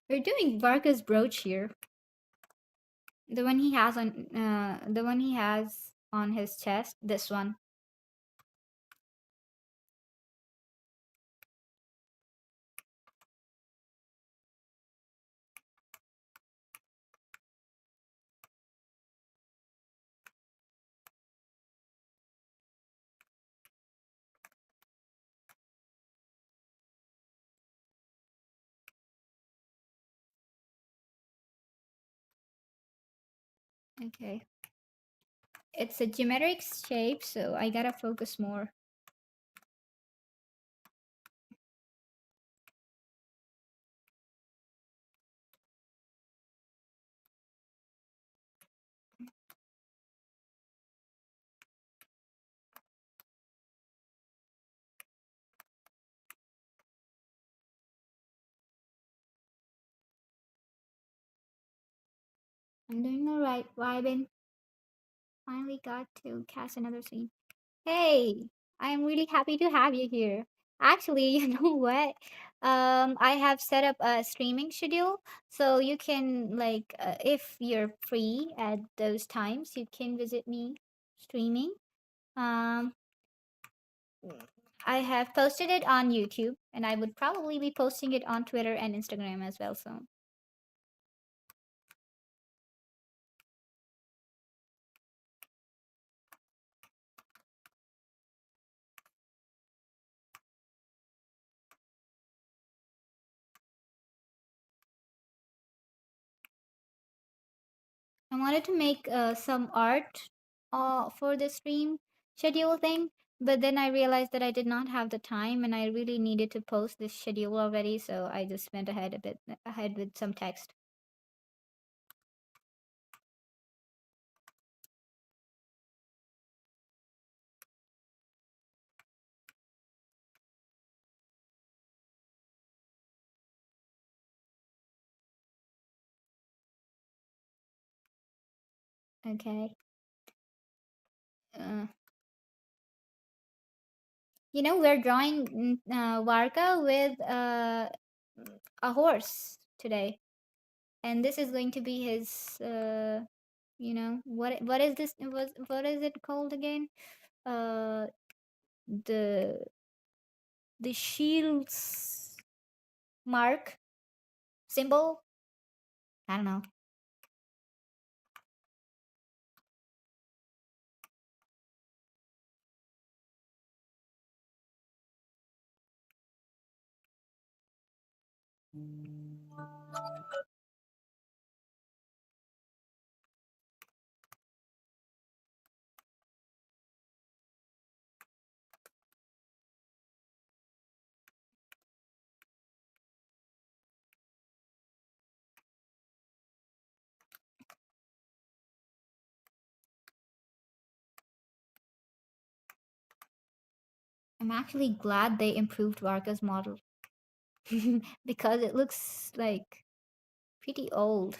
We're doing Varka's brooch here. The one he has on his chest. This one. Okay. It's a geometric shape, so I gotta focus more. I'm doing alright, vibing. Finally got to cast another scene. Hey, I'm really happy to have you here. Actually, you know what? I have set up a streaming schedule, so you can like, if you're free at those times, you can visit me streaming. Um, I have posted it on YouTube, and I would probably be posting it on Twitter and Instagram as well soon. I wanted to make some art for the stream schedule thing, but then I realized that I did not have the time and I really needed to post this schedule already, so I just went ahead a bit ahead with some text. Okay. Uh, we're drawing Varka with a horse today, and this is going to be his. What is this? What is it called again? Uh, the the shield's mark symbol. I don't know. I'm actually glad they improved Varka's model because it looks like pretty old.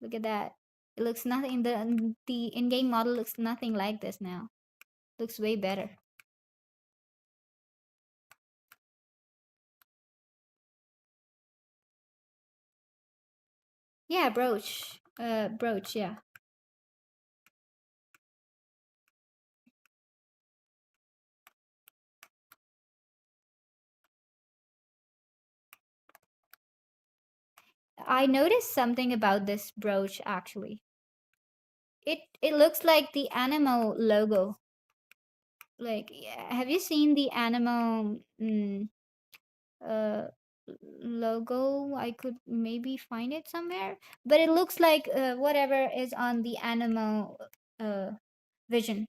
Look at that. It looks nothing. The in-game model looks nothing like this now. Looks way better. Yeah, brooch. Brooch. Yeah. I noticed something about this brooch actually. It looks like the animal logo. Like, have you seen the animal uh logo? I could maybe find it somewhere, but it looks like whatever is on the animal uh vision.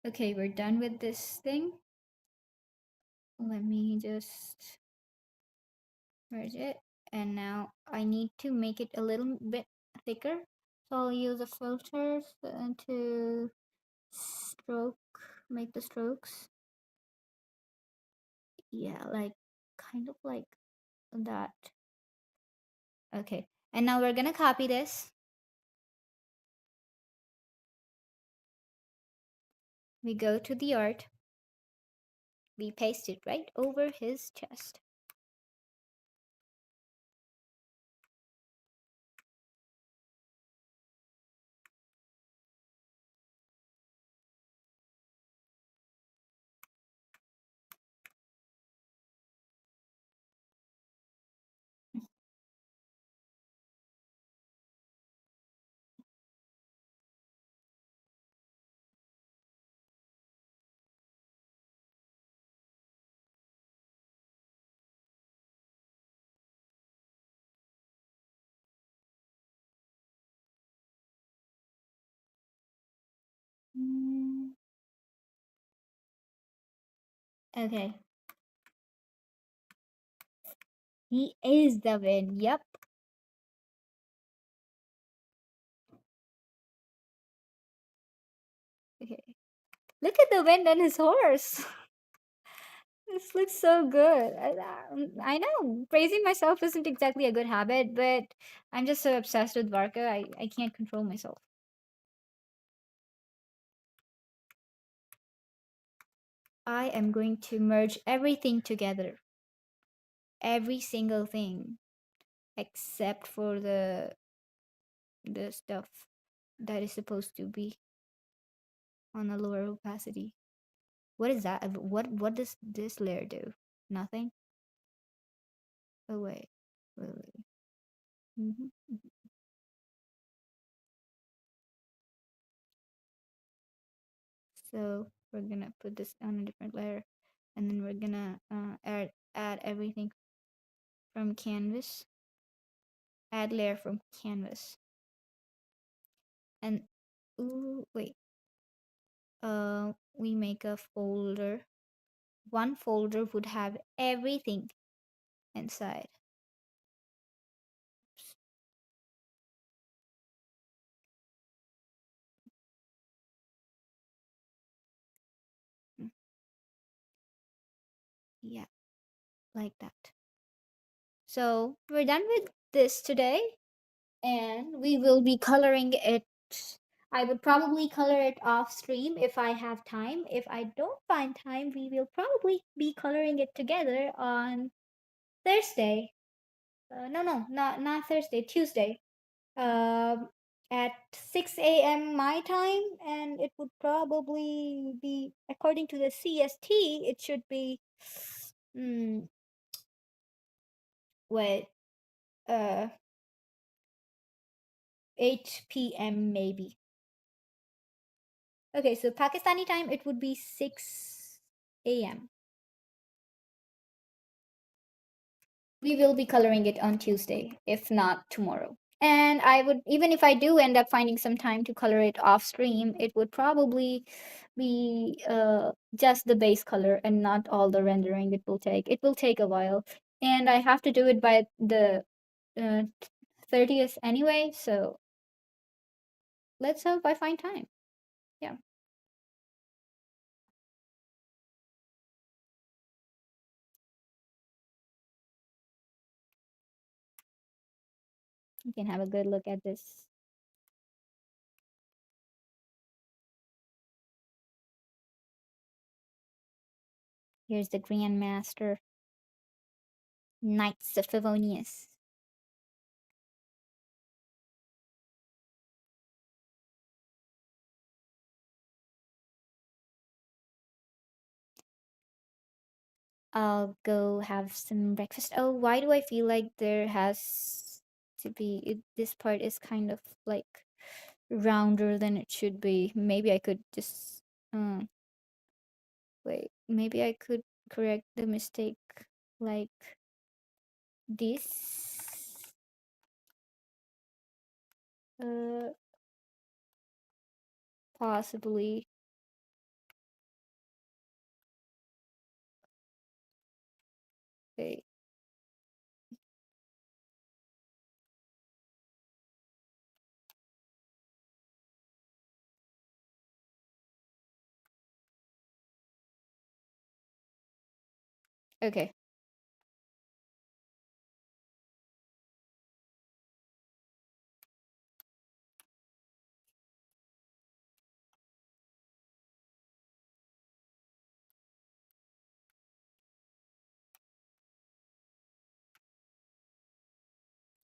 Okay, we're done with this thing. Let me just merge it. And now I need to make it a little bit thicker. So I'll use a filter to stroke, make the strokes. Yeah, like kind of like that. Okay. And now we're gonna copy this. We go to the art. We paste it right over his chest. Mm, okay. He is the wind. Yep. Okay. Look at the wind on his horse. This looks so good. I know praising myself isn't exactly a good habit, but I'm just so obsessed with Varka, I can't control myself. I am going to merge everything together. Every single thing. Except for the stuff that is supposed to be on a lower opacity. What is that? What does this layer do? Nothing? Oh wait. Wait, wait. hmm So we're gonna put this on a different layer, and then we're gonna add everything from canvas. Add layer from canvas, and ooh wait. We make a folder. One folder would have everything inside. Mm, yeah, like that. So we're done with this today, and we will be coloring it. I would probably color it off stream if I have time. If I don't find time, we will probably be coloring it together on Thursday. No, no, not Thursday, Tuesday. Um, at 6 a.m. my time, and it would probably be according to the CST. It should be, hmm, wait, uh, 8 p.m. maybe. Okay, so Pakistani time it would be 6 a.m. We will be coloring it on Tuesday, if not tomorrow. And I would, even if I do end up finding some time to color it off stream, it would probably be just the base color and not all the rendering it will take. It will take a while. And I have to do it by the uh, 30th anyway, so let's hope I find time. Yeah, you can have a good look at this. Here's the Grandmaster, Knights of Favonius. I'll go have some breakfast. Oh, why do I feel like there has to be this part is kind of like rounder than it should be. Maybe I could just wait, maybe I could correct the mistake like this. Uh Possibly. Wait. Okay.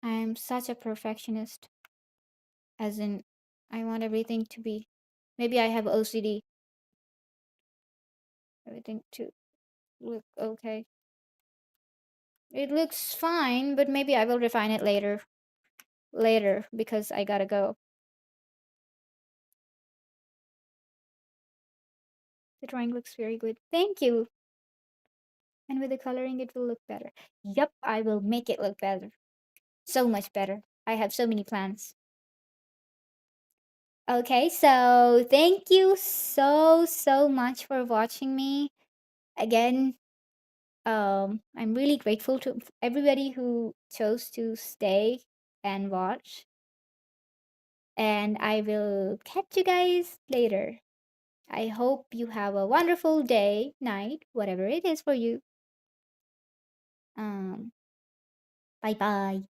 I'm such a perfectionist, as in I want everything to be, maybe I have OCD, everything to look okay. It looks fine, but maybe I will refine it later because I gotta go. The drawing looks very good. Thank you. And with the coloring, it will look better. Yup, I will make it look better. So much better. I have so many plans. Okay, so thank you so much for watching me. Again, I'm really grateful to everybody who chose to stay and watch. And I will catch you guys later. I hope you have a wonderful day, night, whatever it is for you. Um, bye bye.